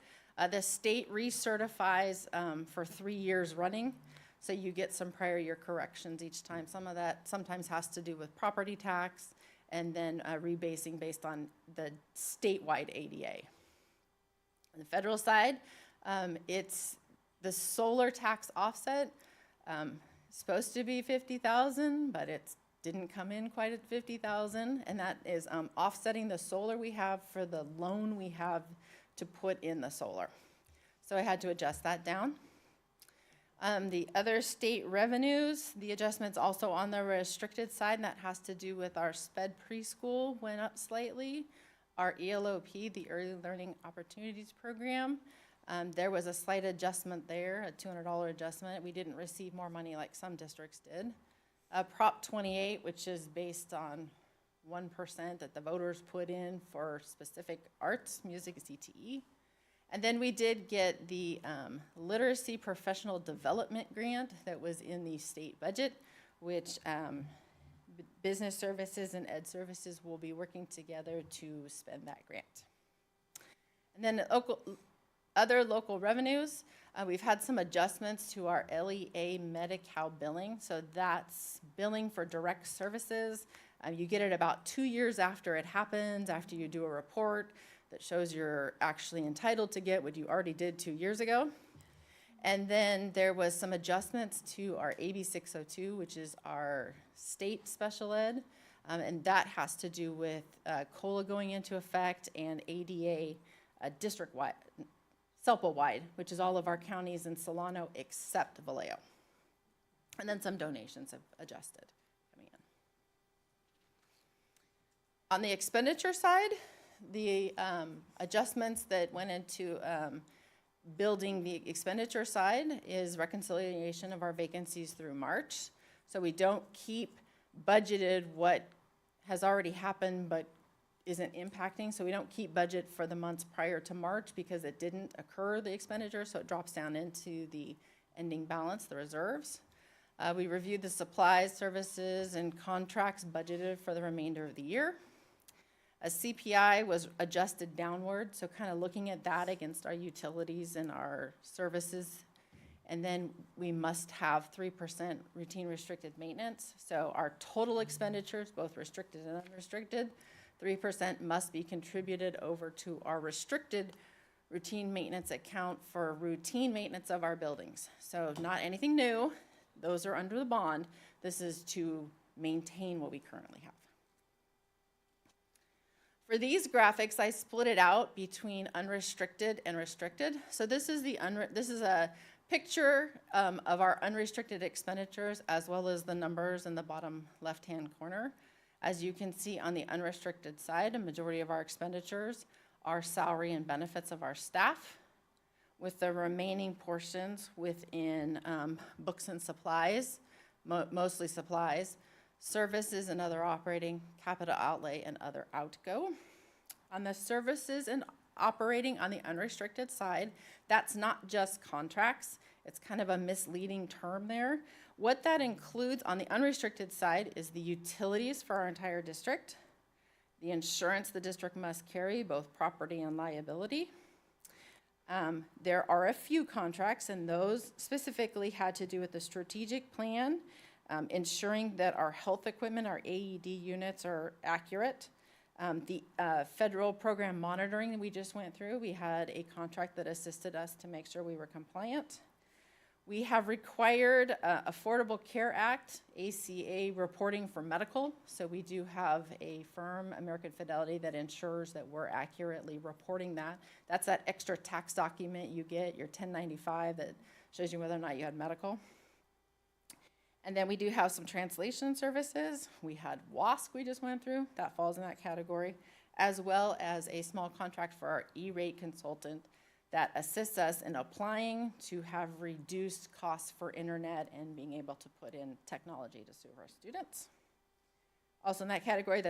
The state recertifies for 3 years running, so you get some prior year corrections each time. Some of that sometimes has to do with property tax, and then rebasing based on the statewide ADA. On the federal side, it's the solar tax offset, supposed to be $50,000, but it didn't come in quite at $50,000, and that is offsetting the solar we have for the loan we have to put in the solar. So I had to adjust that down. The other state revenues, the adjustments also on the restricted side, and that has to do with our SPED preschool went up slightly. Our ELOP, the Early Learning Opportunities Program, there was a slight adjustment there, a $200 adjustment. We didn't receive more money like some districts did. Prop 28, which is based on 1% that the voters put in for specific arts, music, CTE. And then we did get the Literacy Professional Development Grant that was in the state budget, which business services and ed services will be working together to spend that grant. And then other local revenues, we've had some adjustments to our LEA Medi-Cal billing. So that's billing for direct services. You get it about 2 years after it happens, after you do a report that shows you're actually entitled to get what you already did 2 years ago. And then there was some adjustments to our AB 602, which is our state special ed. And that has to do with COLA going into effect and ADA district-wide, SELPA-wide, which is all of our counties in Solano except Vallejo. And then some donations have adjusted coming in. On the expenditure side, the adjustments that went into building the expenditure side is reconciliation of our vacancies through March. So we don't keep budgeted what has already happened but isn't impacting. So we don't keep budget for the months prior to March because it didn't occur, the expenditure, so it drops down into the ending balance, the reserves. We reviewed the supplies, services, and contracts budgeted for the remainder of the year. A CPI was adjusted downward, so kind of looking at that against our utilities and our services. And then we must have 3% routine restricted maintenance. So our total expenditures, both restricted and unrestricted, 3% must be contributed over to our restricted routine maintenance account for routine maintenance of our buildings. So not anything new, those are under the bond. This is to maintain what we currently have. For these graphics, I split it out between unrestricted and restricted. So this is a picture of our unrestricted expenditures as well as the numbers in the bottom left-hand corner. As you can see on the unrestricted side, a majority of our expenditures are salary and benefits of our staff, with the remaining portions within books and supplies, mostly supplies, services and other operating, capital outlay, and other outgo. On the services and operating on the unrestricted side, that's not just contracts. It's kind of a misleading term there. What that includes on the unrestricted side is the utilities for our entire district, the insurance the district must carry, both property and liability. There are a few contracts, and those specifically had to do with the strategic plan, ensuring that our health equipment, our AED units are accurate. The federal program monitoring that we just went through, we had a contract that assisted us to make sure we were compliant. We have required Affordable Care Act, ACA reporting for medical. So we do have a firm, American Fidelity, that ensures that we're accurately reporting that. That's that extra tax document you get, your 1095, that shows you whether or not you had medical. And then we do have some translation services. We had WASC we just went through, that falls in that category, as well as a small contract for our E-rate consultant that assists us in applying to have reduced costs for internet and being able to put in technology to serve our students. Also in that category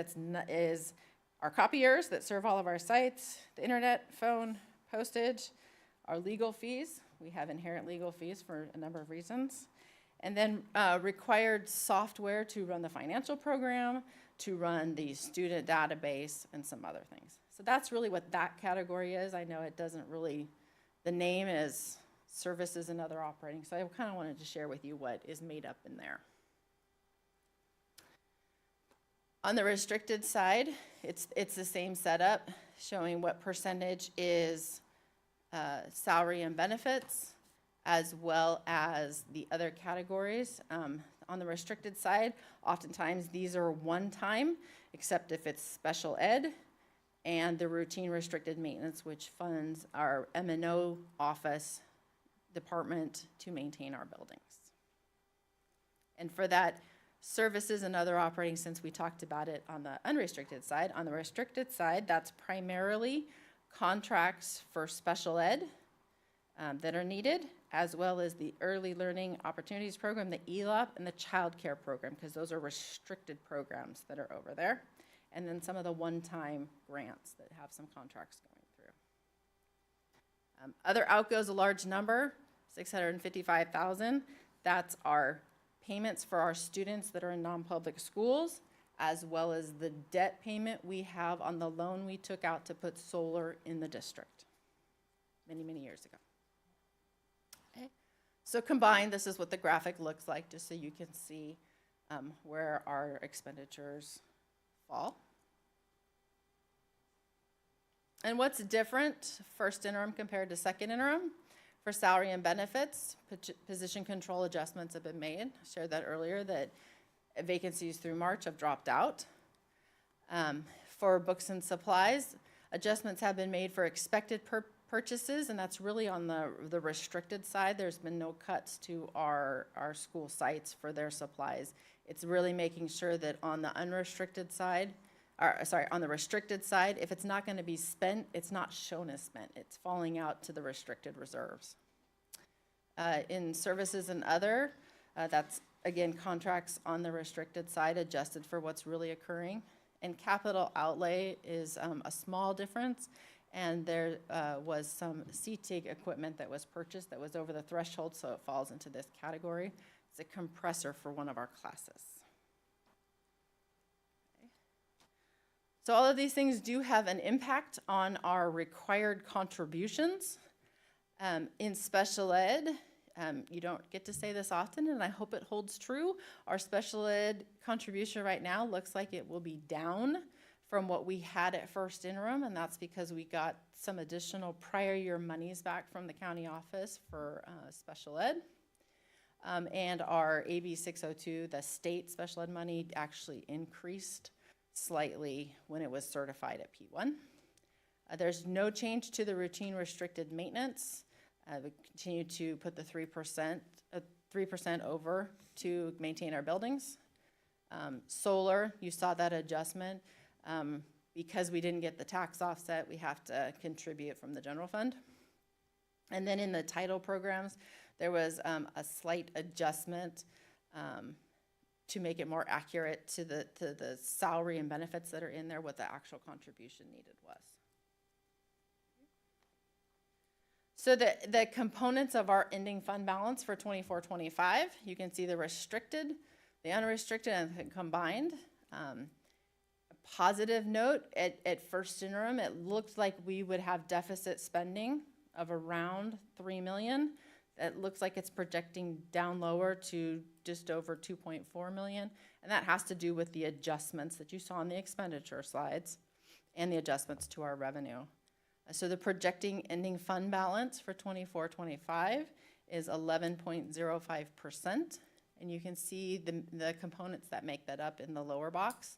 is our copiers that serve all of our sites, the internet, phone, postage, our legal fees. We have inherent legal fees for a number of reasons. And then required software to run the financial program, to run the student database, and some other things. So that's really what that category is. I know it doesn't really, the name is services and other operating, so I kind of wanted to share with you what is made up in there. On the restricted side, it's the same setup, showing what percentage is salary and benefits, as well as the other categories. On the restricted side, oftentimes these are one-time, except if it's special ed, and the routine restricted maintenance, which funds our M&O office department to maintain our buildings. And for that, services and other operating, since we talked about it on the unrestricted side, on the restricted side, that's primarily contracts for special ed that are needed, as well as the Early Learning Opportunities Program, the ELOP, and the Child Care Program, because those are restricted programs that are over there. And then some of the one-time grants that have some contracts going through. Other outgoes, a large number, $655,000. That's our payments for our students that are in non-public schools, as well as the debt payment we have on the loan we took out to put solar in the district many, many years ago. Okay. So combined, this is what the graphic looks like, just so you can see where our expenditures fall. And what's different, first interim compared to second interim? For salary and benefits, position control adjustments have been made. I shared that earlier, that vacancies through March have dropped out. For books and supplies, adjustments have been made for expected purchases, and that's really on the restricted side. There's been no cuts to our school sites for their supplies. It's really making sure that on the unrestricted side, on the restricted side, if it's not going to be spent, it's not shown as spent. It's falling out to the restricted reserves. In services and other, that's, again, contracts on the restricted side adjusted for what's really occurring. And capital outlay is a small difference, and there was some CTIG equipment that was purchased that was over the threshold, so it falls into this category. It's a compressor for one of our classes. So all of these things do have an impact on our required contributions. In special ed, you don't get to say this often, and I hope it holds true. Our special ed contribution right now looks like it will be down from what we had at first interim, and that's because we got some additional prior year monies back from the county office for special ed. And our AB 602, the state special ed money, actually increased slightly when it was certified at P1. There's no change to the routine restricted maintenance. We continue to put the 3% over to maintain our buildings. Solar, you saw that adjustment. Because we didn't get the tax offset, we have to contribute from the general fund. And then in the title programs, there was a slight adjustment to make it more accurate to the salary and benefits that are in there, what the actual contribution needed was. So the components of our ending fund balance for 24-25, you can see the restricted, the unrestricted, and the combined. A positive note, at first interim, it looked like we would have deficit spending of around $3 million. It looks like it's projecting down lower to just over 2.4 million. And that has to do with the adjustments that you saw on the expenditure slides and the adjustments to our revenue. So the projecting ending fund balance for 24-25 is 11.05%. And you can see the components that make that up in the lower box.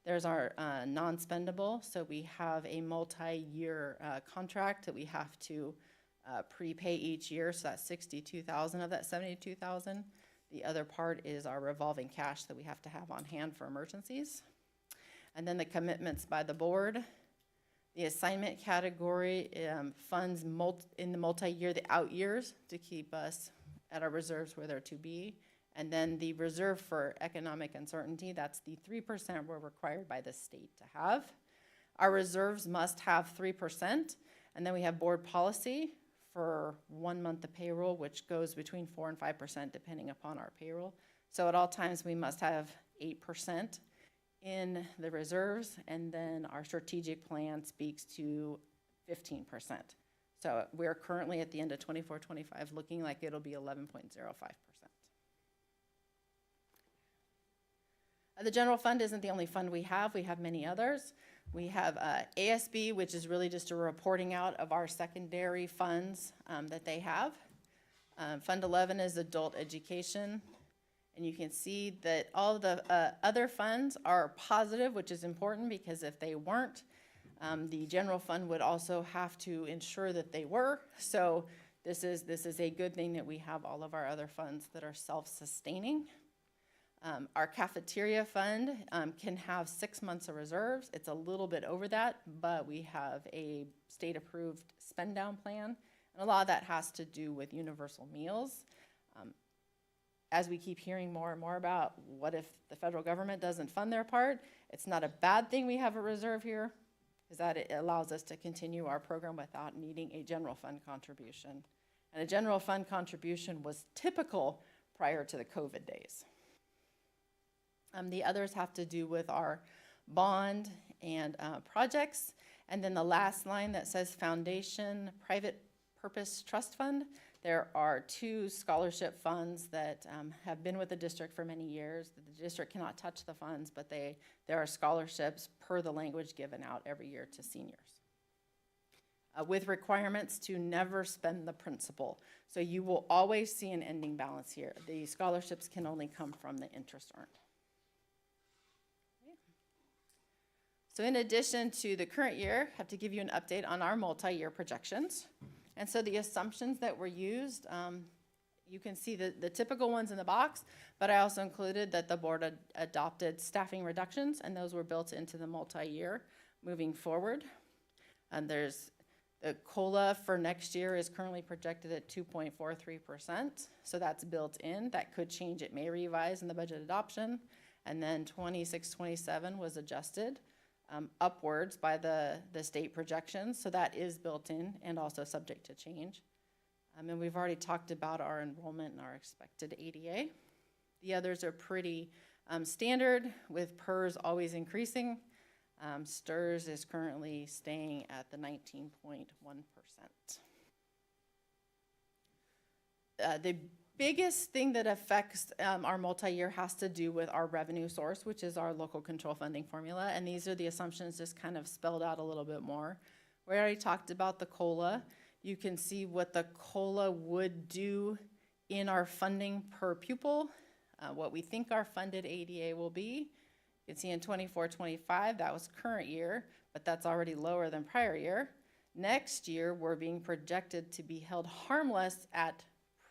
There's our non-spendable. So we have a multi-year contract that we have to prepay each year. So that's 62,000 of that 72,000. The other part is our revolving cash that we have to have on hand for emergencies. And then the commitments by the board. The assignment category funds in the multi-year, the out years, to keep us at our reserves where they're to be. And then the reserve for economic uncertainty, that's the 3% we're required by the state to have. Our reserves must have 3%. And then we have board policy for 1 month of payroll, which goes between 4 and 5% depending upon our payroll. So at all times we must have 8% in the reserves, and then our strategic plan speaks to 15%. So we're currently at the end of 24-25 looking like it'll be 11.05%. The general fund isn't the only fund we have many others. We have ASB, which is really just a reporting out of our secondary funds that they have. Fund 11 is adult education. And you can see that all of the other funds are positive, which is important because if they weren't, the general fund would also have to ensure that they were. So this is a good thing that we have all of our other funds that are self-sustaining. Our cafeteria fund can have 6 months of reserves. It's a little bit over that, but we have a state-approved spend-down plan. And a lot of that has to do with universal meals. As we keep hearing more and more about what if the federal government doesn't fund their part, it's not a bad thing we have a reserve here, is that it allows us to continue our program without needing a general fund contribution. And a general fund contribution was typical prior to the COVID days. The others have to do with our bond and projects. And then the last line that says foundation, private purpose trust fund. There are 2 scholarship funds that have been with the district for many years. The district cannot touch the funds, but there are scholarships per the language given out every year to seniors. With requirements to never spend the principal. So you will always see an ending balance here. The scholarships can only come from the interest earned. So in addition to the current year, I have to give you an update on our multi-year projections. And so the assumptions that were used, you can see the typical ones in the box, but I also included that the board adopted staffing reductions, and those were built into the multi-year moving forward. And there's the COLA for next year is currently projected at 2.43%, so that's built in. That could change, it may revise in the budget adoption. And then 26-27 was adjusted upwards by the state projections, so that is built in and also subject to change. And we've already talked about our enrollment and our expected ADA. The others are pretty standard, with PERS always increasing. STRS is currently staying at the 19.1%. The biggest thing that affects our multi-year has to do with our revenue source, which is our local control funding formula. And these are the assumptions just kind of spelled out a little bit more. We already talked about the COLA. You can see what the COLA would do in our funding per pupil, what we think our funded ADA will be. You can see in 24-25, that was current year, but that's already lower than prior year. Next year, we're being projected to be held harmless at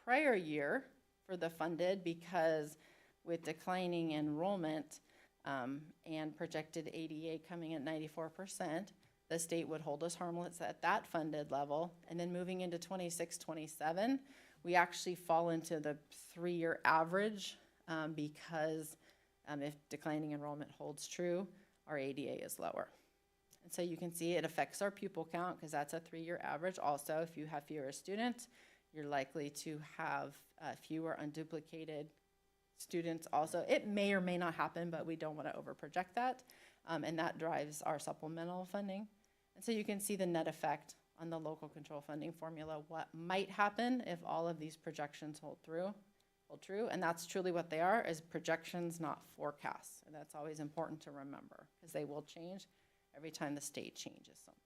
prior year for the funded, because with declining enrollment and projected ADA coming at 94%, the state would hold us harmless at that funded level. And then moving into 26-27, we actually fall into the 3-year average because if declining enrollment holds true, our ADA is lower. And so you can see it affects our pupil count, because that's a 3-year average. Also, if you have fewer students, you're likely to have fewer unduplicated students also. It may or may not happen, but we don't want to overproject that. And that drives our supplemental funding. And so you can see the net effect on the local control funding formula, what might happen if all of these projections hold true. And that's truly what they are, is projections, not forecasts. And that's always important to remember, because they will change every time the state changes something.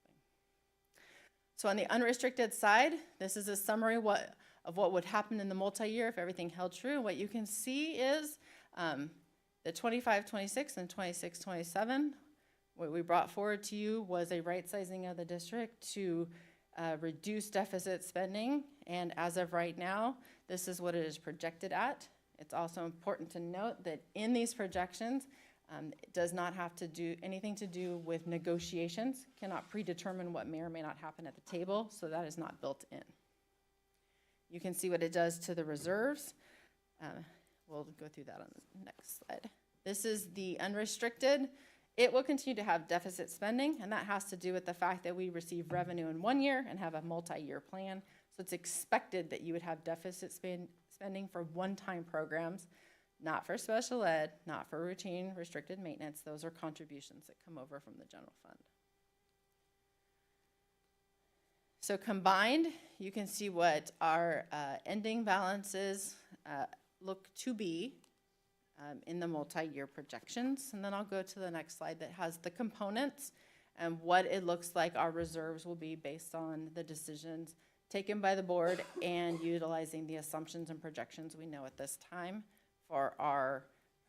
So on the unrestricted side, this is a summary of what would happen in the multi-year if everything held true. What you can see is the 25-26 and 26-27. What we brought forward to you was a right sizing of the district to reduce deficit spending. And as of right now, this is what it is projected at. It's also important to note that in these projections, it does not have to do anything to do with negotiations, cannot predetermine what may or may not happen at the table, so that is not built in. You can see what it does to the reserves. We'll go through that on the next slide. This is the unrestricted. It will continue to have deficit spending, and that has to do with the fact that we receive revenue in 1 year and have a multi-year plan. So it's expected that you would have deficit spending for one-time programs, not for special ed, not for routine restricted maintenance. Those are contributions that come over from the general fund. So combined, you can see what our ending balances look to be in the multi-year projections. And then I'll go to the next slide that has the components and what it looks like our reserves will be based on the decisions taken by the board and utilizing the assumptions and projections we know at this time for our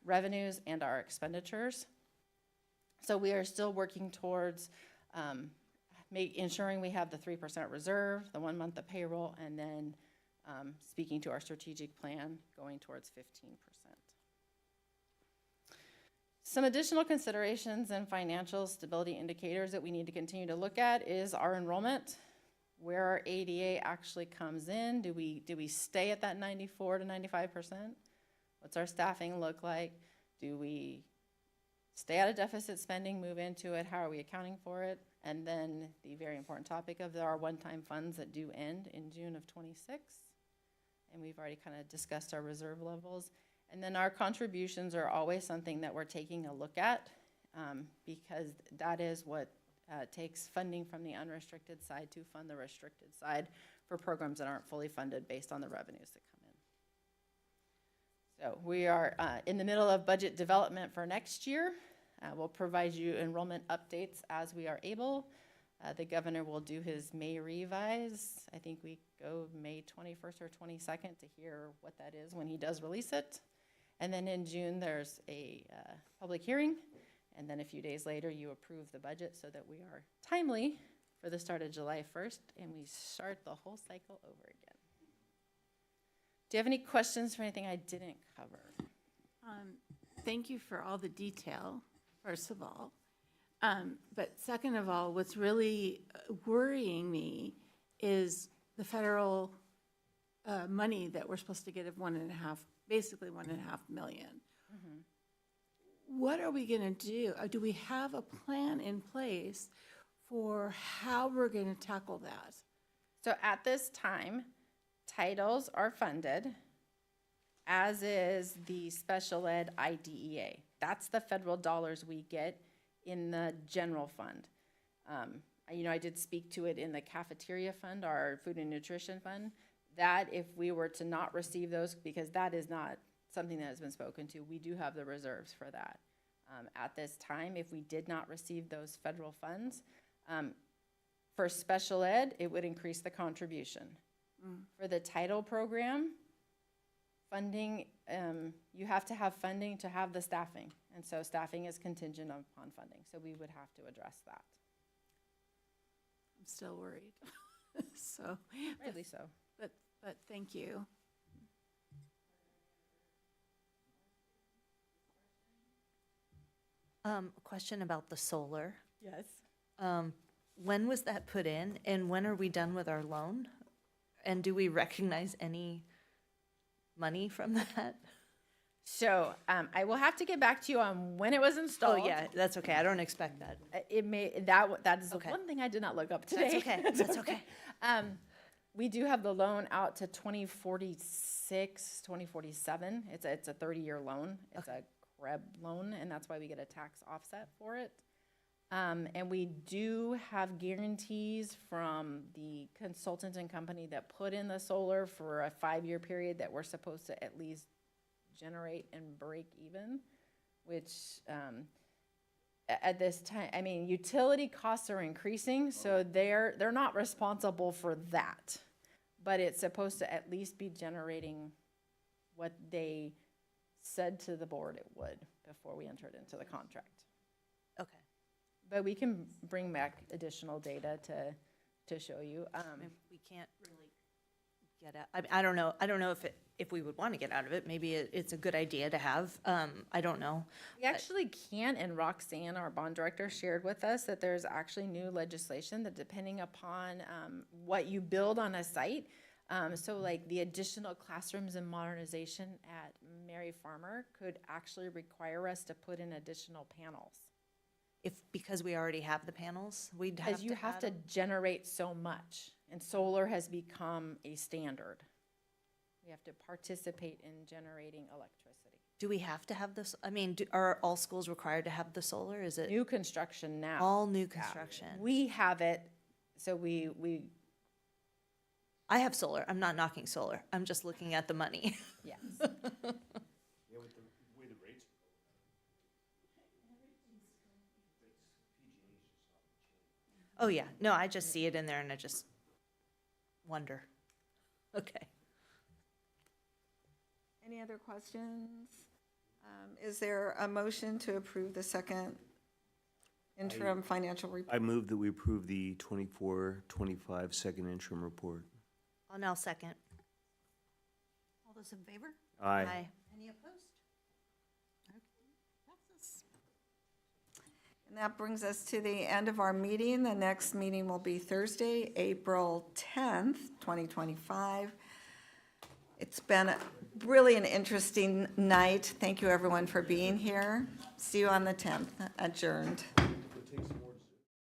revenues and our expenditures. So we are still working towards ensuring we have the 3% reserve, the 1 month of payroll, and then speaking to our strategic plan going towards 15%. Some additional considerations and financial stability indicators that we need to continue to look at is our enrollment, where our ADA actually comes in. Do we stay at that 94 to 95%? What's our staffing look like? Do we stay out of deficit spending, move into it? How are we accounting for it? And then the very important topic of our one-time funds that do end in June of 26. And we've already kind of discussed our reserve levels. And then our contributions are always something that we're taking a look at because that is what takes funding from the unrestricted side to fund the restricted side for programs that aren't fully funded based on the revenues that come in. So we are in the middle of budget development for next year. We'll provide you enrollment updates as we are able. The governor will do his May revise. I think we go May 21st or 22nd to hear what that is when he does release it. And then in June, there's a public hearing. And then a few days later, you approve the budget so that we are timely for the start of July 1st. And we start the whole cycle over again. Do you have any questions for anything I didn't cover? Thank you for all the detail, first of all. But second of all, what's really worrying me is the federal money that we're supposed to get of basically $1.5 million. Mm-hmm. What are we going to do? Do we have a plan in place for how we're going to tackle that? So at this time, titles are funded, as is the special ed IDEA. That's the federal dollars we get in the general fund. I did speak to it in the cafeteria fund, our food and nutrition fund, that if we were to not receive those, because that is not something that has been spoken to, we do have the reserves for that. At this time, if we did not receive those federal funds, for special ed, it would increase the contribution. For the title program, funding, you have to have funding to have the staffing. And so staffing is contingent upon funding. So we would have to address that. I'm still worried. So. Rightly so. But thank you. A question about the solar. Yes. When was that put in, and when are we done with our loan? And do we recognize any money from that? So I will have to get back to you on when it was installed. Oh, yeah, that's okay. I don't expect that. That is the one thing I did not look up today. That's okay. That's okay. We do have the loan out to 2046, 2047. It's a 30-year loan. It's a CREB loan, and that's why we get a tax offset for it. And we do have guarantees from the consultant and company that put in the solar for a 5-year period that we're supposed to at least generate and break even, which at this time, I mean, utility costs are increasing, so they're not responsible for that. But it's supposed to at least be generating what they said to the board it would before we entered into the contract. Okay. But we can bring back additional data to show you. We can't really get out, I don't know if we would want to get out of it. Maybe it's a good idea to have. I don't know. We actually can, and Roxanne, our bond director, shared with us that there's actually new legislation that depending upon what you build on a site, so like the additional classrooms and modernization at Mary Farmer could actually require us to put in additional panels. Because we already have the panels, we'd have to Because you have to generate so much, and solar has become a standard. We have to participate in generating electricity. Do we have to have this? I mean, are all schools required to have the solar? Is it? New construction now. All new construction. We have it, so we I have solar. I'm not knocking solar. I'm just looking at the money. yes. Yeah, with the way the rates are going. Oh, yeah. No, I just see it in there and I just wonder. Okay. Any other questions? Is there a motion to approve the second interim financial report? I move that we approve the 24-25 second interim report. I'll now second. All those in favor? Aye. Any opposed? Okay, passes. And that brings us to the end of our meeting. The next meeting will be Thursday, April 10th, 2025. It's been really an interesting night. Thank you, everyone, for being here. See you on the 10th. Adjourned.